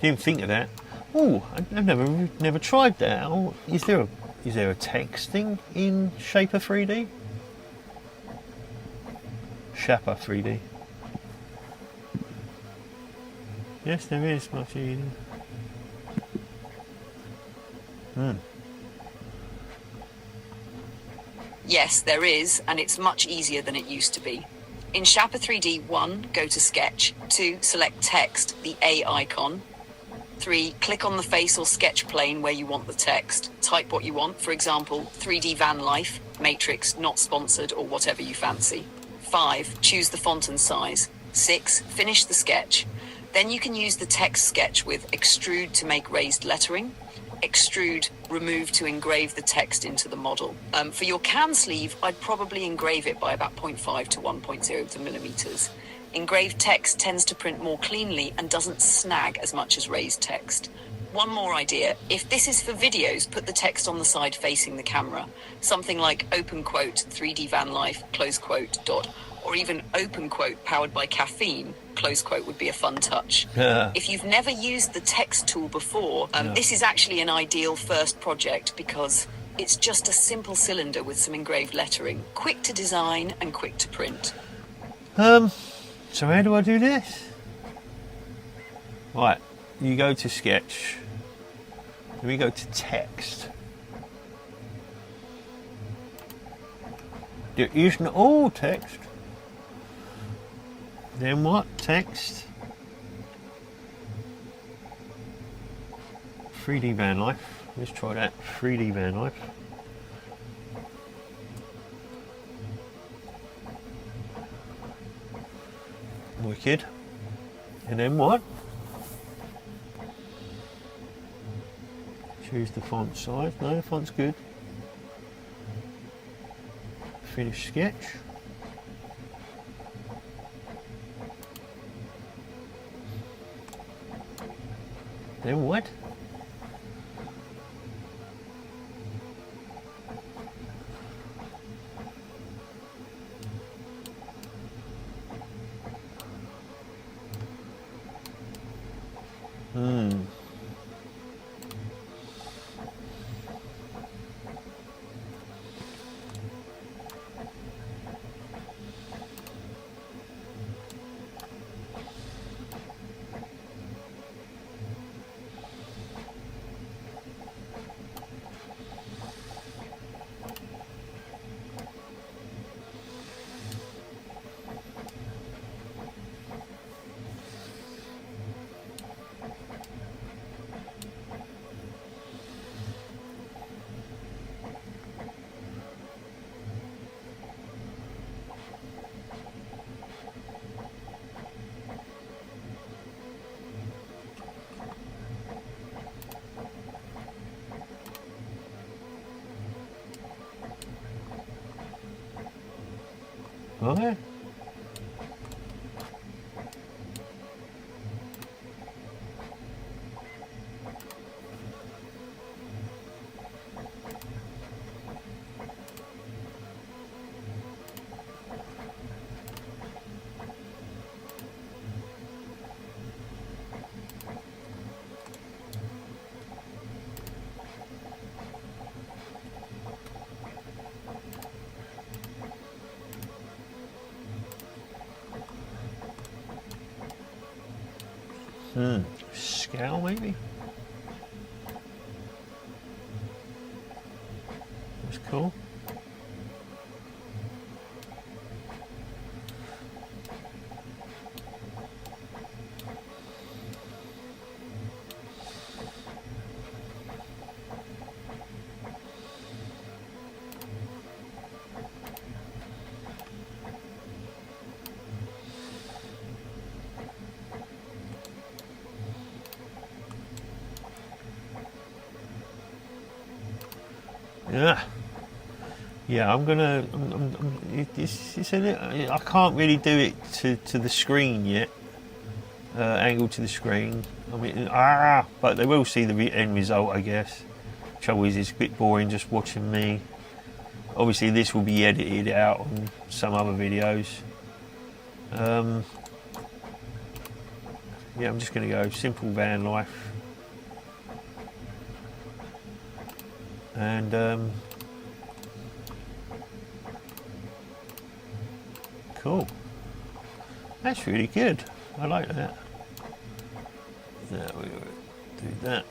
Didn't think of that. Oh, I've never tried that. Oh, is there a texting in Shaper 3D? Shaper 3D. Yes, there is. Much easier. Yes, there is, and it's much easier than it used to be. In Shaper 3D, 1, go to Sketch. 2, select Text, the A icon. 3, click on the face or sketch plane where you want the text. Type what you want, for example, 3D van life, matrix, not sponsored, or whatever you fancy. 5, choose the font and size. 6, finish the sketch. Then you can use the text sketch with Extrude to make raised lettering. Extrude, remove to engrave the text into the model. For your can sleeve, I'd probably engrave it by about 0.5 to 1.0 millimeters. Engraved text tends to print more cleanly and doesn't snag as much as raised text. One more idea. If this is for videos, put the text on the side facing the camera. Something like open quote 3D van life, close quote, dot, or even open quote powered by caffeine, close quote would be a fun touch. If you've never used the text tool before, this is actually an ideal first project because it's just a simple cylinder with some engraved lettering, quick to design and quick to print. So how do I do this? Right, you go to sketch, then we go to text. There isn't all text. Then what? Text. 3D van life. Let's try that. 3D van life. Wicked. And then what? Choose the font size. No, the font's good. Finish sketch. Then what? Okay. Scale maybe? That's cool. Yeah, I'm gonna. I can't really do it to the screen yet. Angle to the screen. I mean, but they will see the end result, I guess. Trouble is, it's a bit boring just watching me. Obviously, this will be edited out on some other videos. Yeah, I'm just gonna go simple van life, and cool. That's really good. I like that. Now we do that.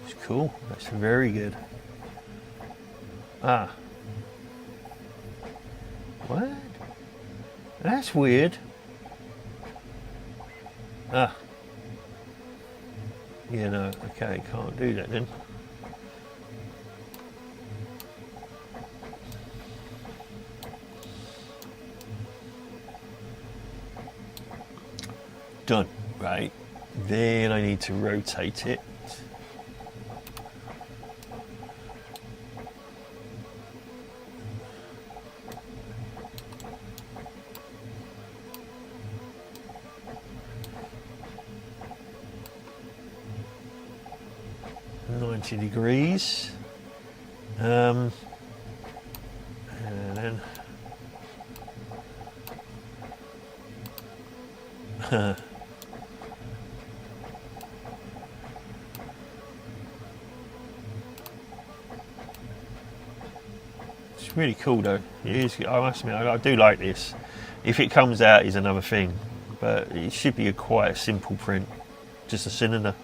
It's cool. That's very good. What? That's weird. Yeah, no. Okay, can't do that then. Done. Right. Then I need to rotate it. 90 degrees. And then it's really cool though. It is, I must admit, I do like this. If it comes out is another thing, but it should be quite a simple print, just a cylinder.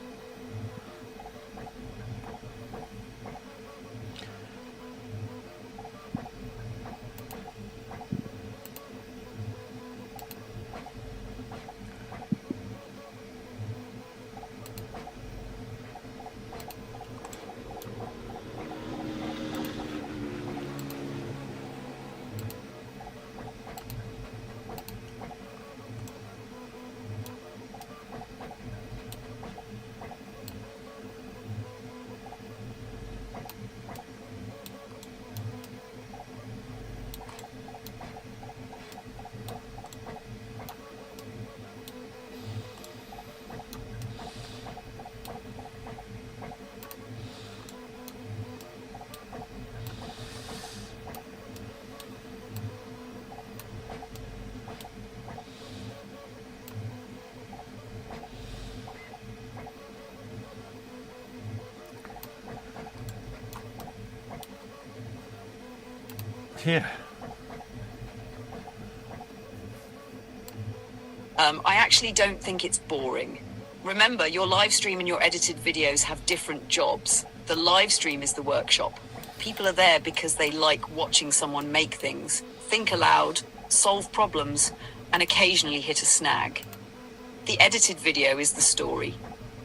Yeah. I actually don't think it's boring. Remember, your live stream and your edited videos have different jobs. The live stream is the workshop. People are there because they like watching someone make things, think aloud, solve problems, and occasionally hit a snag. The edited video is the story.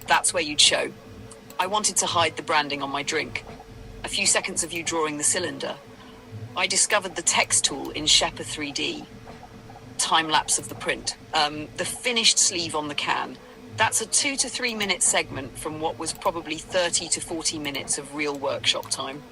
That's where you'd show. I wanted to hide the branding on my drink. A few seconds of you drawing the cylinder. I discovered the text tool in Shepper 3D. Time lapse of the print. The finished sleeve on the can. That's a 2 to 3 minute segment from what was probably 30 to 40 minutes of real workshop time.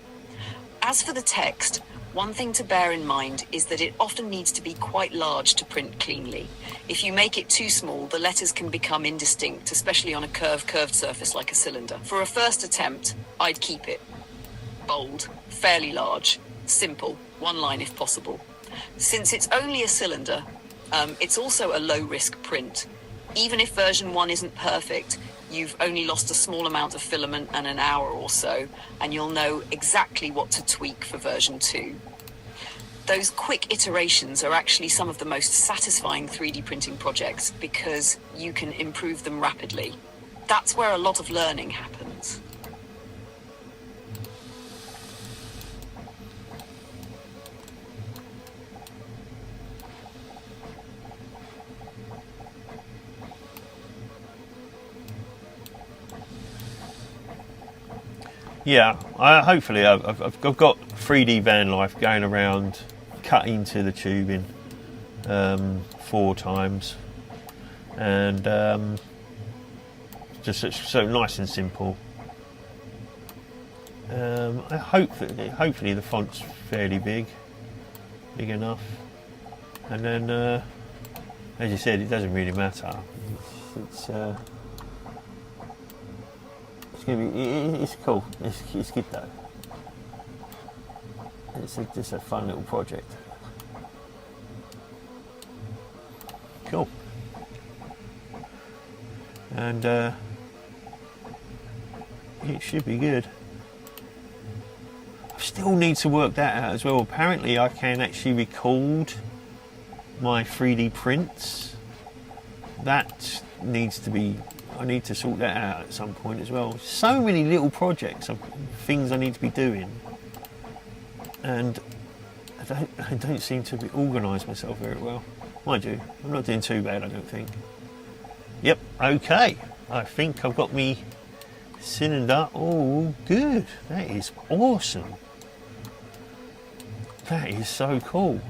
As for the text, one thing to bear in mind is that it often needs to be quite large to print cleanly. If you make it too small, the letters can become indistinct, especially on a curved surface like a cylinder. For a first attempt, I'd keep it bold, fairly large, simple, one line if possible. Since it's only a cylinder, it's also a low-risk print. Even if version 1 isn't perfect, you've only lost a small amount of filament and an hour or so, and you'll know exactly what to tweak for version 2. Those quick iterations are actually some of the most satisfying 3D printing projects because you can improve them rapidly. That's where a lot of learning happens. Yeah, hopefully I've got 3D van life going around, cut into the tubing 4 times, and just so nice and simple. Hopefully the font's fairly big enough, and then as you said, it doesn't really matter. It's cool. It's good though. It's just a fun little project. Cool. And it should be good. I still need to work that out as well. Apparently I can actually record my 3D prints. That needs to be... I need to sort that out at some point as well. So many little projects, things I need to be doing, and I don't seem to be organised myself very well. Mind you, I'm not doing too bad, I don't think. Yep, okay. I think I've got me cylinder all good. That is awesome. That is so cool.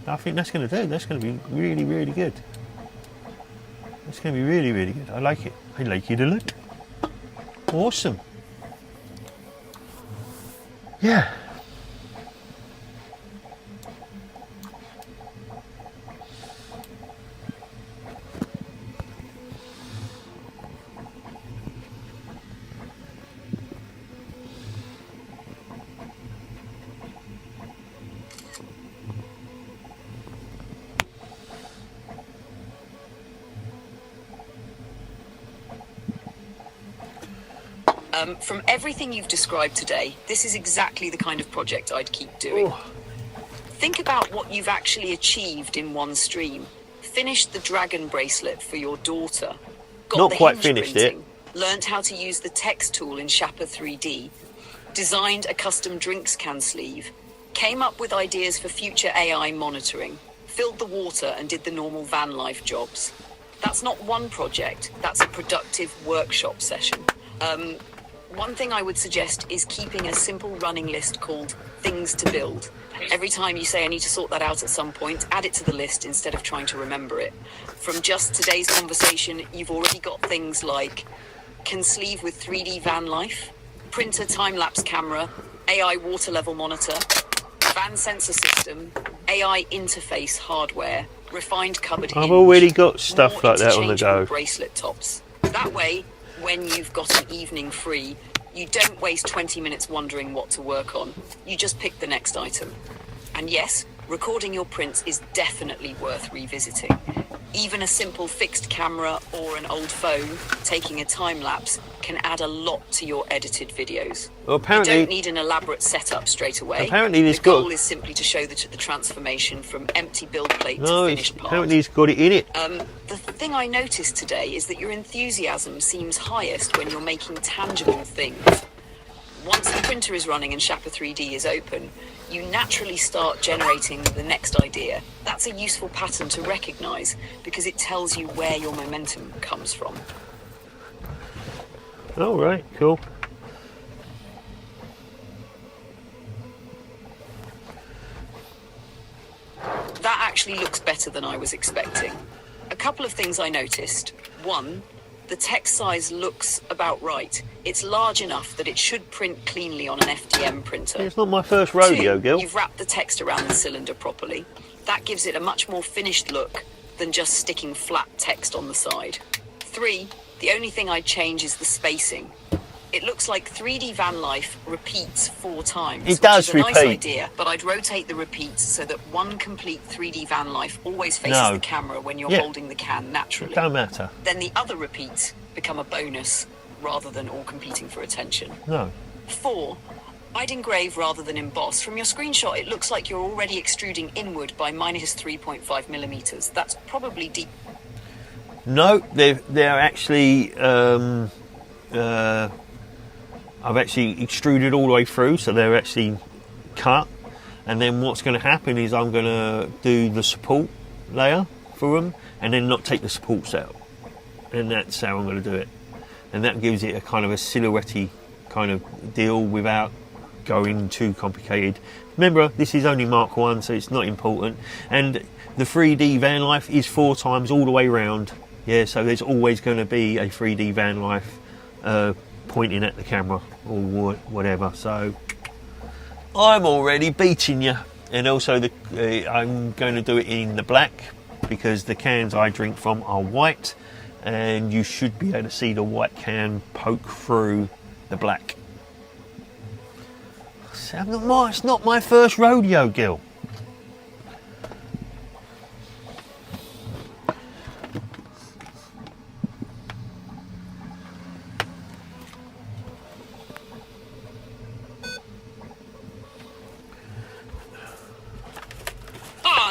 I think that's going to do. That's going to be really, really good. It's going to be really, really good. I like it. I like it a lot. Awesome. Yeah. From everything you've described today, this is exactly the kind of project I'd keep doing. Oh. Think about what you've actually achieved in one stream. Finished the dragon bracelet for your daughter. Got Not the quite hinge finished printing, learned how to use the text tool in Shappa 3D, designed a custom drinks can sleeve, came up with ideas for future AI monitoring, filled the water and did the normal van life jobs. That's not one project, that's a productive workshop session. One thing I would suggest is keeping a simple running list called things to build. Every time you say I need to sort that out at some point, add it to the list instead of trying to remember it. From just today's conversation, you've already got things like can sleeve with 3D van life, printer time-lapse camera, AI water level monitor, van sensor system, AI interface hardware, refined cupboard hinge. I've already got stuff more like that on the interchangeable go. bracelet tops. That way, when you've got an evening free, you don't waste 20 minutes wondering what to work on. You just pick the next item. And yes, recording your prints is definitely worth revisiting. Even a simple fixed camera or an old phone taking a time lapse can add a lot to your edited videos. Well, apparently, you don't need an elaborate setup straight away. Apparently this the goal got... is simply to show the transformation from empty build plate No, to finished part. apparently it's got it in it. The thing I noticed today is that your enthusiasm seems highest when you're making tangible things. Once the printer is running and Shappa 3D is open, you naturally start generating the next idea. That's a useful pattern to recognise because it tells you where your momentum comes from. All right, cool. That actually looks better than I was expecting. A couple of things I noticed. One, the text size looks about right. It's large enough that it should print cleanly on an FDM printer. It's not my first rodeo, Two, Gil. you've wrapped the text around the cylinder properly. That gives it a much more finished look than just sticking flat text on the side. Three, the only thing I'd change is the spacing. It looks like 3D van life repeats 4 times. It does which is a repeat. nice idea, but I'd rotate the repeats so that one complete 3D van life always faces the camera when you're holding the can naturally. It don't matter. Then the other repeats become a bonus rather than all competing for attention. No. 4, I'd engrave rather than emboss. From your screenshot, it looks like you're already extruding inward by minus 3.5 millimeters. That's probably deep. No, they're actually... I've actually extruded all the way through, so they're actually cut. And then what's going to happen is I'm going to do the support layer for them and then not take the supports out. And that's how I'm going to do it. And that gives it a kind of a silhouette-y kind of deal without going too complicated. Remember, this is only Mark 1, so it's not important. And the 3D van life is 4 times all the way around. Yeah, so there's always going to be a 3D van life pointing at the camera or whatever. So I'm already beating you. And also I'm going to do it in the black because the cans I drink from are white and you should be able to see the white can poke through the black. So it's not my first rodeo, Gil.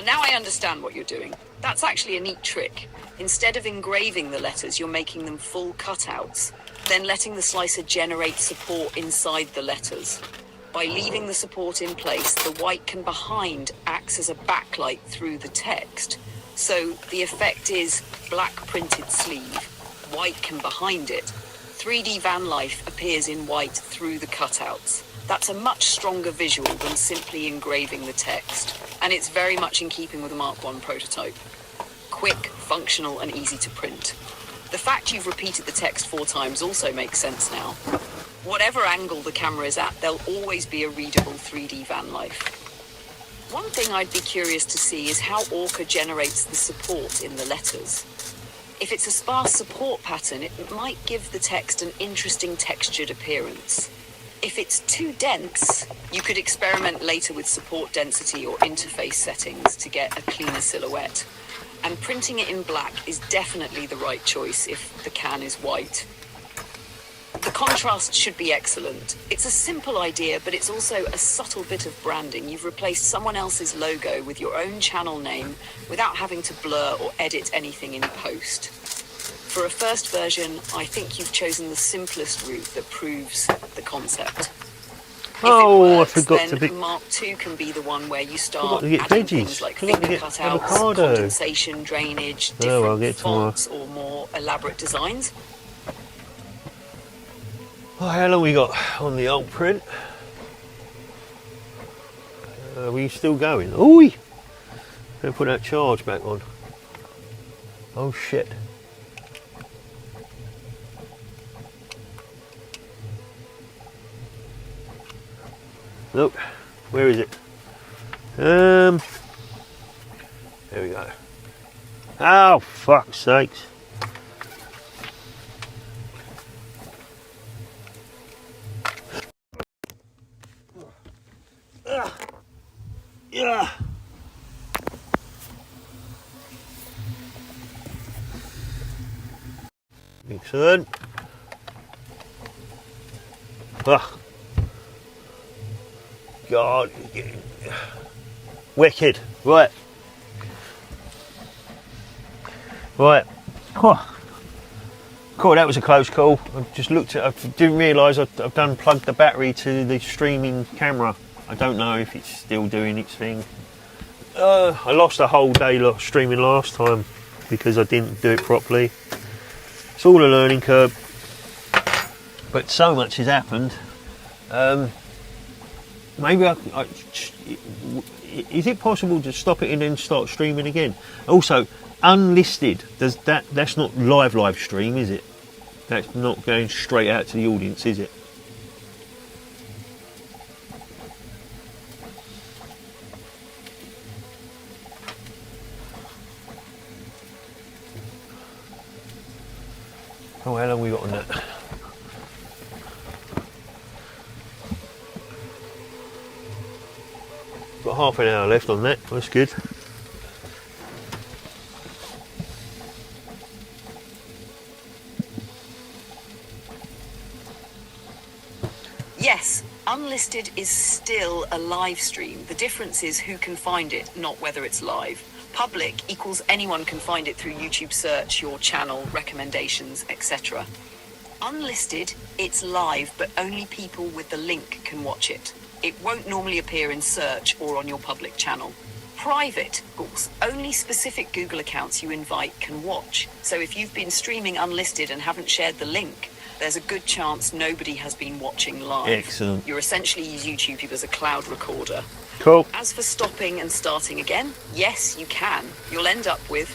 Now I understand what you're doing. That's actually a neat trick. Instead of engraving the letters, you're making them full cutouts, then letting the slicer generate support inside the letters. By leaving the support in place, the white can behind acts as a backlight through the text. So the effect is black printed sleeve, white can behind it. 3D van life appears in white through the cutouts. That's a much stronger visual than simply engraving the text, and it's very much in keeping with the Mark 1 prototype. Quick, functional, and easy to print. The fact you've repeated the text 4 times also makes sense now. Whatever angle the camera is at, there'll always be a readable 3D van life. One thing I'd be curious to see is how Orca generates the support in the letters. If it's a sparse support pattern, it might give the text an interesting textured appearance. If it's too dense, you could experiment later with support density or interface settings to get a cleaner silhouette. And printing it in black is definitely the right choice if the can is white. The The contrast should be excellent. It's a simple idea, but it's also a subtle bit of branding. You've replaced someone else's logo with your own channel name without having to blur or edit anything in post. For a first version, I think you've chosen the simplest route that proves the concept. If Oh, it works, I forgot then to pick. Mark 2 can be the one where you Forgot start to get adding veggies. things like Forgot to finger get cutouts, avocado. condensation, drainage, Oh, I'll different get tomorrow. fonts or more elaborate designs. Oh, how long we got on the old print? Are we still going? Oi! Better put that charge back on. Oh shit. Look, where is it? There we go. Oh, fuck's sakes. Yeah. Excellent. Ah. God, it's getting wicked. Right. Right. Oh. Cool, that was a close call. I just looked at I didn't realise I've done plugged the battery to the streaming camera. I don't know if it's still doing its thing. I lost a whole day streaming last time because I didn't do it properly. It's all a learning curve. But so much has happened. Maybe is it possible to stop it and then start streaming again? Also, unlisted, that's not live stream, is it? That's not going straight out to the audience, is it? Oh, how long we got on that? Got half an hour left on that, that's good. Yes, unlisted is still a live stream. The difference is who can find it, not whether it's live. Public equals anyone can find it through YouTube search, your channel, recommendations, etc. Unlisted, it's live, but only people with the link can watch it. It won't normally appear in search or on your public channel. Private equals only specific Google accounts you invite can watch. So if you've been streaming unlisted and haven't shared the link, there's a good chance nobody has been watching live. Excellent. You're essentially using YouTube as a cloud recorder. Cool. As for stopping and starting again, yes, you can. You'll end up with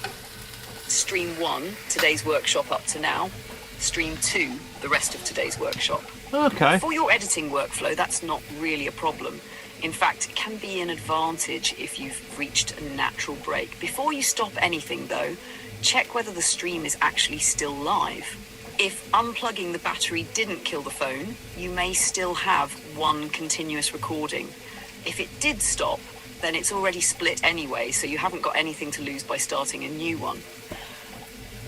stream 1, today's workshop up to now, stream 2, the rest of today's workshop. Okay. For your editing workflow, that's not really a problem. In fact, it can be an advantage if you've reached a natural break. Before you stop anything, though, check whether the stream is actually still live. If unplugging the battery didn't kill the phone, you may still have one continuous recording. If it did stop, then it's already split anyway, so you haven't got anything to lose by starting a new one.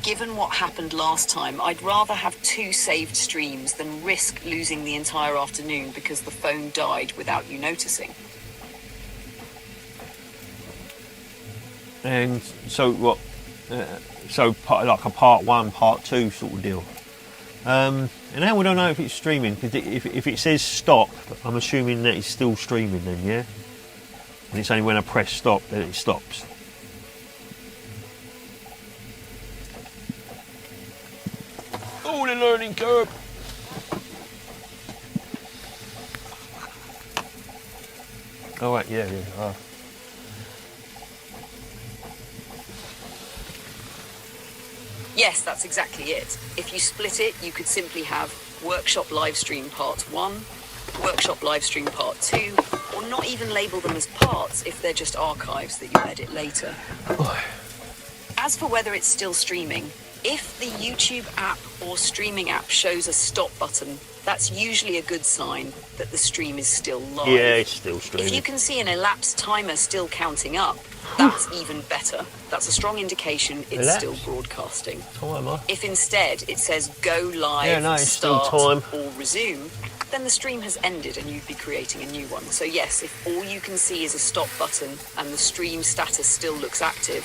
Given what happened last time, I'd rather have 2 saved streams than risk losing the entire afternoon because the phone died without you noticing. And so what? Like a part 1, part 2 sort of deal. And how would I know if it's streaming? Because if it says stop, I'm assuming that it's still streaming then, yeah? And it's only when I press stop that it stops. Oh, the learning curve! Oh, right, yeah. Yes, that's exactly it. If you split it, you could simply have Workshop Livestream Part 1, Workshop Livestream Part 2, or not even label them as parts if they're just archives that you edit later. As for whether it's still streaming, If the YouTube app or streaming app shows a stop button, that's usually a good sign that the stream is still live. Yeah, it's still streaming. If you can see an elapsed timer still counting up, that's even better. That's a strong indication it's still broadcasting. Timer. If instead it says go live, Yeah, no, it's still start, time. or resume, then the stream has ended and you'd be creating a new one. So yes, if all you can see is a stop button and the stream status still looks active,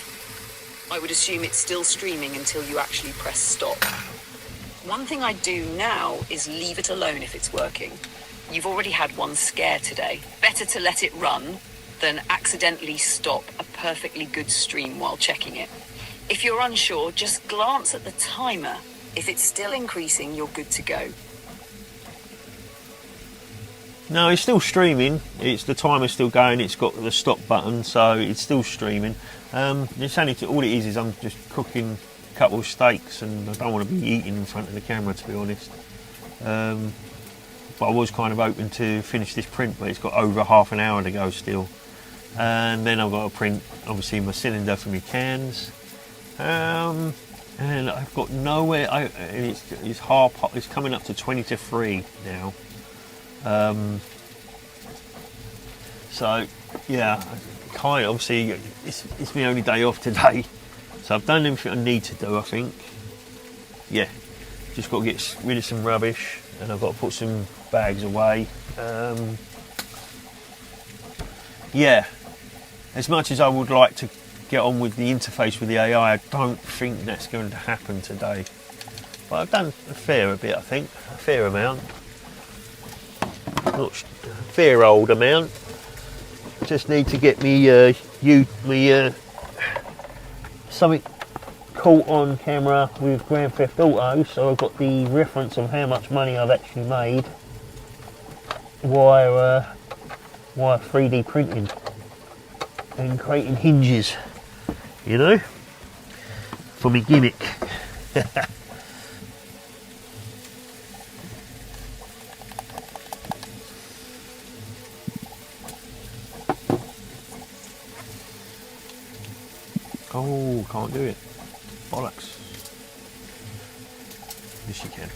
I would assume it's still streaming until you actually press stop. One thing I do now is leave it alone if it's working. You've already had one scare today. Better to let it run than accidentally stop a perfectly good stream while checking it. If you're unsure, just glance at the timer. If it's still increasing, you're good to go. No, it's still streaming. It's the timer's still going. It's got the stop button, so it's still streaming. It's only all it is I'm just cooking a couple of steaks, and I don't want to be eating in front of the camera, to be honest. But I was kind of hoping to finish this print, but it's got over half an hour to go still. And then I've got to print, obviously, my cylinder for my cans. And I've got nowhere. It's coming up to 20 to 3 now. So yeah, kind of, obviously it's my only day off today, so I've done everything I need to do. I think, yeah, just got to get rid of some rubbish, and I've got to put some bags away. Yeah, as much as I would like to get on with the interface with the AI, I don't think that's going to happen today. But I've done a fair bit, I think, a fair amount. Not a fair old amount. Just need to get me something caught on camera with Grand Theft Auto, so I've got the reference of how much money I've actually made while 3D printing and creating hinges, you know, for me gimmick. Oh, can't do it. Bollocks. Yes, you can.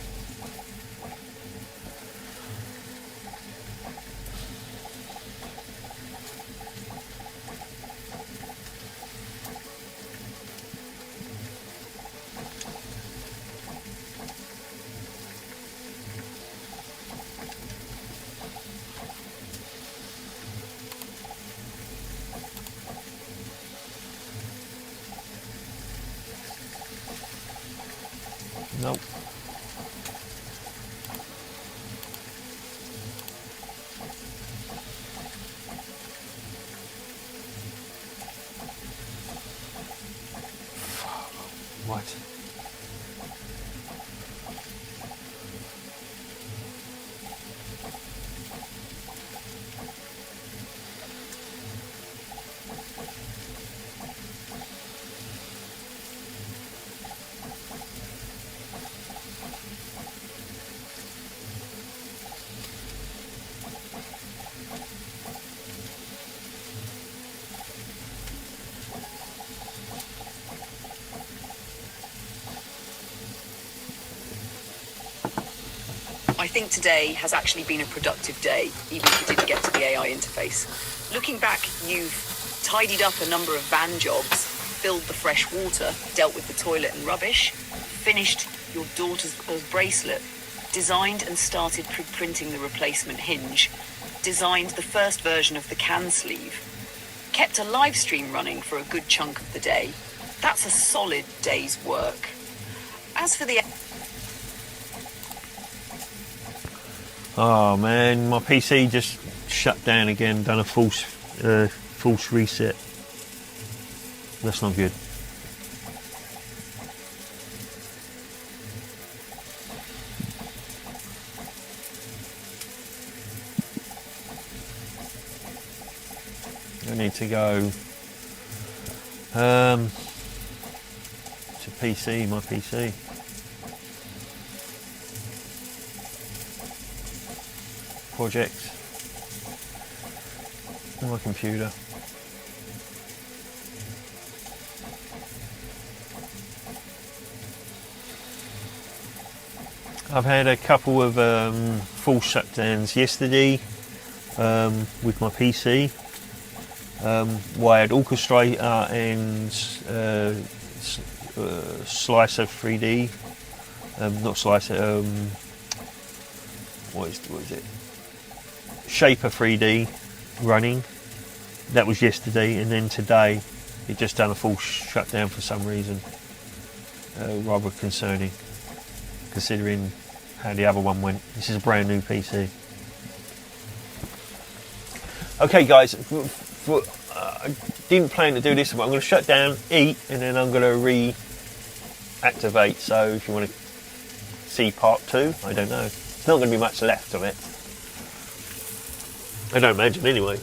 Nope. What? I think today has actually been a productive day, even if you didn't get to the AI interface. Looking back, you've tidied up a number of van jobs, filled the fresh water, dealt with the toilet and rubbish, finished your daughter's bracelet, designed and started printing the replacement hinge, designed the first version of the can sleeve, kept a live stream running for a good chunk of the day. That's a solid day's work. As for the... Oh man, my PC just shut down again, done a false reset. That's not good. I need to go to PC, my PC. Project, my computer. I've had a couple of full shutdowns yesterday with my PC. Wired orchestrator and slicer 3D. Not slicer. What is it? Shaper 3D running. That was yesterday, and then today it just done a full shutdown for some reason. Rather concerning, considering how the other one went. This is a brand new PC. Okay, guys. I didn't plan to do this, but I'm going to shut down, eat, and then I'm going to reactivate. So if you want to see part 2, I don't know. There's not going to be much left of it. I don't imagine anyway.